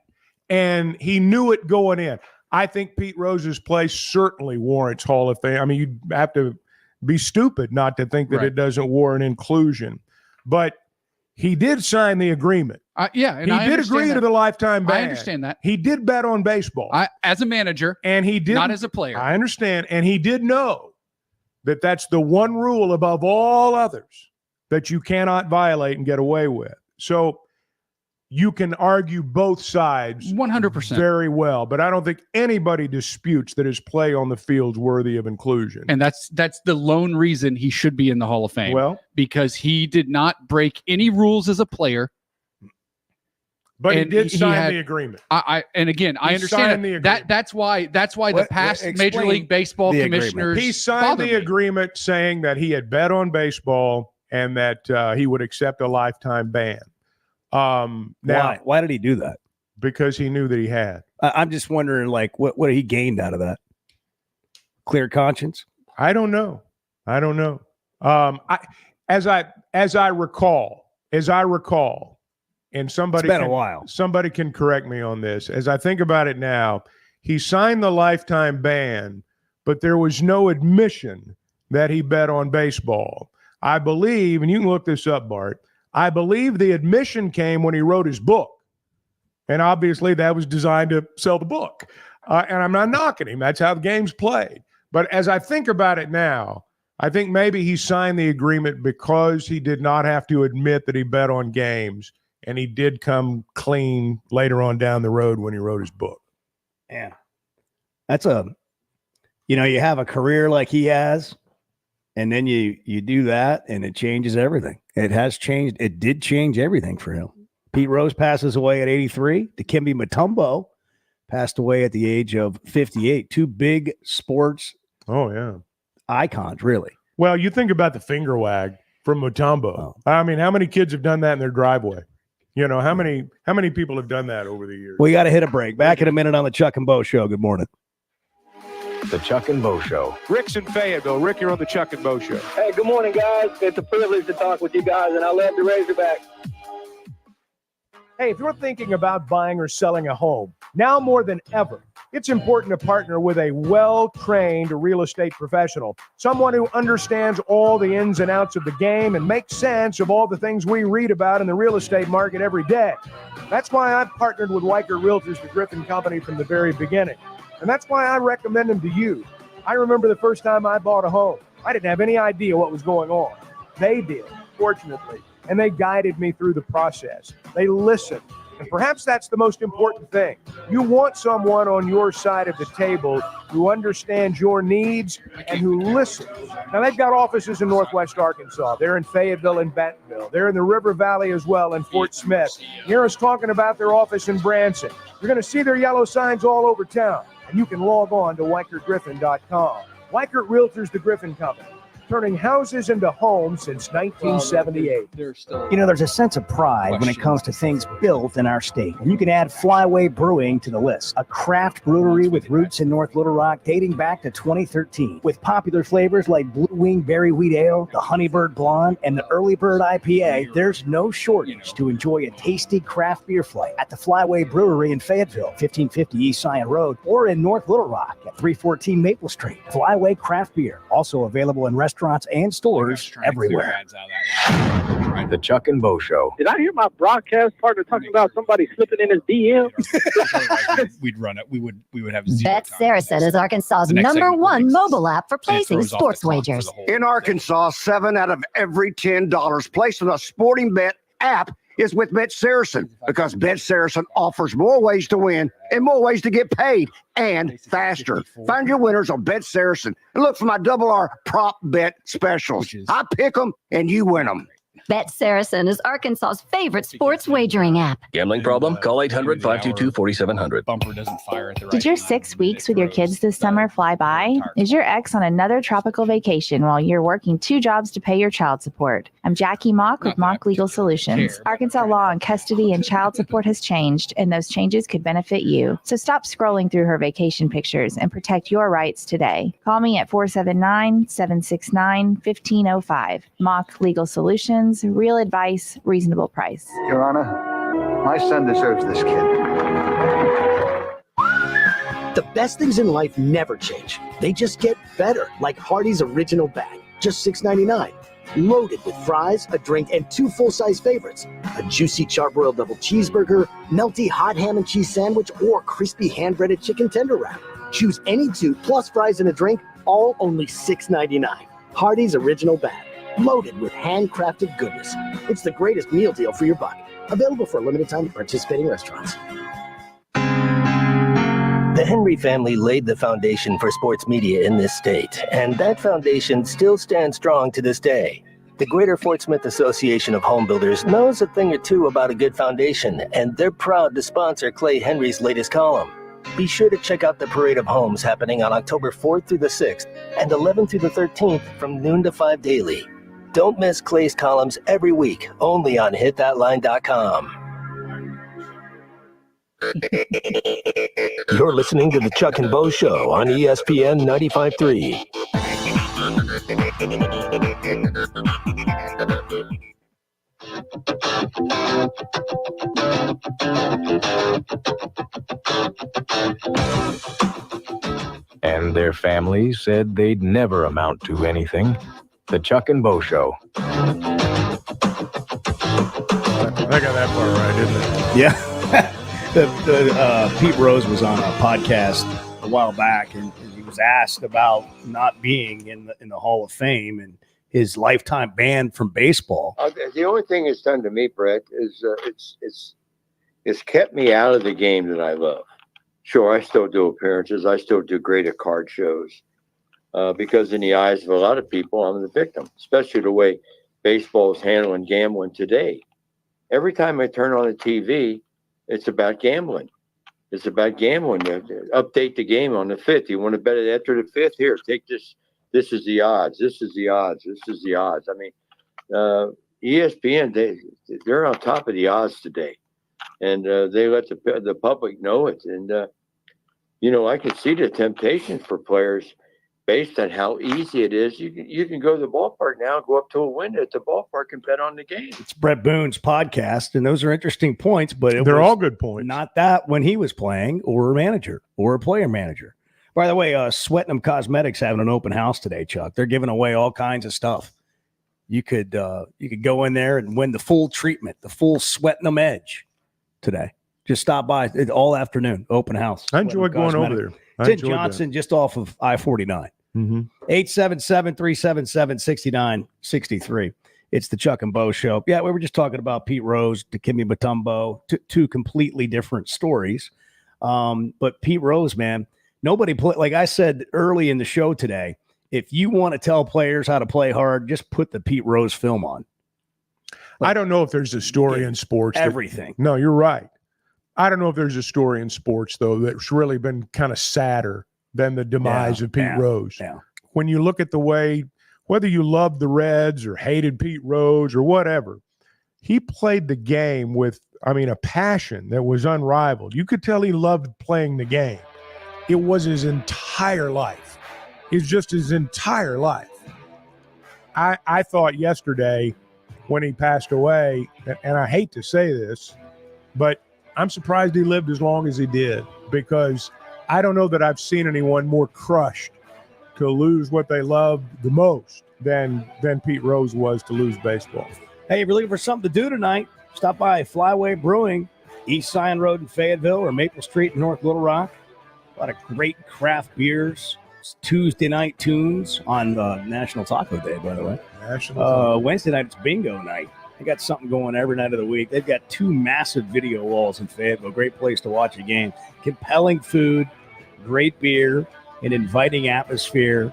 And he knew it going in. I think Pete Rose's play certainly warrants Hall of Fame. I mean, you'd have to be stupid not to think that Right. it doesn't warrant inclusion. But he did sign the agreement. Yeah, and he I did understand agree that. to the lifetime ban. I understand that. He did bet on baseball. As a manager, and he did not as a player. I understand, and he did know that that's the one rule above all others that you cannot violate and get away with. So you can argue both sides 100% very well, but I don't think anybody disputes that his play on the field's worthy of inclusion. And that's the lone reason he should be in the Hall of Fame. Well, because he did not break any rules as a player. But he And did sign had- the agreement. I understand signed that. the That's why the past Major Explain League Baseball the commissioners He signed bother the me. agreement saying that he had bet on baseball and that he would accept a lifetime ban. Now, Why did he do that? Because he knew that he had. I'm just wondering, like, what he gained out of that? Clear conscience? I don't know. As I recall, and somebody It's been a while. Somebody can correct me on this. As I think about it now, he signed the lifetime ban, but there was no admission that he bet on baseball. I believe, and you can look this up, Bart, I believe the admission came when he wrote his book. And obviously that was designed to sell the book. And I'm not knocking him. That's how the game's played. But as I think about it now, I think maybe he signed the agreement because he did not have to admit that he bet on games. And he did come clean later on down the road when he wrote his book. Yeah. That's you have a career like he has, and then you do that, and it changes everything. It has changed. It did change everything for him. Pete Rose passes away at 83. Dikembe Mutombo passed away at the age of 58. Two big sports icons, really. Well, you think about the finger wag from Mutombo. I mean, how many kids have done that in their driveway? How many people have done that over the years? We got to hit a break. Back in a minute on the Chuck and Bo Show. Good morning. The Chuck and Bo Show. Rick's in Fayetteville. Rick, you're on the Chuck and Bo Show. Hey, good morning, guys. It's a privilege to talk with you guys, and I love the Razorbacks. Hey, if you're thinking about buying or selling a home, now more than ever, it's important to partner with a well-trained real estate professional, someone who understands all the ins and outs of the game and makes sense of all the things we read about in the real estate market every day. That's why I've partnered with Weichert Realtors, the Griffin Company, from the very beginning. And that's why I recommend them to you. I remember the first time I bought a home. I didn't have any idea what was going on. They did, fortunately, and they guided me through the process. They listened. And perhaps that's the most important thing. You want someone on your side of the table who understands your needs and who listens. Now, they've got offices in Northwest Arkansas. They're in Fayetteville and Bentonville. They're in the River Valley as well in Fort Smith. You hear us talking about their office in Branson. You're going to see their yellow signs all over town. And you can log on to WeichertGriffin.com. Weichert Realtors, the Griffin Company, turning houses into homes since 1978. There's a sense of pride when it comes to things built in our state. And you can add Flyway Brewing to the list, a craft brewery with roots in North Little Rock dating back to 2013. With popular flavors like Blue Wing Berry Wheat Ale, the Honeybird Blonde, and the Early Bird IPA, there's no shortage to enjoy a tasty craft beer flight at the Flyway Brewery in Fayetteville, 1550 East Zion Road, or in North Little Rock at 314 Maple Street. Flyway Craft Beer, also available in restaurants and stores everywhere. The Chuck and Bo Show. Did I hear my broadcast partner talking about somebody slipping in his DM? We'd run it. We would have zero. Bet Saracen is Arkansas's The next number segment one mobile app for placing throws off sports the clock wagers. In Arkansas, 7 out of every $10 placed on a sporting bet app is with Bet Saracen, because Bet Saracen offers more ways to win and more ways to get paid and faster. Find your winners on Bet Saracen and look for my Double R prop bet specials. I pick them and you win them. Bet Saracen is Arkansas's favorite sports wagering app. Gambling problem? Call 800-522-4700. Bumper doesn't fire at the right Did your 6 weeks with your kids this summer fly by? Is your ex on another tropical vacation while you're working 2 jobs to pay your child support? I'm Jackie Mock with Mock Legal Solutions. Arkansas law on custody and child support has changed, and those changes could benefit you. So stop scrolling through her vacation pictures and protect your rights today. Call me at 479-769-1505. Mock Legal Solutions, real advice, reasonable price. Your Honor, my son deserves this kid. The best things in life never change. They just get better, like Hardee's Original Bag, just $6.99. Loaded with fries, a drink, and 2 full-size favorites. A juicy charbroiled double cheeseburger, melty hot ham and cheese sandwich, or crispy hand-breaded chicken tender wrap. Choose any 2 plus fries and a drink, all only $6.99. Hardee's Original Bag, loaded with handcrafted goodness. It's the greatest meal deal for your buck. Available for a limited time at participating restaurants. The Henry family laid the foundation for sports media in this state, and that foundation still stands strong to this day. The Greater Fort Smith Association of Home Builders knows a thing or two about a good foundation, and they're proud to sponsor Clay Henry's latest column. Be sure to check out the Parade of Homes happening on October 4th through the 6th and 11th through the 13th from noon to 5 daily. Don't miss Clay's columns every week, only on hitthatline.com. You're listening to the Chuck and Bo Show on ESPN 95.3. And their family said they'd never amount to anything. The Chuck and Bo Show. I got that part right, didn't it? Yeah. Pete Rose was on a podcast a while back, and he was asked about not being in the Hall of Fame and his lifetime ban from baseball. The only thing it's done to me, Brett, is it's kept me out of the game that I love. Sure, I still do appearances. I still do great at card shows because in the eyes of a lot of people, I'm the victim, especially the way baseball is handling gambling today. Every time I turn on the TV, it's about gambling. It's about gambling. Update the game on the 5th. You want to bet it after the 5th? Here, take this. This is the odds. This is the odds. This is the odds. I mean, ESPN, they're on top of the odds today. And they let the public know it. And, I can see the temptation for players based on how easy it is. You can go to the ballpark now, go up to a window at the ballpark and bet on the game. It's Brett Boone's podcast, and those are interesting points, but they're all good points. Not that when he was playing or a manager or a player manager. By the way, Sweatnam Cosmetics having an open house today, Chuck. They're giving away all kinds of stuff. You could go in there and win the full treatment, the full Sweatnam Edge today. Just stop by all afternoon, open house. I enjoy going over there. It's in Johnson, just off of I-49. 877-377-6963. It's the Chuck and Bo Show. Yeah, we were just talking about Pete Rose, Dikembe Mutombo, two completely different stories. But Pete Rose, man, like I said early in the show today, if you want to tell players how to play hard, just put the Pete Rose film on. I don't know if there's a story in sports. Everything. No, you're right. I don't know if there's a story in sports, though, that's really been kind of sadder than the demise of Pete Rose. Yeah. When you look at the way, whether you loved the Reds or hated Pete Rose or whatever, he played the game with, a passion that was unrivaled. You could tell he loved playing the game. It was his entire life. It's just his entire life. I thought yesterday when he passed away, and I hate to say this, but I'm surprised he lived as long as he did, because I don't know that I've seen anyone more crushed to lose what they loved the most than Pete Rose was to lose baseball. Hey, if you're looking for something to do tonight, stop by Flyway Brewing, East Zion Road in Fayetteville or Maple Street in North Little Rock. A lot of great craft beers. It's Tuesday night tunes on National Taco Day, by the way. Wednesday night, it's bingo night. They got something going every night of the week. They've got 2 massive video walls in Fayetteville. Great place to watch a game. Compelling food, great beer, an inviting atmosphere.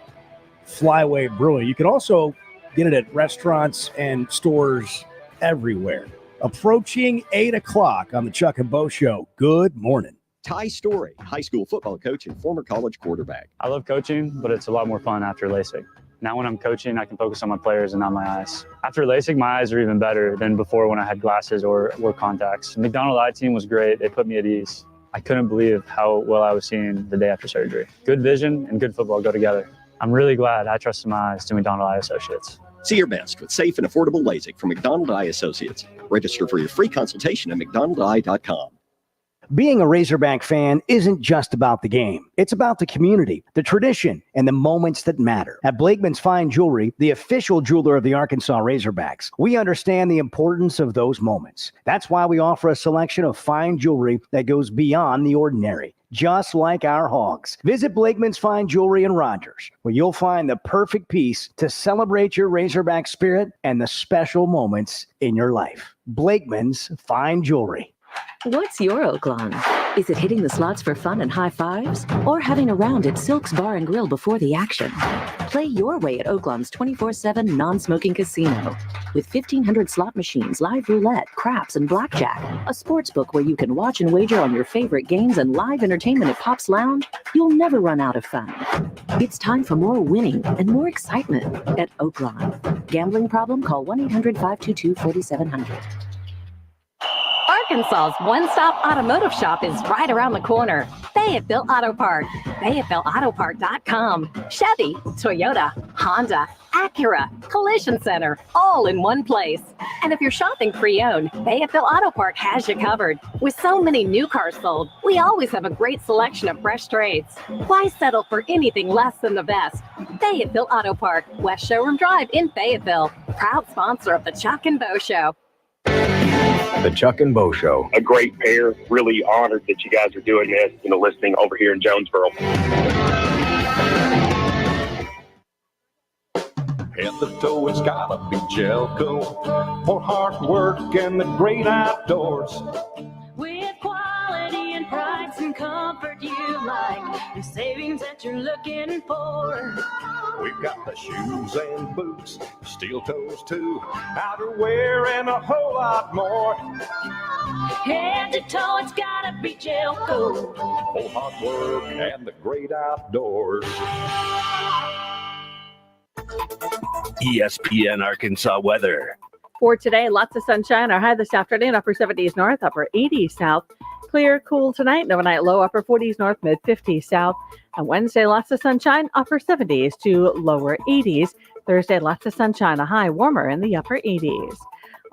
Flyway Brewing. You can also get it at restaurants and stores everywhere. Approaching 8 o'clock on the Chuck and Bo Show. Good morning. Ty Story, high school football coach and former college quarterback. I love coaching, but it's a lot more fun after LASIK. Now when I'm coaching, I can focus on my players and not my eyes. After LASIK, my eyes are even better than before when I had glasses or wore contacts. The McDonald Eye Team was great. They put me at ease. I couldn't believe how well I was seeing the day after surgery. Good vision and good football go together. I'm really glad I trusted my eyes to McDonald Eye Associates. See your best with safe and affordable LASIK from McDonald Eye Associates. Register for your free consultation at mcdonaldeye.com. Being a Razorback fan isn't just about the game. It's about the community, the tradition, and the moments that matter. At Blakeman's Fine Jewelry, the official jeweler of the Arkansas Razorbacks, we understand the importance of those moments. That's why we offer a selection of fine jewelry that goes beyond the ordinary, just like our hogs. Visit Blakeman's Fine Jewelry in Rogers, where you'll find the perfect piece to celebrate your Razorback spirit and the special moments in your life. Blakeman's Fine Jewelry. What's your Oaklawn? Is it hitting the slots for fun and high fives? Or having a round at Silk's Bar and Grill before the action? Play your way at Oaklawn's 24/7 non-smoking casino. With 1,500 slot machines, live roulette, craps, and blackjack, a sports book where you can watch and wager on your favorite games and live entertainment at Pop's Lounge, you'll never run out of fun. It's time for more winning and more excitement at Oaklawn. Gambling problem? Call 1-800-522-4700. Arkansas's one-stop automotive shop is right around the corner. Fayetteville Auto Park. FayettevilleAutoPark.com. Chevy, Toyota, Honda, Acura, Collision Center, all in one place. And if you're shopping pre-owned, Fayetteville Auto Park has you covered. With so many new cars sold, we always have a great selection of fresh trades. Why settle for anything less than the best? Fayetteville Auto Park, West Showroom Drive in Fayetteville. Proud sponsor of the Chuck and Bo Show. The Chuck and Bo Show. A great pair. Really honored that you guys are doing this, listening over here in Jonesboro. Head to toe, it's gotta be Gelco for hard work and the great outdoors. With quality and price and comfort you like, the savings that you're looking for. We've got the shoes and boots, steel toes too, outerwear and a whole lot more. Head to toe, it's gotta be Gelco for hard work and the great outdoors. ESPN Arkansas weather. For today, lots of sunshine. Our high this afternoon, upper 70s north, upper 80s south. Clear, cool tonight. Overnight low, upper 40s north, mid 50s south. On Wednesday, lots of sunshine, upper 70s to lower 80s. Thursday, lots of sunshine, a high warmer in the upper 80s.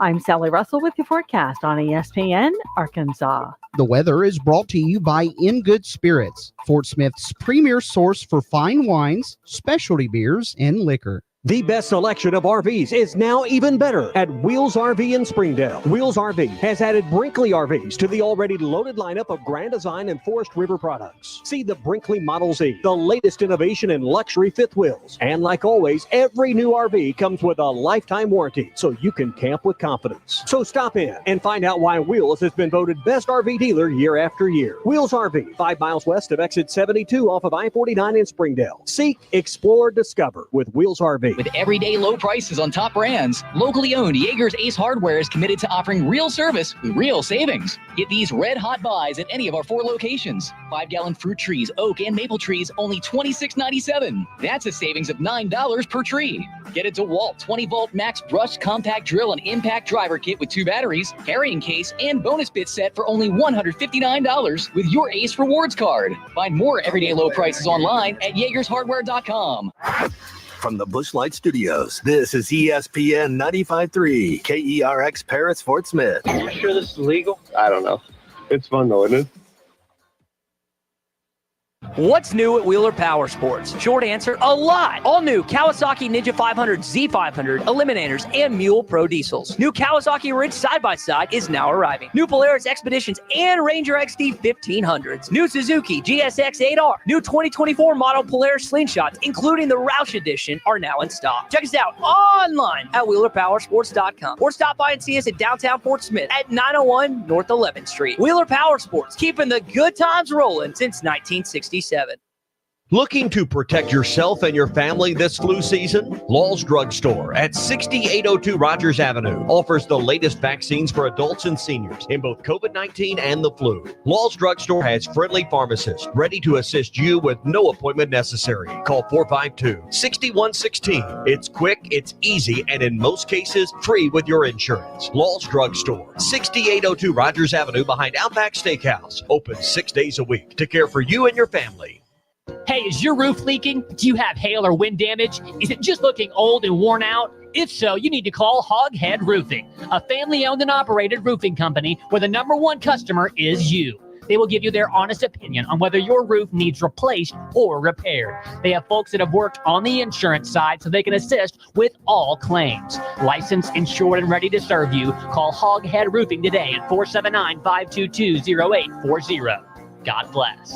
I'm Sally Russell with your forecast on ESPN Arkansas. The weather is brought to you by In Good Spirits, Fort Smith's premier source for fine wines, specialty beers, and liquor. The best selection of RVs is now even better at Wheels RV in Springdale. Wheels RV has added Brinkley RVs to the already loaded lineup of Grand Design and Forest River products. See the Brinkley Model Z, the latest innovation in luxury fifth wheels. And like always, every new RV comes with a lifetime warranty, so you can camp with confidence. So stop in and find out why Wheels has been voted best RV dealer year after year. Wheels RV, 5 miles west of exit 72 off of I-49 in Springdale. Seek, explore, discover with Wheels RV. With everyday low prices on top brands, locally owned Jaeger's Ace Hardware is committed to offering real service with real savings. Get these red hot buys at any of our 4 locations. 5-gallon fruit trees, oak and maple trees, only $26.97. That's a savings of $9 per tree. Get a DeWalt 20-volt max brushed compact drill and impact driver kit with 2 batteries, carrying case, and bonus bit set for only $159 with your Ace Rewards card. Find more everyday low prices online at JaegersHardware.com. From the Bushlight Studios, this is ESPN 95.3, KERX Paris, Fort Smith. Are you sure this is legal? I don't know. It's fun though, isn't it? What's new at Wheeler Power Sports? Short answer, a lot. All new Kawasaki Ninja 500, Z500, Eliminators, and Mule Pro diesels. New Kawasaki Ridge side-by-side is now arriving. New Polaris Expeditions and Ranger XD 1500s. New Suzuki GSX 8R. New 2024 model Polaris Slingshots, including the Roush Edition, are now in stock. Check us out online at WheelerPowersports.com or stop by and see us at downtown Fort Smith at 901 North 11th Street. Wheeler Power Sports, keeping the good times rolling since 1967. Looking to protect yourself and your family this flu season? Law's Drug Store at 6802 Rogers Avenue offers the latest vaccines for adults and seniors in both COVID-19 and the flu. Law's Drug Store has friendly pharmacists ready to assist you with no appointment necessary. Call 452-6116. It's quick, it's easy, and in most cases, free with your insurance. Law's Drug Store, 6802 Rogers Avenue behind Outback Steakhouse. Open 6 days a week to care for you and your family. Hey, is your roof leaking? Do you have hail or wind damage? Is it just looking old and worn out? If so, you need to call Hoghead Roofing, a family-owned and operated roofing company where the #1 customer is you. They will give you their honest opinion on whether your roof needs replaced or repaired. They have folks that have worked on the insurance side so they can assist with all claims. Licensed, insured, and ready to serve you. Call Hoghead Roofing today at 479-522-0840. God bless.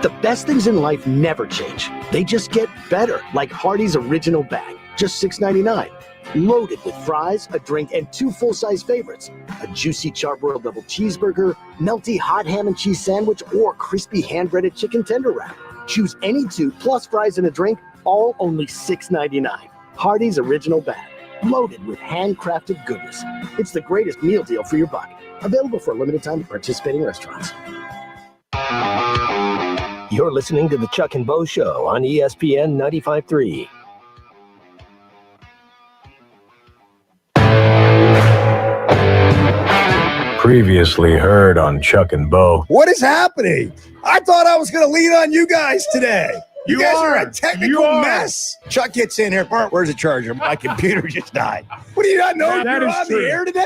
The best things in life never change. They just get better, like Hardee's Original Bag, just $6.99. Loaded with fries, a drink, and 2 full-size favorites. A juicy charbroiled double cheeseburger, melty hot ham and cheese sandwich, or crispy hand-breaded chicken tender wrap. Choose any 2 plus fries and a drink, all only $6.99. Hardee's Original Bag, loaded with handcrafted goodness. It's the greatest meal deal for your buck. Available for a limited time at participating restaurants. You're listening to the Chuck and Bo Show on ESPN 95.3. Previously heard on Chuck and Bo. What is happening? I thought I was going to lean on you guys today. You guys are a technical mess. Chuck gets in here. Bart, where's the charger? My computer just died. What do you not know? That You're is on true. the air today?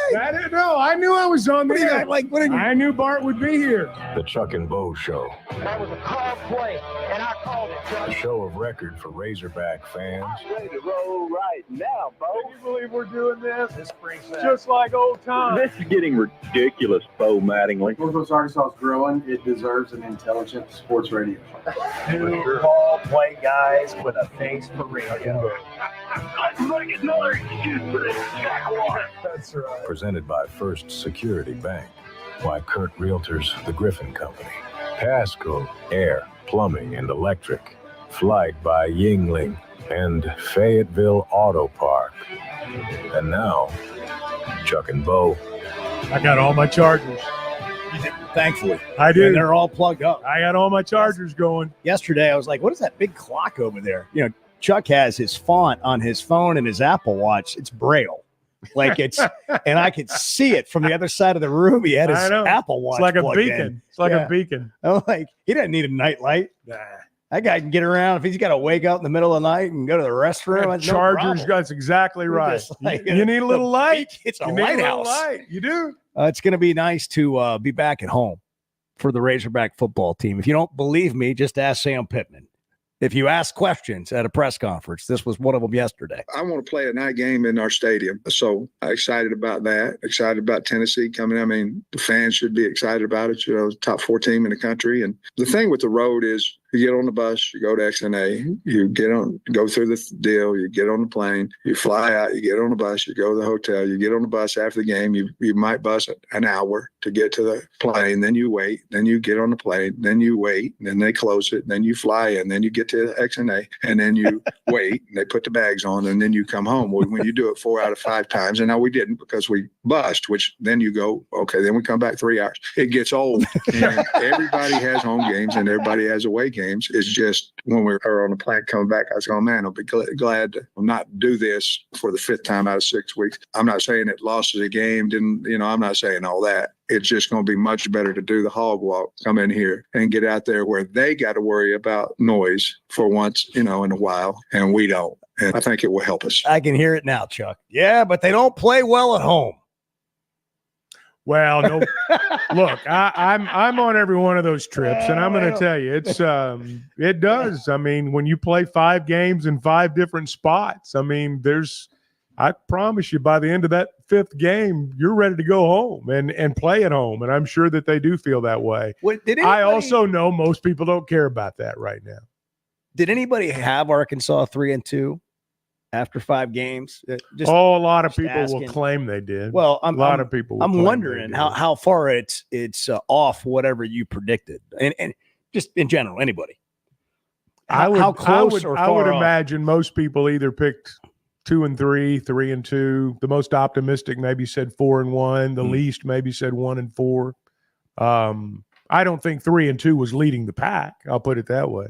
No, I knew I was on the air. You? I knew Bart would be here. The Chuck and Bo Show. That was a call play, and I called it, Chuck. A show of record for Razorback fans. I'm ready to roll right now, Bo. Can you believe we're doing this? Just like old times. This is getting ridiculous, Bo Mattingly. Northwest Arkansas is growing. It deserves an intelligent sports radio. Two ball play guys with a face for radio. Let's make another excuse for this jackwad. That's right. Presented by First Security Bank. By Kurt Realtors, the Griffin Company. Passcode, Air, Plumbing, and Electric. Flight by Yingling and Fayetteville Auto Park. And now, Chuck and Bo. I got all my chargers. Thankfully. I do. And they're all plugged up. I got all my chargers going. Yesterday, I was like, what is that big clock over there? You know, Chuck has his font on his phone and his Apple Watch. It's Braille. Like it's, and I could see it from the other side of the room. He had his Apple Watch. It's like a plugged beacon. in. It's like Yeah. a beacon. I'm like, he doesn't need a night light. Nah. That guy can get around. If he's got to wake up in the middle of the night and go to the restroom, that's no Chargers, problem. that's exactly We're right. just like, you need a little light. It's a You need little lighthouse. light. You do. It's going to be nice to be back at home for the Razorback football team. If you don't believe me, just ask Sam Pittman. If you ask questions at a press conference, this was one of them yesterday. I want to play a night game in our stadium. So I'm excited about that. Excited about Tennessee coming. I mean, the fans should be excited about it. You know, top 4 team in the country. And the thing with the road is you get on the bus, you go to XNA, you go through the deal, you get on the plane, you fly out, you get on the bus, you go to the hotel, you get on the bus after the game, you might bus an hour to get to the plane, then you wait, then you get on the plane, then you wait, then they close it, then you fly in, then you get to XNA, and then you wait, and they put the bags on, and then you come home. Well, when you do it 4 out of 5 times, and now we didn't because we bust, which then you go, okay, then we come back 3 hours. It gets old, and everybody has home games and everybody has away games. It's just when we were on the plane coming back, I was going, man, I'll be glad to not do this for the 5th time out of 6 weeks. I'm not saying it lost the game, I'm not saying all that. It's just going to be much better to do the hog walk, come in here and get out there where they got to worry about noise for once, in a while, and we don't. And I think it will help us. I can hear it now, Chuck. Yeah, but they don't play well at home. Well, no. Look, I'm on every one of those trips, and I'm going to tell you, it's it does. I mean, when you play 5 games in 5 different spots, I mean, I promise you, by the end of that 5th game, you're ready to go home and play at home, and I'm sure that they do feel that way. I also know most people don't care about that right now. Did anybody have Arkansas 3-2 after 5 games? A lot of people will claim they did. Well, a lot of people. I'm wondering how far it's off whatever you predicted, and just in general, anybody. How close or far I would off? imagine most people either picked 2-3, 3-2. The most optimistic maybe said 4-1. The least maybe said 1-4. I don't think 3-2 was leading the pack. I'll put it that way.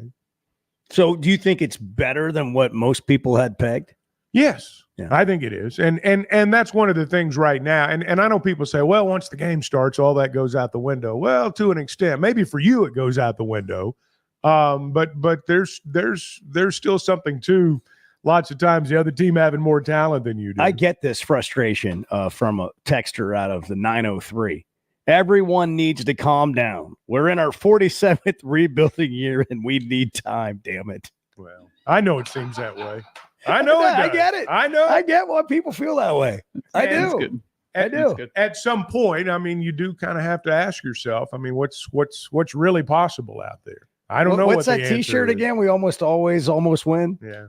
So, do you think it's better than what most people had pegged? Yes, I think it is, and that's one of the things right now. And I know people say, well, once the game starts, all that goes out the window. Well, to an extent, maybe for you it goes out the window, but there's still something to lots of times the other team having more talent than you do. I get this frustration from a texter out of the 903. Everyone needs to calm down. We're in our 47th rebuilding year, and we need time. Damn it! Well, I know it seems that way. I know it does. I get it. I know. I get why people feel that way. I And do. good. I do. At some point, I mean, you do kind of have to ask yourself. I mean, what's really possible out there? I don't know. What's what that the T-shirt answer is. again? We almost always almost win. Yeah,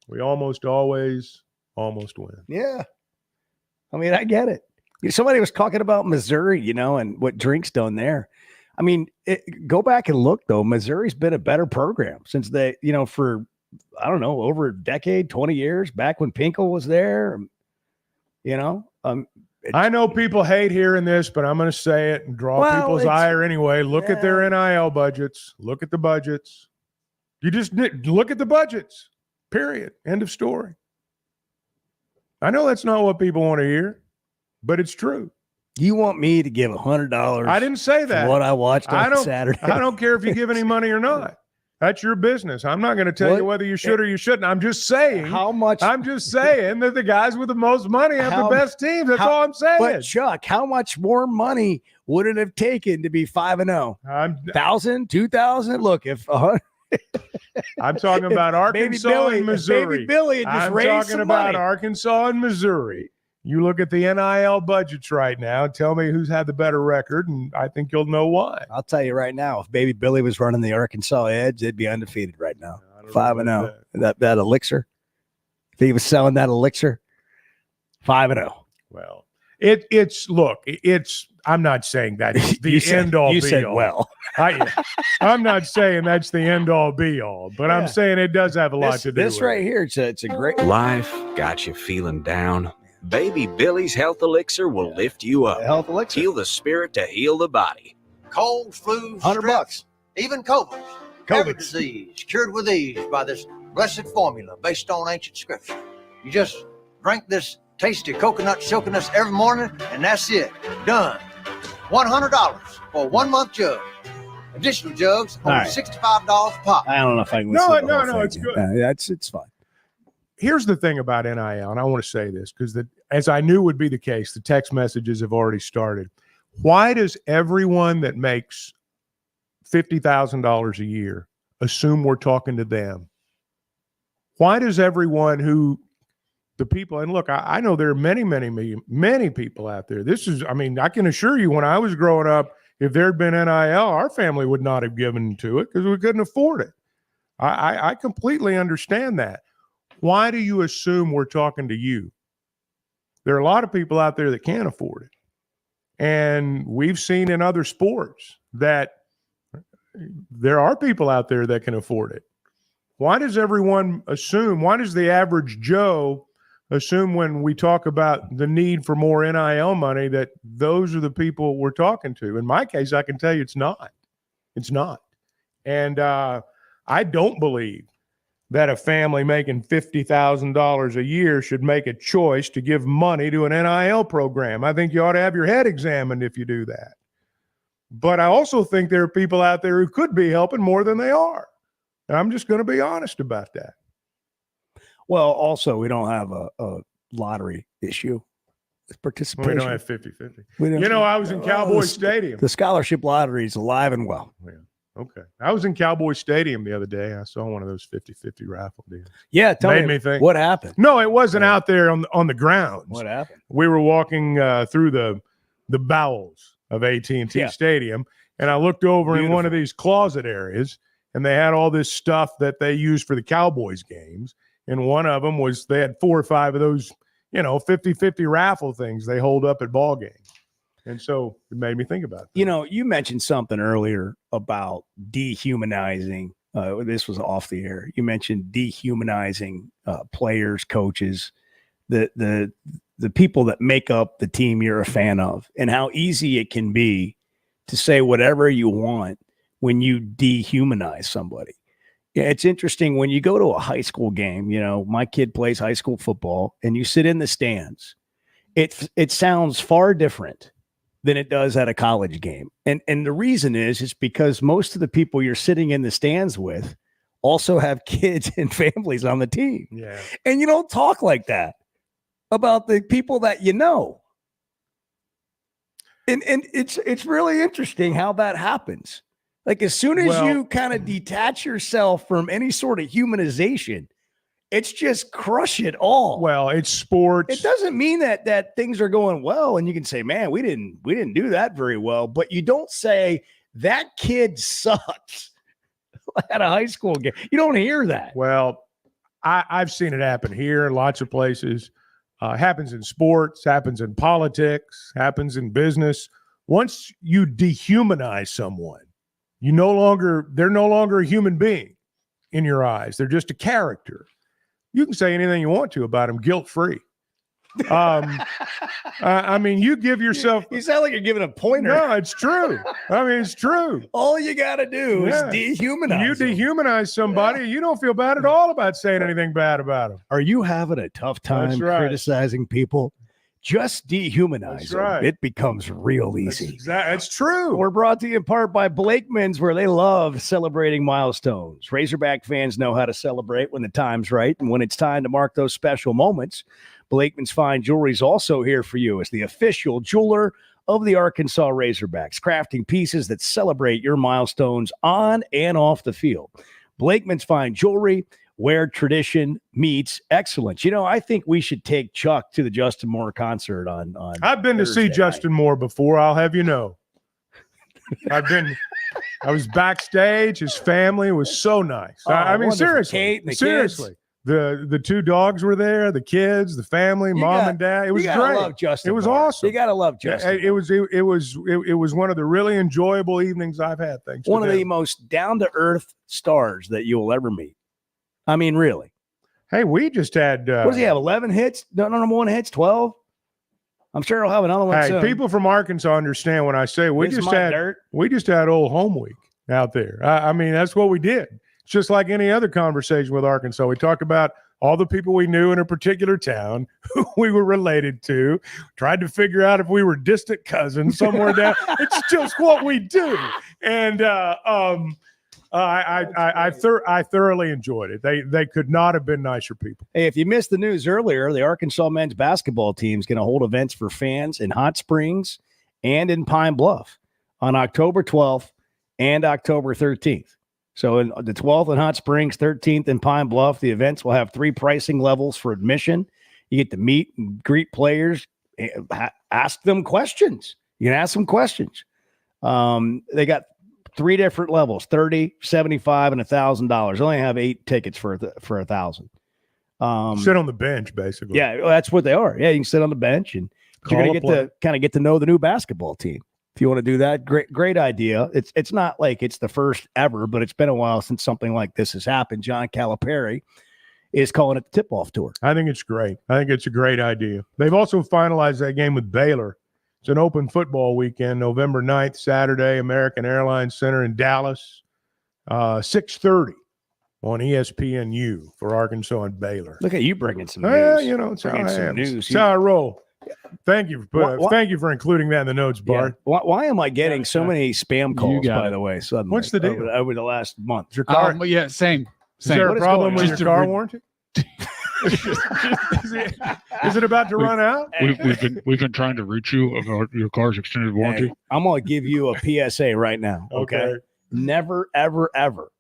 we almost always almost win. Yeah. I mean, I get it. Somebody was talking about Missouri, and what Drink's done there. I mean, go back and look, though. Missouri's been a better program since they, for, I don't know, over a decade, 20 years, back when Pinkel was there, I know people hate hearing this, but I'm going to say it and draw people's ire anyway. Look at their NIL budgets. Look at the budgets. You just look at the budgets, period. End of story. I know that's not what people want to hear, but it's true. You want me to give $100? I didn't say that. For what I watched on Saturday. I don't care if you give any money or not. That's your business. I'm not going to tell you whether you should or you shouldn't. I'm just saying how much. I'm just saying that the guys with the most money have the best teams. That's all I'm saying. But Chuck, how much more money would it have taken to be 5-0? 1,000, 2,000? Look, if I'm talking about Arkansas and Missouri. Baby Billy had just I'm raised talking some about money. Arkansas and Missouri. You look at the NIL budgets right now. Tell me who's had the better record, and I think you'll know why. I'll tell you right now, if Baby Billy was running the Arkansas Edge, they'd be undefeated right now. 5-0. That elixir. If he was selling that elixir, 5-0. Well, it's I'm not saying that's the end all. You be said all. well. I'm not saying that's the end all be all, but I'm saying it does have a lot to do This with right it. here, it's a great Life got you feeling down. Baby Billy's Health Elixir will lift you up. Health Elixir. Heal the spirit to heal the body. Cold, flu, $100. Even COVID. Every disease cured with ease by this blessed formula based on ancient scripture. You just drink this tasty coconut silkiness every morning, and that's it. Done. $100 for a 1-month jug. Additional jugs, only right. $65 a pop. I don't know if I can. No, listen to the whole no, thing. it's good. It's fine. Here's the thing about NIL, and I want to say this because as I knew would be the case, the text messages have already started. Why does everyone that makes $50,000 a year assume we're talking to them? Why does everyone the people, and look, I know there are many people out there. I can assure you when I was growing up, if there had been NIL, our family would not have given to it because we couldn't afford it. I completely understand that. Why do you assume we're talking to you? There are a lot of people out there that can't afford it. And we've seen in other sports that there are people out there that can afford it. Why does everyone assume, why does the average Joe assume when we talk about the need for more NIL money that those are the people we're talking to? In my case, I can tell you it's not. It's not. And I don't believe that a family making $50,000 a year should make a choice to give money to an NIL program. I think you ought to have your head examined if you do that. But I also think there are people out there who could be helping more than they are. And I'm just going to be honest about that. Well, also, we don't have a lottery issue. participation. We don't have 50-50. We don't- You know, I was in Cowboy the- Stadium. The scholarship lottery is alive and well. Okay. I was in Cowboy Stadium the other day. I saw one of those 50-50 raffle deals. Yeah, tell Made me me think. what happened. No, it wasn't out there on the grounds. What happened? We were walking through the bowels of AT&T Yeah. Stadium, and I looked over in one of these closet areas, and they had all this stuff that they use for the Cowboys games. And one of them was they had 4 or 5 of those, 50-50 raffle things they hold up at ball games. And so it made me think about it. You mentioned something earlier about dehumanizing. This was off the air. You mentioned dehumanizing players, coaches, the people that make up the team you're a fan of, and how easy it can be to say whatever you want when you dehumanize somebody. Yeah, it's interesting when you go to a high school game. My kid plays high school football, and you sit in the stands. It sounds far different than it does at a college game. And the reason is because most of the people you're sitting in the stands with also have kids and families on the team. Yeah. And you don't talk like that about the people that you know. And it's really interesting how that happens. Like as soon as you kind of detach yourself from any sort of humanization, it's just crush it all. Well, it's sports. It doesn't mean that things are going well, and you can say, "Man, we didn't do that very well." But you don't say that kid sucks at a high school game. You don't hear that. Well, I've seen it happen here in lots of places. Happens in sports, happens in politics, happens in business. Once you dehumanize someone, they're no longer a human being in your eyes. They're just a character. You can say anything you want to about them, guilt-free. I mean, you give yourself. You sound like you're giving a pointer. No, it's true. I mean, it's true. All you got to do is dehumanize. You dehumanize somebody, you don't feel bad at all about saying anything bad about them. Are you having a tough time That's right. criticizing people? Just dehumanize That's them. right. It becomes real easy. That's true. We're brought to you in part by Blakeman's, where they love celebrating milestones. Razorback fans know how to celebrate when the time's right, and when it's time to mark those special moments, Blakeman's Fine Jewelry is also here for you as the official jeweler of the Arkansas Razorbacks, crafting pieces that celebrate your milestones on and off the field. Blakeman's Fine Jewelry, where tradition meets excellence. I think we should take Chuck to the Justin Moore concert on I've been Thursday to see Justin Moore before, I'll have you know. I was backstage. His family was so nice. I mean, wonderful. seriously. Kate and the seriously. The 2 dogs were there, the kids, the family, mom and dad. It was You gotta great. love Justin it was Moore. awesome. You gotta love Justin. It was one of the really enjoyable evenings I've had. Thanks. One to of them. the most down-to-earth stars that you will ever meet. I mean, really. Hey, we just had. What does he have? 11 hits? No, number 1 hits. 12. I'm sure he'll have another one Hey, soon. people from Arkansas understand when I say we This just is my had dirt. Old Home Week out there. I mean, that's what we did. It's just like any other conversation with Arkansas. We talked about all the people we knew in a particular town who we were related to, tried to figure out if we were distant cousins somewhere down. It's just what we do. And I thoroughly enjoyed it. They could not have been nicer people. Hey, if you missed the news earlier, the Arkansas men's basketball team is going to hold events for fans in Hot Springs and in Pine Bluff on October 12th and October 13th. So in the 12th in Hot Springs, 13th in Pine Bluff, the events will have 3 pricing levels for admission. You get to meet and greet players, ask them questions. You can ask them questions. They got 3 different levels, $30, $75, and $1,000. They only have 8 tickets for $1,000. Sit on the bench, basically. Yeah, well, that's what they are. Yeah, you can sit on the bench and you're going to get to know the new basketball team. If you want to do that, great idea. It's not like it's the first ever, but it's been a while since something like this has happened. John Calipari is calling it the tip-off tour. I think it's great. I think it's a great idea. They've also finalized that game with Baylor. It's an open football weekend, November 9th, Saturday, American Airlines Center in Dallas, 6:30 on ESPNU for Arkansas and Baylor. Look at you bringing some news. It's how I am. News. It's how I roll. Thank you. Thank you for including that in the notes, Bart. Yeah. Why am I getting so many spam calls, by the way, suddenly? What's the deal? Over the last month? Is your car, same. Is there a What is problem going with on? your car warranty? Is it about to run out? We've been trying to reach you about your car's extended warranty. Hey, I'm going to give you a PSA right now. Okay. Never, ever, ever,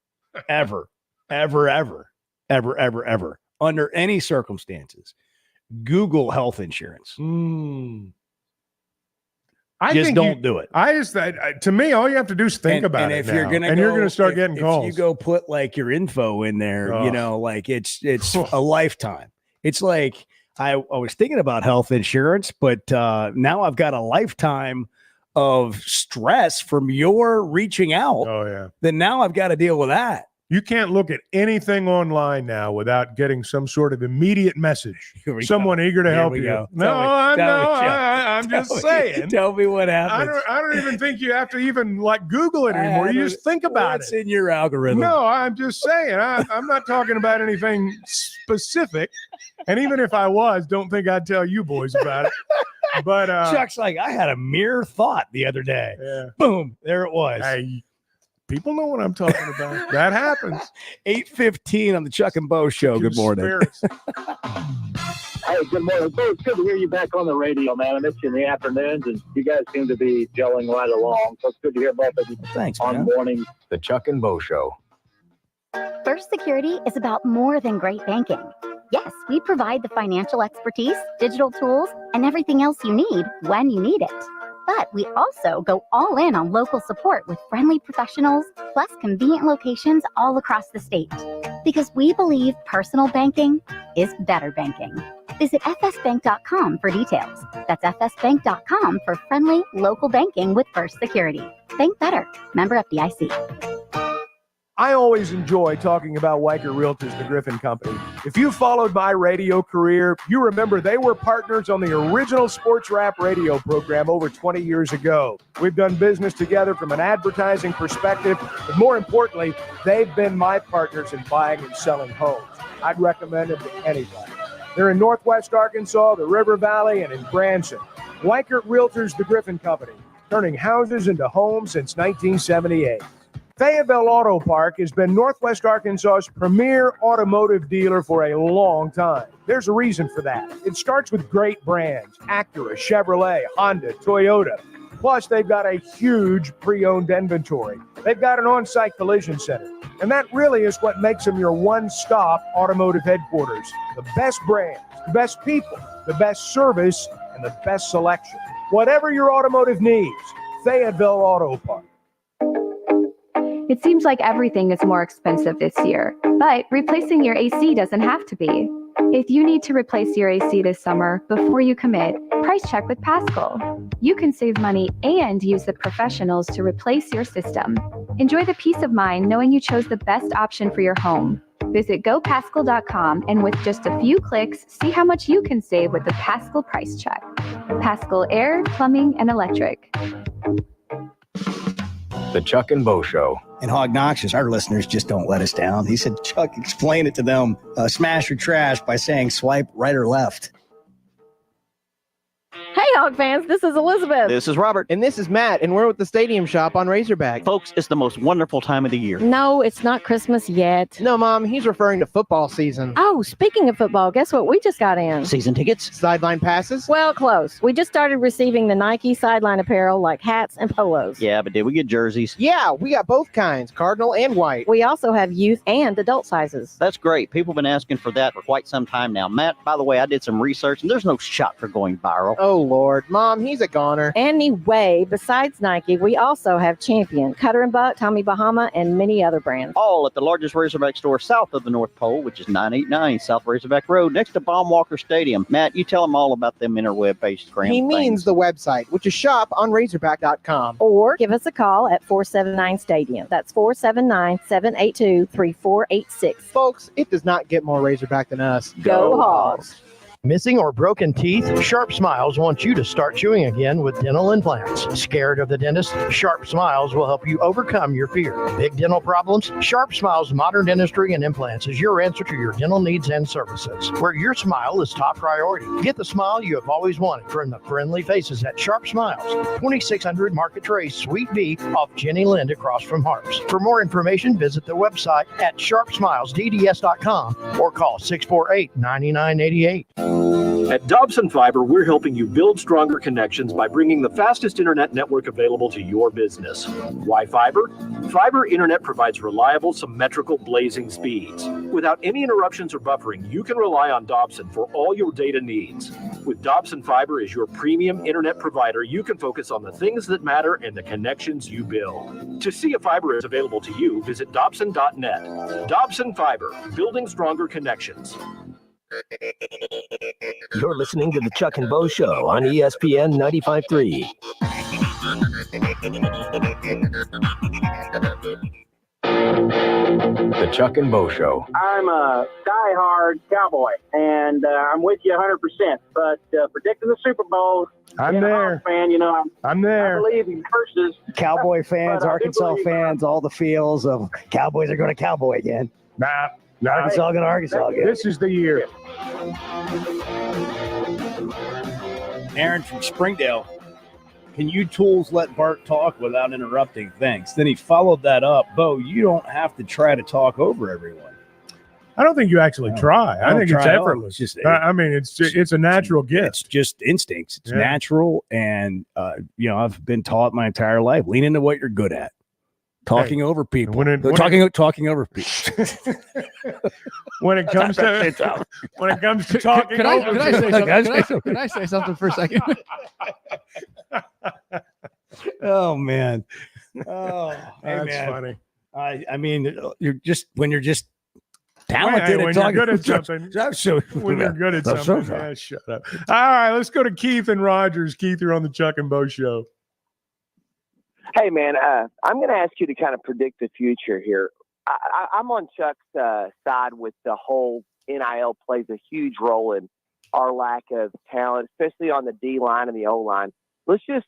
ever, ever, ever, ever, ever, ever, under any circumstances, Google health insurance. I just think don't do it. I just, to me, all you have to do is think about and it. if now. you're gonna and go, you're going to start if- getting if calls. you go put like your info in there, Oh. you know, like it's a lifetime. It's like I was thinking about health insurance, but now I've got a lifetime of stress from your reaching out. Oh yeah. Then now I've got to deal with that. You can't look at anything online now without getting some sort of immediate message. Someone eager to Here help we you. go. No, Tell me- I tell me, know. Chuck. I'm just Tell me- saying. Tell me what happens. I don't even think you have to even like Google it anymore. You just think about What's it. in your algorithm? No, I'm just saying. I'm not talking about anything specific. And even if I was, don't think I'd tell you boys about it. But Chuck's like, I had a mere thought the other day. Yeah. Boom, there it was. Hey, people know what I'm talking about. That happens. 8:15 on the Chuck and Bo Show. Good morning. Hey, good morning. Bo, it's good to hear you back on the radio, man. I missed you in the afternoons, and you guys seem to be gelling right along. So it's good to hear both of you on mornings. The Chuck and Bo Show. First Security is about more than great banking. Yes, we provide the financial expertise, digital tools, and everything else you need when you need it. But we also go all in on local support with friendly professionals, plus convenient locations all across the state. Because we believe personal banking is better banking. Visit fsbank.com for details. That's fsbank.com for friendly local banking with First Security. Bank better. Member FDIC. I always enjoy talking about Weicker Realtors, the Griffin Company. If you followed my radio career, you remember they were partners on the original sports rap radio program over 20 years ago. We've done business together from an advertising perspective, but more importantly, they've been my partners in buying and selling homes. I'd recommend them to anybody. They're in Northwest Arkansas, the River Valley, and in Branson. Weicker Realtors, the Griffin Company, turning houses into homes since 1978. Fayetteville Auto Park has been Northwest Arkansas's premier automotive dealer for a long time. There's a reason for that. It starts with great brands: Acura, Chevrolet, Honda, Toyota. Plus, they've got a huge pre-owned inventory. They've got an on-site collision center. And that really is what makes them your one-stop automotive headquarters. The best brands, the best people, the best service, and the best selection. Whatever your automotive needs, Fayetteville Auto Park. It seems like everything is more expensive this year, but replacing your AC doesn't have to be. If you need to replace your AC this summer, before you commit, price check with Paschal. You can save money and use the professionals to replace your system. Enjoy the peace of mind knowing you chose the best option for your home. Visit gopaschal.com and with just a few clicks, see how much you can save with the Paschal price check. Paschal Air, Plumbing, and Electric. The Chuck and Bo Show. And Hog Noxious, our listeners just don't let us down. He said, Chuck, explain it to them. Smash or trash by saying swipe right or left. Hey, Hog fans, this is Elizabeth. This is Robert. And this is Matt, and we're with the Stadium Shop on Razorback. Folks, it's the most wonderful time of the year. No, it's not Christmas yet. No, Mom, he's referring to football season. Oh, speaking of football, guess what we just got in? Season tickets? Sideline passes? Well, close. We just started receiving the Nike sideline apparel like hats and polos. Yeah, but did we get jerseys? Yeah, we got both kinds, cardinal and white. We also have youth and adult sizes. That's great. People have been asking for that for quite some time now. Matt, by the way, I did some research, and there's no shot for going viral. Oh, Lord. Mom, he's a goner. Anyway, besides Nike, we also have Champion, Cutter & Buck, Tommy Bahama, and many other brands. All at the largest Razorback store south of the North Pole, which is 989 South Razorback Road, next to Baumwalker Stadium. Matt, you tell them all about them interweb-based grams. He means the website, which is shop on Razorback.com. Or give us a call at 479-STADIUM. That's 479-782-3486. Folks, it does not get more Razorback than us. Go Hogs! Missing or broken teeth? Sharp Smiles wants you to start chewing again with dental implants. Scared of the dentist? Sharp Smiles will help you overcome your fear. Big dental problems? Sharp Smiles Modern Dentistry and Implants is your answer to your dental needs and services, where your smile is top priority. Get the smile you have always wanted from the friendly faces at Sharp Smiles, 2600 Market Trace, Suite B, off Jenny Lind across from Harps. For more information, visit the website at sharpsmilesdds.com or call 648-9988. At Dobson Fiber, we're helping you build stronger connections by bringing the fastest internet network available to your business. Why fiber? Fiber internet provides reliable, symmetrical, blazing speeds. Without any interruptions or buffering, you can rely on Dobson for all your data needs. With Dobson Fiber as your premium internet provider, you can focus on the things that matter and the connections you build. To see if fiber is available to you, visit Dobson.net. Dobson Fiber, building stronger connections. You're listening to the Chuck and Bo Show on ESPN 95.3. The Chuck and Bo Show. I'm a diehard Cowboy, and I'm with you 100%. But predicting the Super Bowl, I'm there. Fan, I'm there. I believe in curses. Cowboy fans, But I do Arkansas believe- fans, all the feels of Cowboys are going to Cowboy again. Nah. Arkansas going to Arkansas again. This is the year. Aaron from Springdale. Can you tools let Bart talk without interrupting? Thanks. Then he followed that up. Bo, you don't have to try to talk over everyone. I don't think you actually try. I don't think it's try at all. effortless. It's just- I mean, it's a natural gift. It's just instincts. It's Yeah. natural. And, I've been taught my entire life, lean into what you're good at. Talking over people. Talking over people. When it comes to talking Can I over say people. something? Can I say something for a second? Oh man. Oh, That's man. funny. I mean, when you're just talented when at you're talking. good at something. When you're good at something. Yeah, shut up. All right, let's go to Keith and Rogers. Keith, you're on the Chuck and Bo Show. Hey, man, I'm going to ask you to kind of predict the future here. I'm on Chuck's side with the whole NIL plays a huge role in our lack of talent, especially on the D line and the O line. Let's just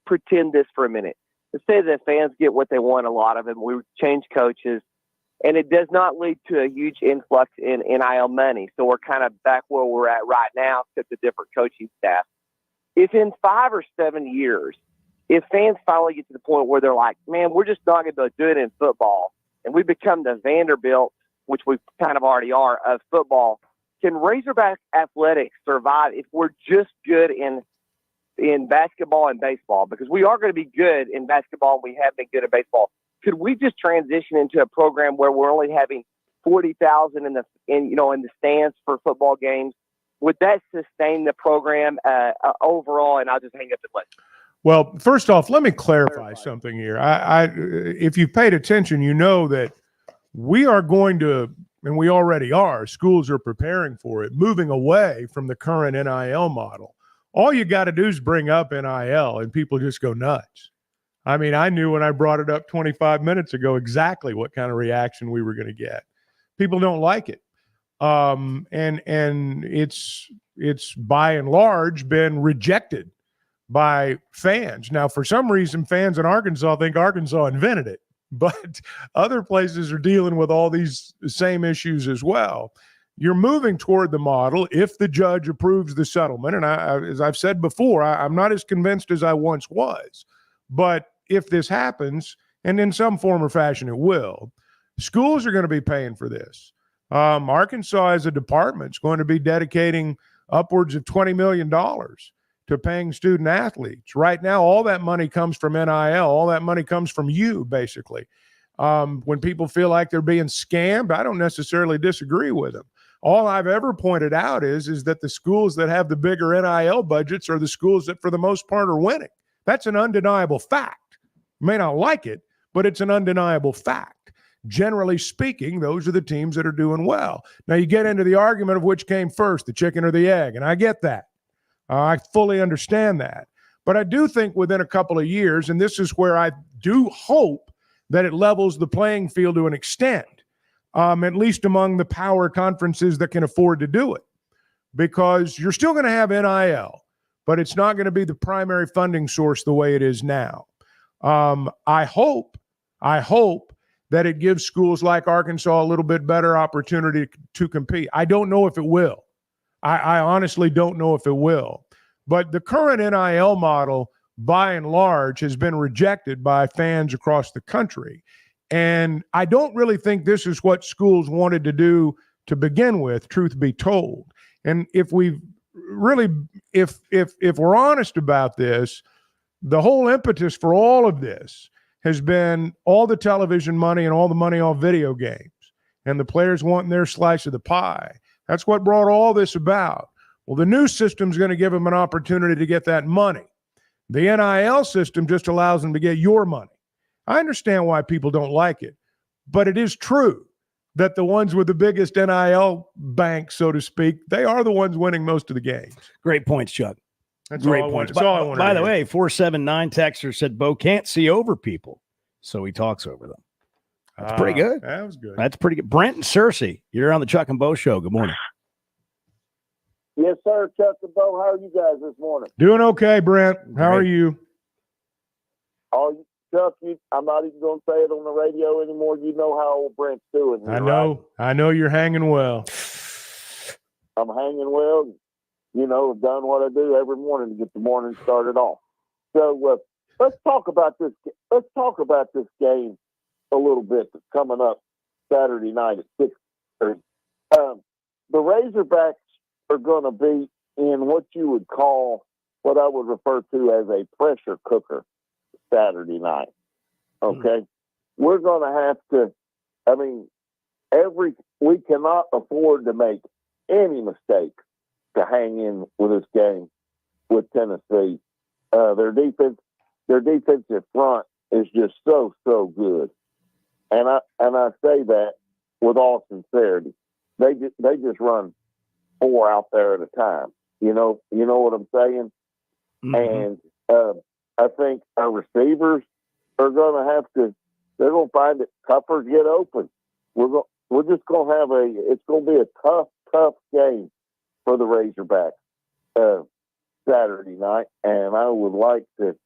pretend this for a minute. Let's say the fans get what they want, a lot of them. We change coaches, and it does not lead to a huge influx in NIL money. So we're kind of back where we're at right now, except a different coaching staff. If in 5 or 7 years, if fans finally get to the point where they're like, man, we're just not going to do it in football, and we become the Vanderbilt, which we kind of already are, of football, can Razorback athletics survive if we're just good in basketball and baseball? Because we are going to be good in basketball, and we have been good at baseball. Could we just transition into a program where we're only having 40,000 in the stands for football games? Would that sustain the program overall? And I'll just hang up the question. Well, first off, let me clarify something here. If you've paid attention, you know that we are going to, and we already are, schools are preparing for it, moving away from the current NIL model. All you got to do is bring up NIL, and people just go nuts. I mean, I knew when I brought it up 25 minutes ago exactly what kind of reaction we were going to get. People don't like it. And it's by and large been rejected by fans. Now, for some reason, fans in Arkansas think Arkansas invented it, but other places are dealing with all these same issues as well. You're moving toward the model if the judge approves the settlement. And as I've said before, I'm not as convinced as I once was. But if this happens, and in some form or fashion it will, schools are going to be paying for this. Arkansas as a department is going to be dedicating upwards of $20 million to paying student athletes. Right now, all that money comes from NIL. All that money comes from you, basically. When people feel like they're being scammed, I don't necessarily disagree with them. All I've ever pointed out is that the schools that have the bigger NIL budgets are the schools that, for the most part, are winning. That's an undeniable fact. You may not like it, but it's an undeniable fact. Generally speaking, those are the teams that are doing well. Now, you get into the argument of which came first, the chicken or the egg, and I get that. I fully understand that. But I do think within a couple of years, and this is where I do hope that it levels the playing field to an extent, at least among the power conferences that can afford to do it. because you're still going to have NIL, but it's not going to be the primary funding source the way it is now. I hope that it gives schools like Arkansas a little bit better opportunity to compete. I don't know if it will. I honestly don't know if it will. But the current NIL model, by and large, has been rejected by fans across the country. And I don't really think this is what schools wanted to do to begin with, truth be told. And if we really, if we're honest about this, the whole impetus for all of this has been all the television money and all the money on video games and the players wanting their slice of the pie. That's what brought all this about. Well, the new system is going to give them an opportunity to get that money. The NIL system just allows them to get your money. I understand why people don't like it, but it is true that the ones with the biggest NIL bank, so to speak, they are the ones winning most of the games. Great points, Chuck. That's Great all I points. wanted. That's all I wanted By to the hear. way, 479 texter said Bo can't see over people, so he talks over them. That's pretty good. That was good. That's pretty good. Brent and Cersei, you're on the Chuck and Bo show. Good morning. Yes, sir. Chuck and Bo, how are you guys this morning? Doing okay, Brent. How are you? Oh, Chuck, I'm not even going to say it on the radio anymore. You know how old Brent's doing. I know. I know you're hanging well. I'm hanging well. You know, I've done what I do every morning to get the morning started off. So let's talk about this. Let's talk about this game a little bit that's coming up Saturday night at 6:30. The Razorbacks are going to be in what you would call, what I would refer to as a pressure cooker Saturday night. Okay, we're going to have to. I mean, we cannot afford to make any mistake to hang in with this game with Tennessee. Their defensive front is just so good, and I say that with all sincerity. They just run 4 out there at a time. You know what I'm saying? And I think our receivers are going to have to. They're going to find it tougher to get open. We're just going to have it's going to be a tough game for the Razorbacks Saturday night, and I would like to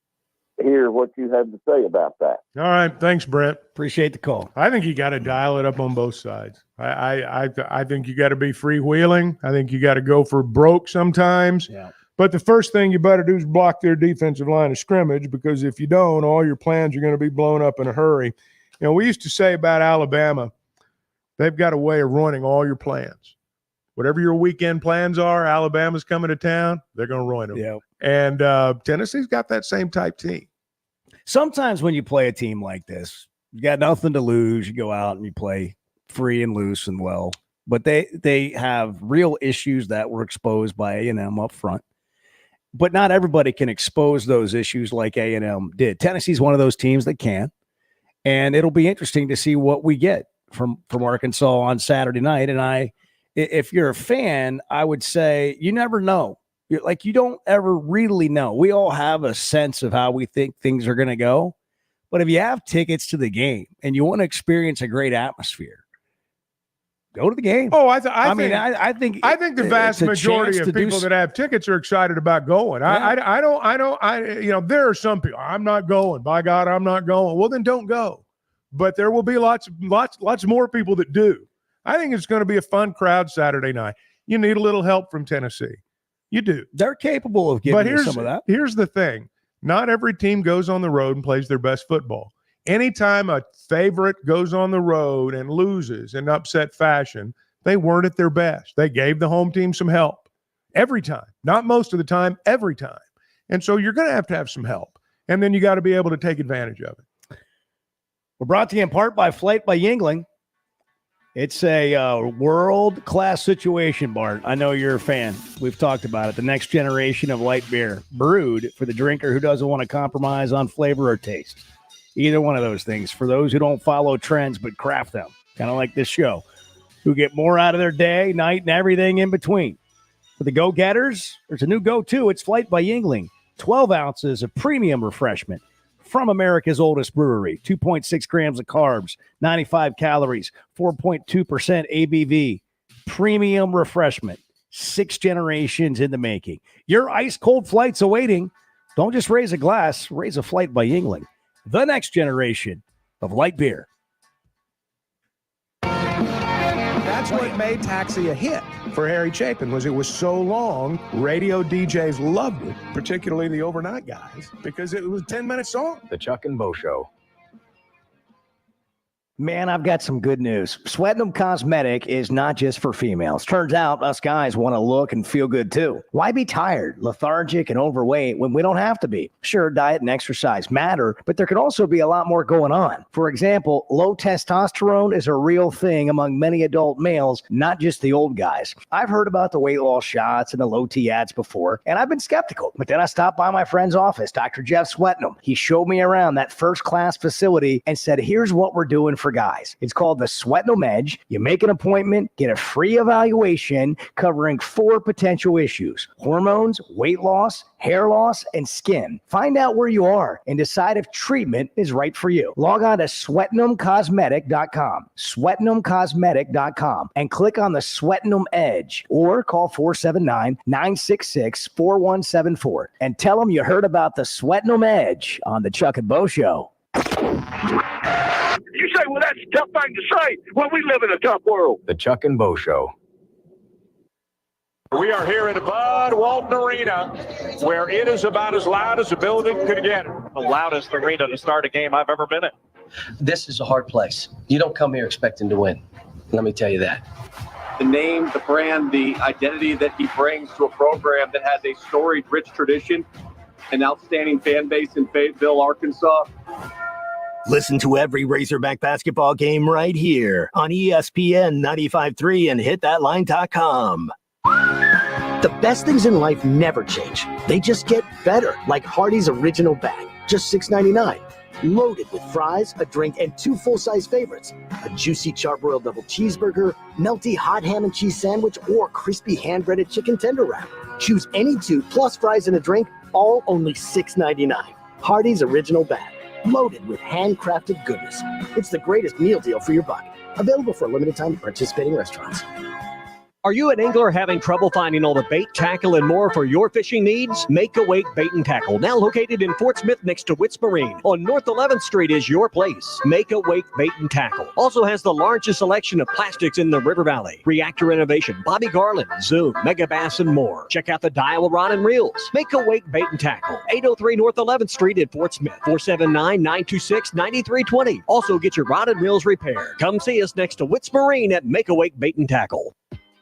hear what you have to say about that. All right. Thanks, Brent. Appreciate the call. I think you got to dial it up on both sides. I think you got to be freewheeling. I think you got to go for broke sometimes. Yeah. But the first thing you better do is block their defensive line of scrimmage, because if you don't, all your plans are going to be blown up in a hurry. You know, we used to say about Alabama, they've got a way of ruining all your plans. Whatever your weekend plans are, Alabama's coming to town, they're going to ruin them. Yeah. And Tennessee's got that same type team. Sometimes when you play a team like this, you got nothing to lose. You go out and you play free and loose and well. But they have real issues that were exposed by A&M up front. But not everybody can expose those issues like A&M did. Tennessee's one of those teams that can. And it'll be interesting to see what we get from Arkansas on Saturday night. And if you're a fan, I would say you never know. You don't ever really know. We all have a sense of how we think things are going to go. But if you have tickets to the game and you want to experience a great atmosphere, go to the game. Oh, I think the vast majority of people that have tickets are excited about going. Yeah. There are some people, I'm not going. By God, I'm not going. Well, then don't go. But there will be lots more people that do. I think it's going to be a fun crowd Saturday night. You need a little help from Tennessee. You do. They're capable of giving you some of that. Here's the thing. Not every team goes on the road and plays their best football. Anytime a favorite goes on the road and loses in upset fashion, they weren't at their best. They gave the home team some help every time. Not most of the time, every time. And so you're going to have some help. And then you got to be able to take advantage of it. We're brought to you in part by Flight by Yingling. It's a world-class situation, Bart. I know you're a fan. We've talked about it. The next generation of light beer, brewed for the drinker who doesn't want to compromise on flavor or taste. Either one of those things. For those who don't follow trends but craft them, kind of like this show, who get more out of their day, night, and everything in between. For the go-getters, there's a new go-to. It's Flight by Yingling. 12 ounces of premium refreshment from America's oldest brewery. 2.6 grams of carbs, 95 calories, 4.2% ABV. Premium refreshment. 6 generations in the making. Your ice-cold flight's awaiting. Don't just raise a glass, raise a flight by Yingling. The next generation of light beer. That's what made Taxi a hit for Harry Chapin, was it was so long, radio DJs loved it, particularly the overnight guys, because it was a 10-minute song. The Chuck and Bo Show. Man, I've got some good news. Sweatinum Cosmetic is not just for females. Turns out us guys want to look and feel good too. Why be tired, lethargic, and overweight when we don't have to be? Sure, diet and exercise matter, but there can also be a lot more going on. For example, low testosterone is a real thing among many adult males, not just the old guys. I've heard about the weight loss shots and the low T ads before, and I've been skeptical. But then I stopped by my friend's office, Dr. Jeff Sweatinum. He showed me around that first-class facility and said, here's what we're doing for guys. It's called the Sweatinum Edge. You make an appointment, get a free evaluation covering 4 potential issues: hormones, weight loss, hair loss, and skin. Find out where you are and decide if treatment is right for you. Log on to SweatinumCosmetic.com, SweatinumCosmetic.com, and click on the Sweatinum Edge, or call 479-966-4174 and tell them you heard about the Sweatinum Edge on the Chuck and Bo Show. You say, well, that's a tough thing to say when we live in a tough world. The Chuck and Bo Show. We are here at the Bud Walton Arena, where it is about as loud as the building could get. The loudest arena to start a game I've ever been in. This is a hard place. You don't come here expecting to win. Let me tell you that. The name, the brand, the identity that he brings to a program that has a storied, rich tradition, an outstanding fan base in Fayetteville, Arkansas. Listen to every Razorback basketball game right here on ESPN 95.3 and hitthatline.com. The best things in life never change. They just get better, like Hardee's Original Bag, just $6.99. Loaded with fries, a drink, and 2 full-size favorites. A juicy charbroiled double cheeseburger, melty hot ham and cheese sandwich, or crispy hand-breaded chicken tender wrap. Choose any 2 plus fries and a drink, all only $6.99. Hardee's Original Bag, loaded with handcrafted goodness. It's the greatest meal deal for your buck. Available for a limited time at participating restaurants. Are you an angler having trouble finding all the bait, tackle, and more for your fishing needs? Make Awake Bait and Tackle, now located in Fort Smith next to Witts Marine on North 11th Street, is your place. Make Awake Bait and Tackle also has the largest selection of plastics in the River Valley. Reactor Innovation, Bobby Garland, Zoom, Mega Bass, and more. Check out the Daiwa Rod and Reels. Make Awake Bait and Tackle, 803 North 11th Street in Fort Smith, 479-926-9320. Also get your rod and reels repaired. Come see us next to Witts Marine at Make Awake Bait and Tackle.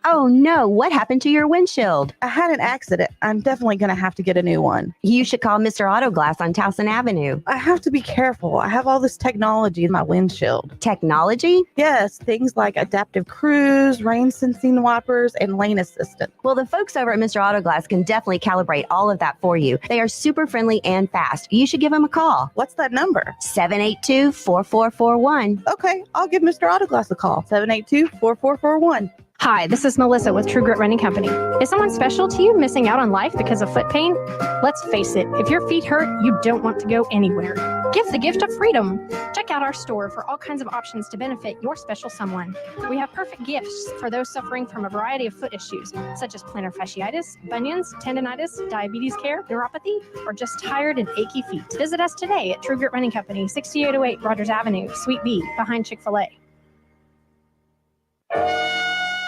Oh no, what happened to your windshield? I had an accident. I'm definitely going to have to get a new one. You should call Mr. Auto Glass on Towson Avenue. I have to be careful. I have all this technology in my windshield. Technology? Yes, things like adaptive cruise, rain sensing wipers, and lane assistant. Well, the folks over at Mr. Auto Glass can definitely calibrate all of that for you. They are super friendly and fast. You should give them a call. What's that number? 782-4441. Okay, I'll give Mr. Auto Glass a call. 782-4441. Hi, this is Melissa with True Grit Running Company. Is someone special to you missing out on life because of foot pain? Let's face it, if your feet hurt, you don't want to go anywhere. Give the gift of freedom. Check out our store for all kinds of options to benefit your special someone. We have perfect gifts for those suffering from a variety of foot issues, such as plantar fasciitis, bunions, tendonitis, diabetes care, neuropathy, or just tired and achy feet. Visit us today at True Grit Running Company, 6808 Rogers Avenue, Suite B, behind Chick-fil-A.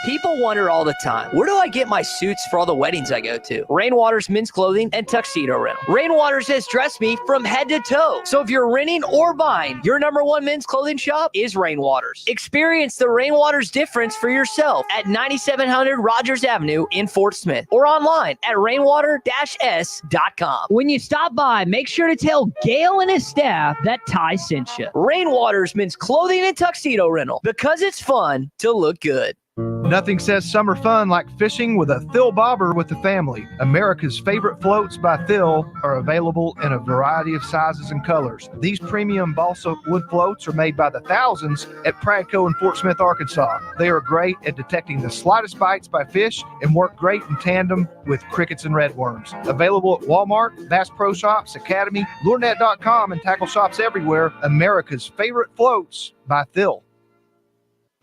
People wonder all the time, where do I get my suits for all the weddings I go to? Rainwater's Men's Clothing and Tuxedo Rental. Rainwater's has dressed me from head to toe. So if you're renting or buying, your #1 men's clothing shop is Rainwater's. Experience the Rainwater's difference for yourself at 9700 Rogers Avenue in Fort Smith or online at rainwater-s.com. When you stop by, make sure to tell Gail and his staff that Ty sent you. Rainwater's Men's Clothing and Tuxedo Rental, because it's fun to look good. Nothing says summer fun like fishing with a Thill Bobber with the family. America's favorite floats by Thill are available in a variety of sizes and colors. These premium balsa wood floats are made by the thousands at Pradco in Fort Smith, Arkansas. They are great at detecting the slightest bites by fish and work great in tandem with crickets and redworms. Available at Walmart, Bass Pro Shops, Academy, LureNet.com, and tackle shops everywhere. America's favorite floats by Thill.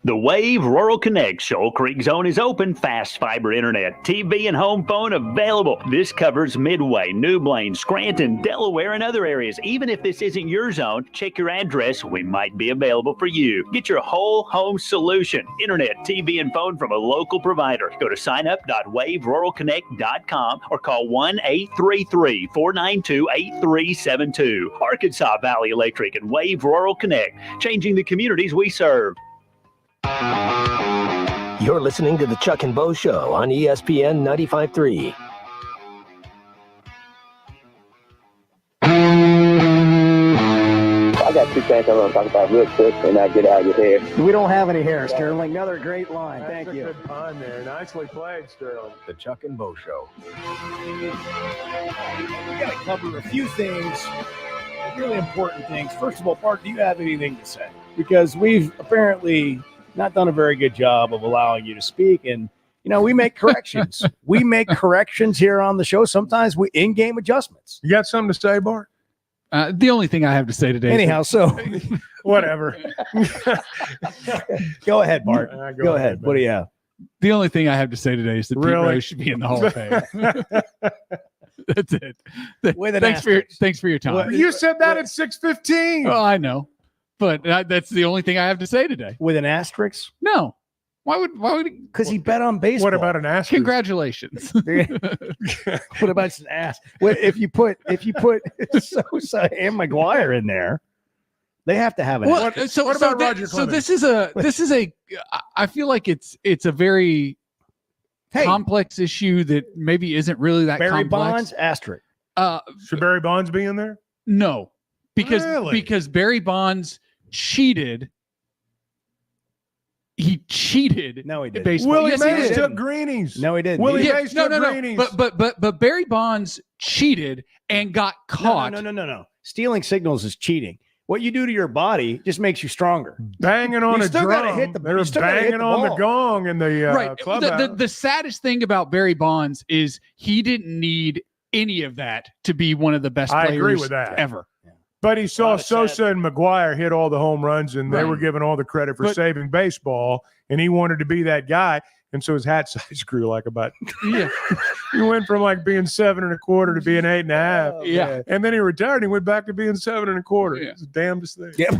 The Wave Rural Connect Shoal Creek Zone is open. Fast fiber internet, TV, and home phone available. This covers Midway, New Blaine, Scranton, Delaware, and other areas. Even if this isn't your zone, check your address. We might be available for you. Get your whole home solution. Internet, TV, and phone from a local provider. Go to signup.waveruralconnect.com or call 1-833-492-8372. Arkansas Valley Electric and Wave Rural Connect, changing the communities we serve. You're listening to the Chuck and Bo Show on ESPN 95.3. I got two things I want to talk about real quick, and I get out of your hair. We don't have any hair, Sterling. Another great line. Thank you. Good pun there. Nicely played, Sterling. The Chuck and Bo Show. We got to cover a few things, really important things. First of all, Bart, do you have anything to say? Because we've apparently not done a very good job of allowing you to speak. And, you know, we make corrections. We make corrections here on the show. Sometimes we in-game adjustments. You got something to say, Bart? The only thing I have to say today. Anyhow, so whatever. Go ahead, Bart. Go ahead. Man. What do you have? The only thing I have to say today is that Pete Rose should be in the Hall of Fame. That's it. Thanks for your time. Well, you said that at 6:15. Oh, I know, but that's the only thing I have to say today. With an asterisk? No. Why would? Because he bet on baseball. What about an asterisk? Congratulations. What about an ass? If you put Sosa and McGuire in there, they have to have an asterisk. What about Roger Clemens? So this is a. I feel like it's a very complex issue that maybe isn't really that Barry complex. Bonds asterisk. Should Barry Bonds be in there? No, because Barry Bonds cheated. He cheated. No, he didn't. Baseball. Willie Yes, he Mays did. took greenies. No, he didn't. Willie Mays took no. greenies. But Barry Bonds cheated and got caught. No. Stealing signals is cheating. What you do to your body just makes you stronger. Banging on You a still drum. gotta hit the- They were you still gotta hit banging the on the ball. gong in the Right. clubhouse. The saddest thing about Barry Bonds is he didn't need any of that to be one of the best I players agree with that. ever. But he saw Sosa and McGuire hit all the home runs, and they Right. were given all the credit for saving baseball, and he wanted to be that guy. And so his hat size grew like about Yeah. he went from like being 7 1/4 to being 8 1/2. Yeah. And then he retired and he went back to being 7 1/4. Yeah. It's the damnedest thing. Yep.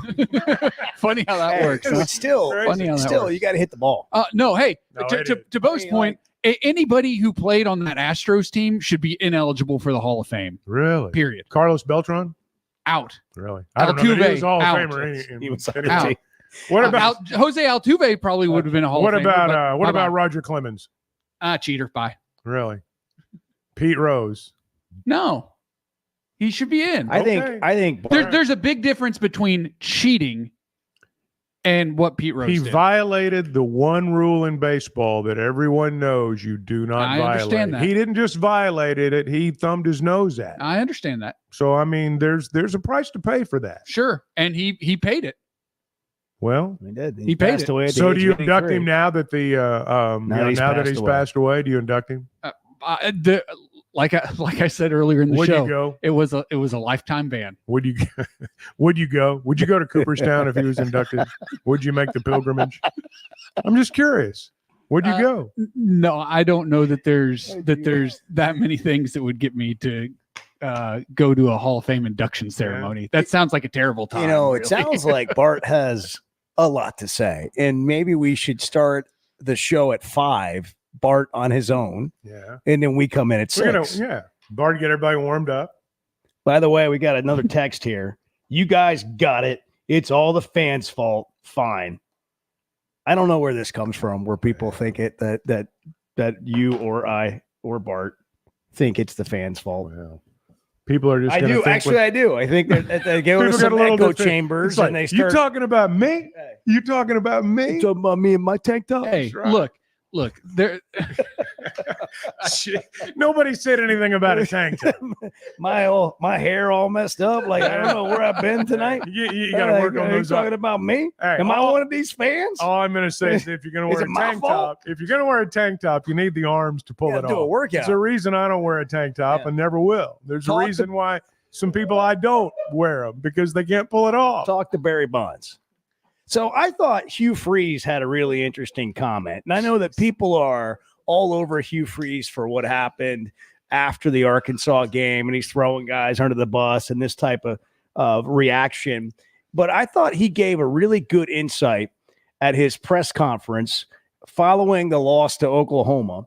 Funny how that works. But still, Funny how that works. you got to hit the ball. No, hey, No, to Bo's point, anybody who played on that Astros team should be ineligible for the Hall of Fame. Really? Period. Carlos Beltran? Out. Really? I don't know that he was a Hall of out. Famer. He was Out. What about Jose Altuve? Probably would have been a Hall what of Famer. about what bye-bye. about Roger Clemens? Cheater? Bye. Really? Pete Rose? No, he should be in. I think There's a big difference between cheating and what Pete Rose He did. violated the one rule in baseball that everyone knows you do not I violate. understand that. He didn't just violate it; he thumbed his nose at it. I understand that. So I mean, there's a price to pay for that. Sure, and he paid it. Well, he did. He paid passed it. away at the so age do you of induct 83. him now that the now that he's passed away? Do you induct him? Like I said earlier in the Would show, you go? it was a lifetime ban. Would you would you go? Would you go to Cooperstown if he was inducted? Would you make the pilgrimage? I'm just curious. Would you go? No, I don't know that there's that many things that would get me to go to a Hall of Fame induction ceremony. That sounds like a terrible time. You know, it really. sounds like Bart has a lot to say, and maybe we should start the show at 5. Bart on his own, Yeah. and then we come in at 6. We're gonna, Bart, get everybody warmed up. By the way, we got another text here. You guys got it. It's all the fans' fault. Fine. I don't know where this comes from, where people think it that you or I or Bart think it's the fans' fault. Well, people are just. I gonna do. think Actually, I do. I think that they go to People some get a little echo bit- chambers it's like, and they you start talking about me? You talking about me? You talking about me and my tank top. Hey, right. look, there. Shit. Nobody said anything about a tank top. my hair all messed up. Like I don't know where I've been tonight. You got to work on Are you those. talking about me? Hey, Am I one of these fans? All I'm going to say is if you're going to Is wear it a my tank fault? top, if you're going to wear a tank top, you need the arms to pull You it gotta off. do a workout. There's a reason I don't wear a tank top and never will. There's Talk a to- reason why some people I don't wear them because they can't pull it off. Talk to Barry Bonds. So I thought Hugh Freeze had a really interesting comment. And I know that people are all over Hugh Freeze for what happened after the Arkansas game, and he's throwing guys under the bus and this type of reaction. But I thought he gave a really good insight at his press conference following the loss to Oklahoma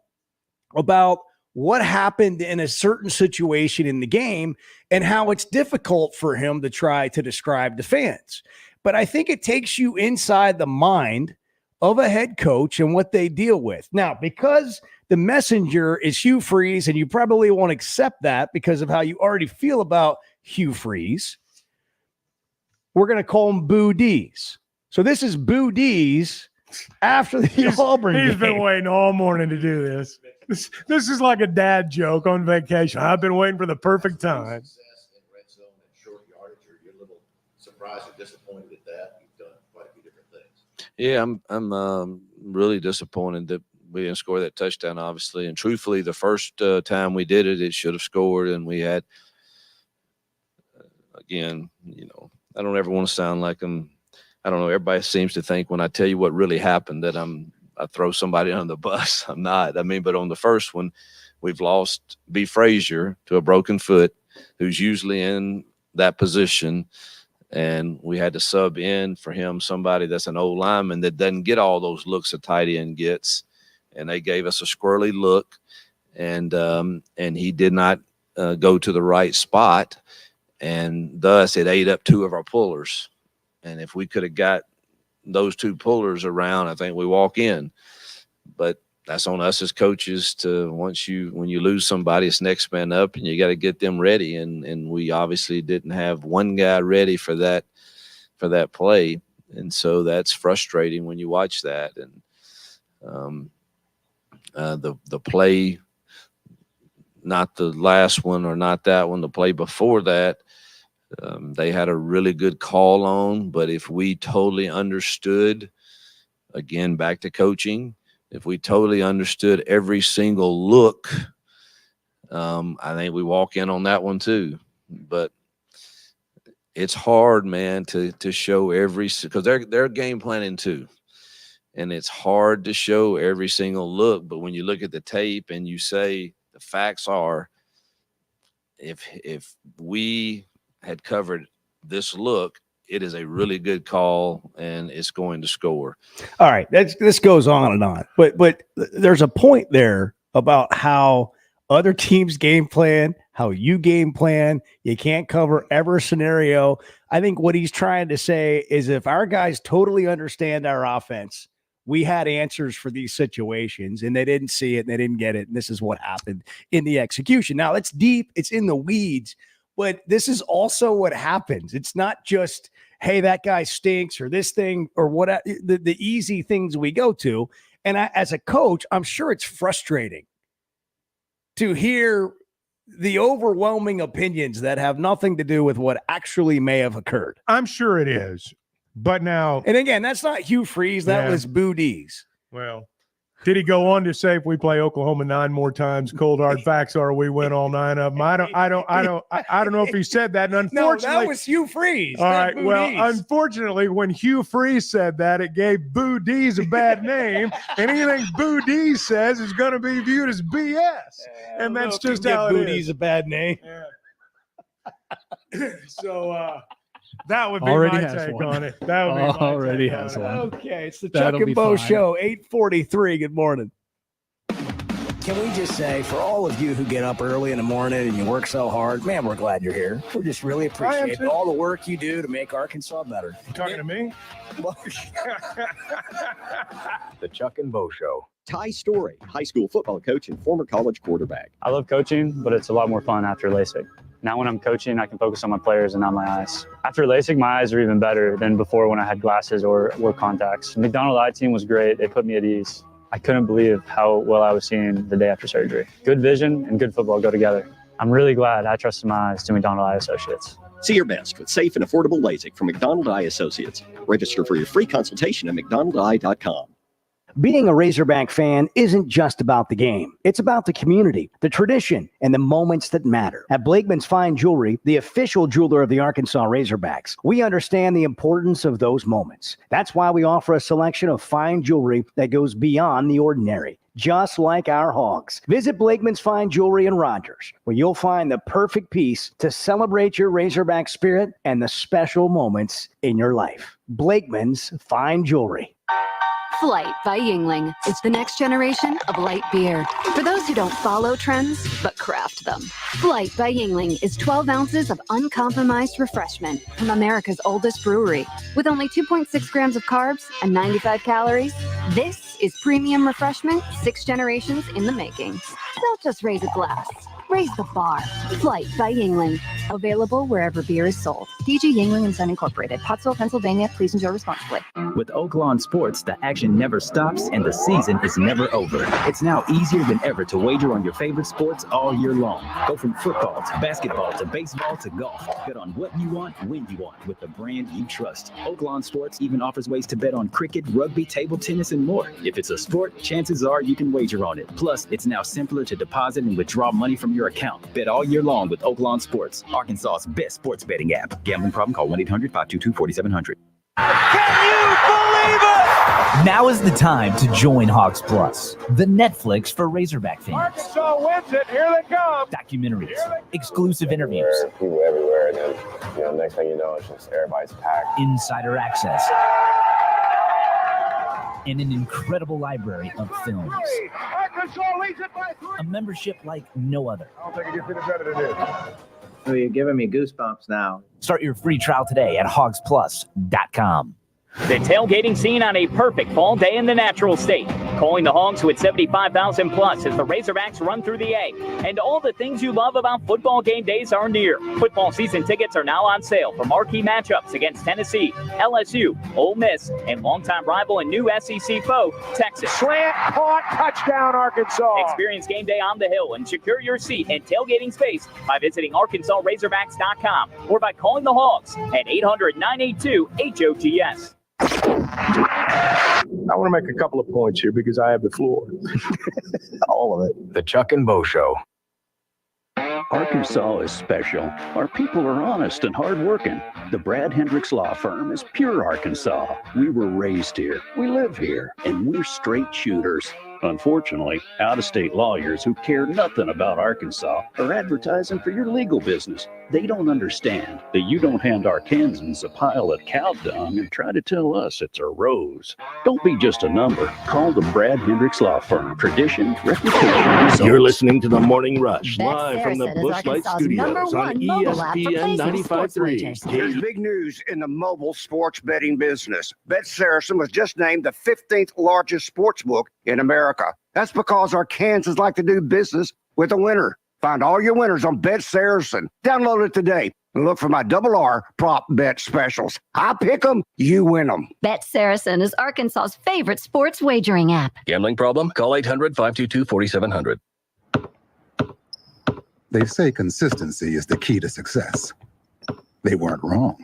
about what happened in a certain situation in the game and how it's difficult for him to try to describe the fans. But I think it takes you inside the mind of a head coach and what they deal with. Now, because the messenger is Hugh Freeze, and you probably won't accept that because of how you already feel about Hugh Freeze, we're going to call him Boo D's. So this is Boo D's after the Auburn game. He's been waiting all morning to do this. This is like a dad joke on vacation. I've been waiting for the perfect time. Surprised or disappointed at that? You've done quite a few different things. Yeah, I'm really disappointed that we didn't score that touchdown, obviously. And truthfully, the first time we did it, it should have scored. And we had, again, I don't ever want to sound like I don't know. Everybody seems to think when I tell you what really happened that I throw somebody under the bus. I'm not. But on the first one, we've lost B. Frazier to a broken foot, who's usually in that position. And we had to sub in for him somebody that's an old lineman that doesn't get all those looks a tight end gets. And they gave us a squirrely look, and he did not go to the right spot, and thus it ate up two of our pullers. And if we could have got those two pullers around, I think we walk in. But that's on us as coaches to when you lose somebody, it's next man up, and you got to get them ready. And we obviously didn't have one guy ready for that play, and so that's frustrating when you watch that. And the play, not the last one or not that one, the play before that, they had a really good call on. But if we totally understood, again back to coaching. If we totally understood every single look, I think we walk in on that one too. But it's hard, man, to show because they're game planning too, and it's hard to show every single look. But when you look at the tape and you say the facts are, if we had covered this look, it is a really good call, and it's going to score. All right, this goes on and on, but there's a point there about how other teams game plan, how you game plan. You can't cover every scenario. I think what he's trying to say is if our guys totally understand our offense, we had answers for these situations, and they didn't see it, and they didn't get it, and this is what happened in the execution. Now, it's deep, it's in the weeds, but this is also what happens. It's not just, hey, that guy stinks or this thing or what the easy things we go to. And as a coach, I'm sure it's frustrating to hear the overwhelming opinions that have nothing to do with what actually may have occurred. I'm sure it is. But now, and again, that's not Hugh Freeze. That was Boo D's. Well, did he go on to say if we play Oklahoma 9 more times, cold hard facts are we win all 9 of them? I don't know if he said that. And unfortunately, no, that was Hugh Freeze. All right. Boo Well, D's. unfortunately, when Hugh Freeze said that, it gave Boo D's a bad name, and anything Boo D says is going to be viewed as BS, and that's just how it is. Boo D's a bad name. Yeah. So. That would be already my has take one. on it. That would be already my take has on one. it. Okay, it's the That'll Chuck be and Bo fine. Show, 8:43. Good morning. Can we just say, for all of you who get up early in the morning and you work so hard, man, we're glad you're here. We just really appreciate all the work you do to make Arkansas better. You talking to me? The Chuck and Bo Show. Ty Story, high school football coach and former college quarterback. I love coaching, but it's a lot more fun after LASIK. Now when I'm coaching, I can focus on my players and not my eyes. After LASIK, my eyes are even better than before when I had glasses or wore contacts. The McDonald Eye Team was great. They put me at ease. I couldn't believe how well I was seeing the day after surgery. Good vision and good football go together. I'm really glad I trusted my eyes to McDonald Eye Associates. See your best with safe and affordable LASIK from McDonald Eye Associates. Register for your free consultation at McDonaldEye.com. Being a Razorback fan isn't just about the game. It's about the community, the tradition, and the moments that matter. At Blakeman's Fine Jewelry, the official jeweler of the Arkansas Razorbacks, we understand the importance of those moments. That's why we offer a selection of fine jewelry that goes beyond the ordinary, just like our Hogs. Visit Blakeman's Fine Jewelry in Rogers, where you'll find the perfect piece to celebrate your Razorback spirit and the special moments in your life. Blakeman's Fine Jewelry. Flight by Yingling. It's the next generation of light beer. For those who don't follow trends, but craft them. Flight by Yingling is 12 ounces of uncompromised refreshment from America's oldest brewery. With only 2.6 grams of carbs and 95 calories, this is premium refreshment 6 generations in the making. Don't just raise a glass. Raise the bar. Flight by Yingling. Available wherever beer is sold. DG Yingling & Son Incorporated. Pottsville, Pennsylvania. Please enjoy responsibly. With Oaklawn Sports, the action never stops and the season is never over. It's now easier than ever to wager on your favorite sports all year long. Go from football to basketball to baseball to golf. Bet on what you want, when you want, with the brand you trust. Oaklawn Sports even offers ways to bet on cricket, rugby, table tennis, and more. If it's a sport, chances are you can wager on it. Plus, it's now simpler to deposit and withdraw money from your account. Bet all year long with Oaklawn Sports, Arkansas's best sports betting app. Gambling problem? Call 1-800-522-4700. Now is the time to join Hogs Plus, the Netflix for Razorback fans. Arkansas wins it. Here they come. Documentaries, exclusive interviews, people everywhere, and then next thing you know, it's just everybody's packed. Insider access, and an incredible library of films. Arkansas leads it by 3. A membership like no other. I don't think it gets any better than this. Oh, you're giving me goosebumps now. Start your free trial today at hogsplus.com. The tailgating scene on a perfect fall day in the natural state. Calling the Hogs with 75,000 plus as the Razorbacks run through the A. And all the things you love about football game days are near. Football season tickets are now on sale for marquee matchups against Tennessee, LSU, Ole Miss, and longtime rival and new SEC foe, Texas. Slant, caught, touchdown, Arkansas. Experience game day on the Hill and secure your seat and tailgating space by visiting ArkansasRazorbacks.com or by calling the Hogs at 800-982-HOTS. I want to make a couple of points here because I have the floor. All of it. The Chuck and Bo Show. Arkansas is special. Our people are honest and hardworking. The Brad Hendricks Law Firm is pure Arkansas. We were raised here. We live here. And we're straight shooters. Unfortunately, out-of-state lawyers who care nothing about Arkansas are advertising for your legal business. They don't understand that you don't hand Arkansans a pile of cow dung and try to tell us it's a rose. Don't be just a number. Call the Brad Hendricks Law Firm. Tradition, reputation, results. You're listening to The Morning Rush, Bet live from the Saracen is Busch Light Arkansas's Studios on ESPN 95.3. There's big news in the mobile sports betting business. Bet Saracen was just named the 15th largest sports book in America. That's because Arkansans like to do business with a winner. Find all your winners on Bet Saracen. Download it today and look for my RR prop bet specials. I pick them, you win them. Bet Saracen is Arkansas's favorite sports wagering app. Gambling problem? Call 800-522-4700. They say consistency is the key to success. They weren't wrong.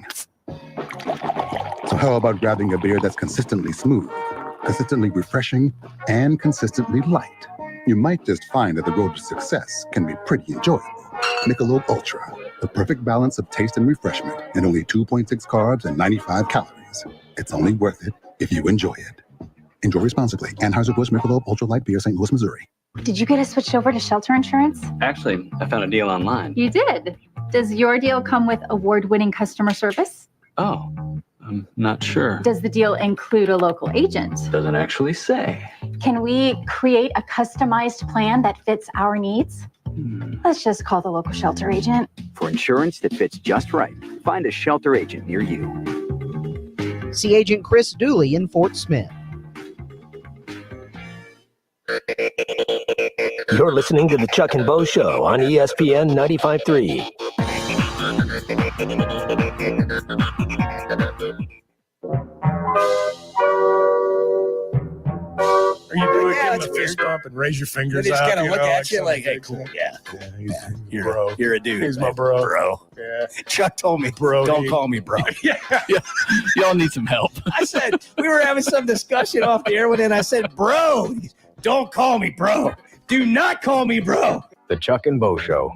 So how about grabbing a beer that's consistently smooth, consistently refreshing, and consistently light? You might just find that the road to success can be pretty enjoyable. Michelob Ultra, the perfect balance of taste and refreshment, and only 2.6 carbs and 95 calories. It's only worth it if you enjoy it. Enjoy responsibly. Anheuser-Busch Michelob Ultra Light Beer, St. Louis, Missouri. Did you get us switched over to shelter insurance? Actually, I found a deal online. You did. Does your deal come with award-winning customer service? Oh, I'm not sure. Does the deal include a local agent? Doesn't actually say. Can we create a customized plan that fits our needs? Let's just call the local shelter agent. For insurance that fits just right, find a shelter agent near you. See Agent Chris Dooley in Fort Smith. You're listening to the Chuck and Bo Show on ESPN 95.3. Are you doing give him a fist bump and raise your fingers They just up. kind of look at you some like, hey, big cool. thing. Yeah. He's bro. You're a dude. He's my man. bro. Yeah. Chuck told me, Bro, don't dude. call me bro. Y'all need some help. I said, we were having some discussion off the air with him. I said, bro, don't call me bro. Do not call me bro. The Chuck and Bo Show.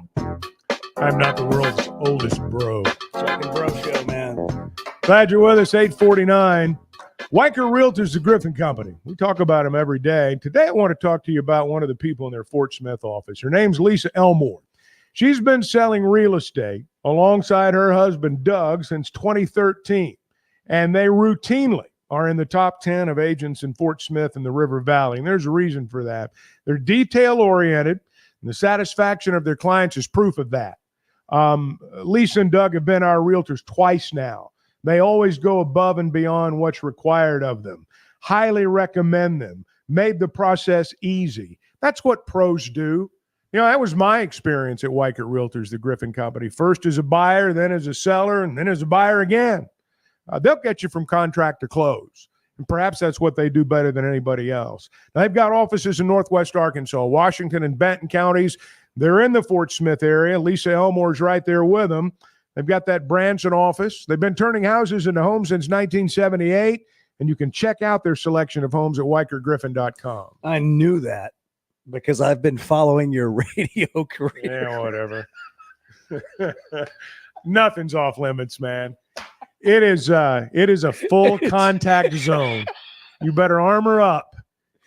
I'm not the world's oldest bro. Chuck and Bro Show, man. Glad you're with us, 849. Weicher Realtors, the Griffin Company. We talk about them every day. Today I want to talk to you about one of the people in their Fort Smith office. Her name's Lisa Elmore. She's been selling real estate alongside her husband, Doug, since 2013. And they routinely are in the top 10 of agents in Fort Smith and the River Valley. And there's a reason for that. They're detail-oriented, and the satisfaction of their clients is proof of that. Lisa and Doug have been our realtors twice now. They always go above and beyond what's required of them. Highly recommend them. Made the process easy. That's what pros do. You know, that was my experience at Weicher Realtors, the Griffin Company. First as a buyer, then as a seller, and then as a buyer again. They'll get you from contract to close. And perhaps that's what they do better than anybody else. Now, they've got offices in Northwest Arkansas, Washington, and Benton counties. They're in the Fort Smith area. Lisa Elmore's right there with them. They've got that Branson office. They've been turning houses into homes since 1978, and you can check out their selection of homes at WeicherGriffin.com. I knew that because I've been following your radio career. Yeah, whatever. Nothing's off limits, man. It is a full contact zone. You better armor up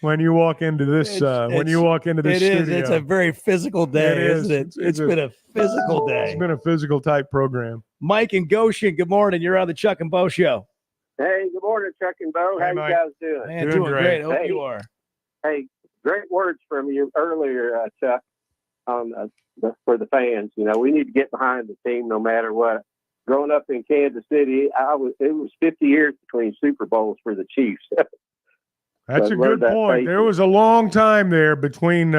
when you walk into this studio. It's a very physical day, It is. isn't it? It's been a physical day. It's been a physical type program. Mike and Goshen, good morning. You're on the Chuck and Bo Show. Hey, good morning, Chuck and Bo. Hey, How Mike. you guys doing? Man, doing great. Hope you are. Hey, great words from you earlier, Chuck, on for the fans. You know, we need to get behind the team no matter what. Growing up in Kansas City, it was 50 years between Super Bowls for the Chiefs. That's So a I love good that point. faith. There was a long time there between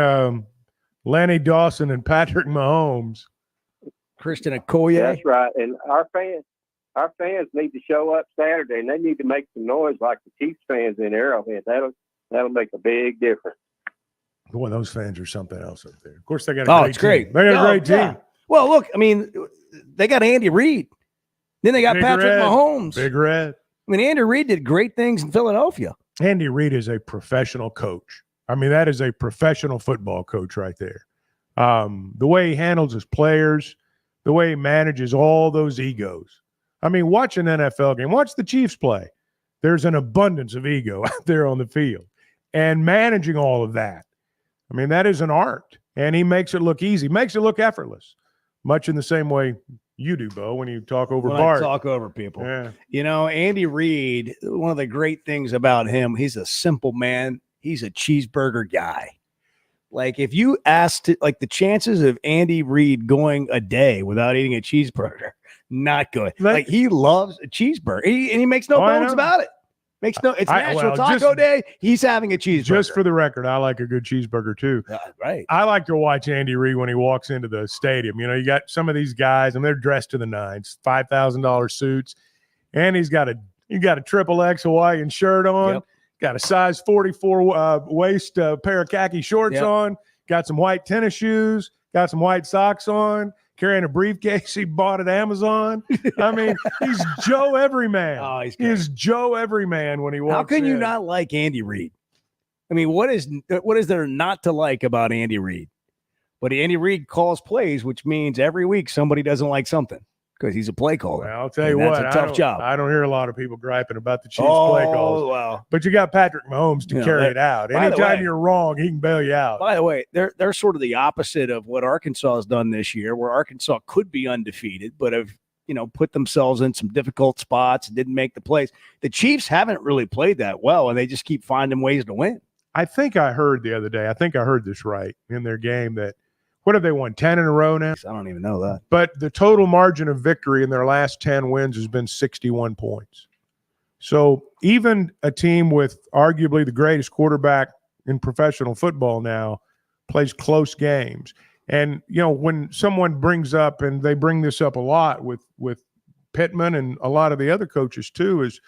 Lenny Dawson and Patrick Mahomes. Christian Okoye. That's right. And our fans need to show up Saturday, and they need to make some noise like the Chiefs fans in Arrowhead. That'll make a big difference. Boy, those fans are something else up there. Of course, they got a Oh, great it's great. team. They got a Oh, great team. yeah. Well, look, I mean, they got Andy Reid. Then they got Big Patrick Red. Mahomes. Big Red. I mean, Andy Reid did great things in Philadelphia. Andy Reid is a professional coach. I mean, that is a professional football coach right there. The way he handles his players, the way he manages all those egos. I mean, watch an NFL game. Watch the Chiefs play. There's an abundance of ego out there on the field. And managing all of that, I mean, that is an art. And he makes it look easy, makes it look effortless, much in the same way you do, Bo, when you talk over When Bart. I talk over people. Yeah. You know, Andy Reid, one of the great things about him, he's a simple man. He's a cheeseburger guy. Like, if you asked, like, the chances of Andy Reid going a day without eating a cheeseburger, not good. Like, he loves a cheeseburger. He makes no Oh, I bones know. about it. It's National Taco just- Day. He's having a cheeseburger. Just for the record, I like a good cheeseburger too. Right. I like to watch Andy Reid when he walks into the stadium. You know, you got some of these guys, and they're dressed to the nines, $5,000 suits, and he's got a triple X Hawaiian shirt on, got a size 44 waist pair of khaki shorts on, got some white tennis shoes, got some white socks on, carrying a briefcase he bought at Amazon. I mean, he's Joe Everyman. Oh, he's He's Joe Everyman when he walks in. How can you not like Andy Reid? I mean, what is there not to like about Andy Reid? But Andy Reid calls plays, which means every week somebody doesn't like something because he's a play caller. Well, I'll tell you And what, that's a tough job. I don't hear a lot of people griping about the Chiefs play calls. Oh, well. But you got Patrick Mahomes to You know, carry it out. by the Anytime way- you're wrong, he can bail you out. By the way, they're sort of the opposite of what Arkansas has done this year, where Arkansas could be undefeated, but have put themselves in some difficult spots and didn't make the plays. The Chiefs haven't really played that well, and they just keep finding ways to win. I think I heard the other day, I think I heard this right in their game that, what have they won, 10 in a row now? I don't even know that. But the total margin of victory in their last 10 wins has been 61 points. So even a team with arguably the greatest quarterback in professional football now plays close games. And, when someone brings up, and they bring this up a lot with Pittman and a lot of the other coaches too, is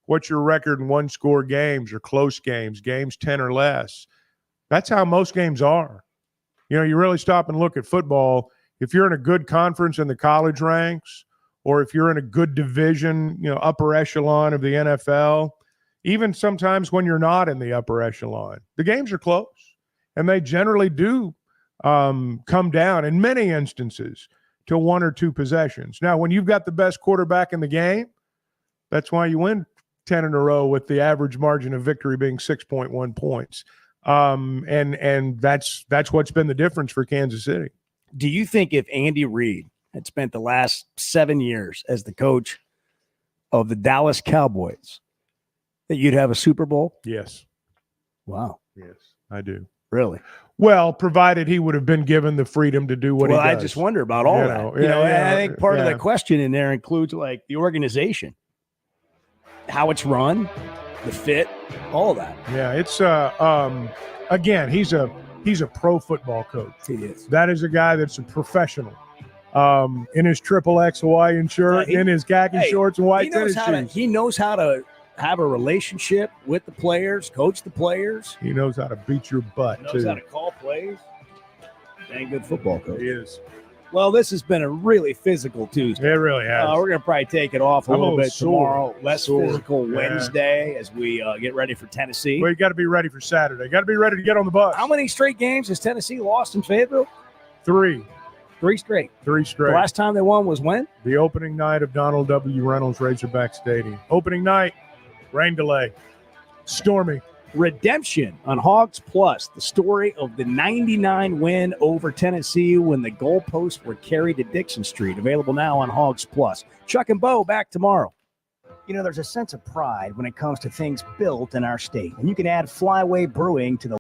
what's your record in one-score games or close games 10 or less? That's how most games are. You know, you really stop and look at football. If you're in a good conference in the college ranks, or if you're in a good division, you know, upper echelon of the NFL, even sometimes when you're not in the upper echelon, the games are close, and they generally do come down in many instances to 1 or 2 possessions. Now, when you've got the best quarterback in the game, that's why you win 10 in a row with the average margin of victory being 6.1 points. And that's what's been the difference for Kansas City. Do you think if Andy Reid had spent the last 7 years as the coach of the Dallas Cowboys, that you'd have a Super Bowl? Yes. Wow. Yes, I do. Really? Well, provided he would have been given the freedom to do what he does. I just wonder about all that. I think part of the question in there includes like the organization, how it's run, the fit, all of that. Yeah, it's again, he's a pro football coach. He is. That is a guy that's a professional. In his XXX Hawaiian shirt, in his khaki shorts and white tennis shoes. He knows how to have a relationship with the players, coach the players. He knows how to beat your butt, He knows how to call plays. Dang good football coach. He is. Well, this has been a really physical Tuesday. It really has. We're going to probably take it off a little bit tomorrow. Less physical Yeah. Wednesday as we get ready for Tennessee. Well, you got to be ready for Saturday. Got to be ready to get on the bus. How many straight games has Tennessee lost in Fayetteville? 3. 3 straight. 3 straight. The last time they won was when? The opening night of Donald W. Reynolds Razorback Stadium. Opening night, rain delay, stormy. Redemption on Hogs Plus, the story of the 99 win over Tennessee when the goalposts were carried to Dixon Street. Available now on Hogs Plus. Chuck and Bo back tomorrow. You know, there's a sense of pride when it comes to things built in our state, and you can add Flyway Brewing to the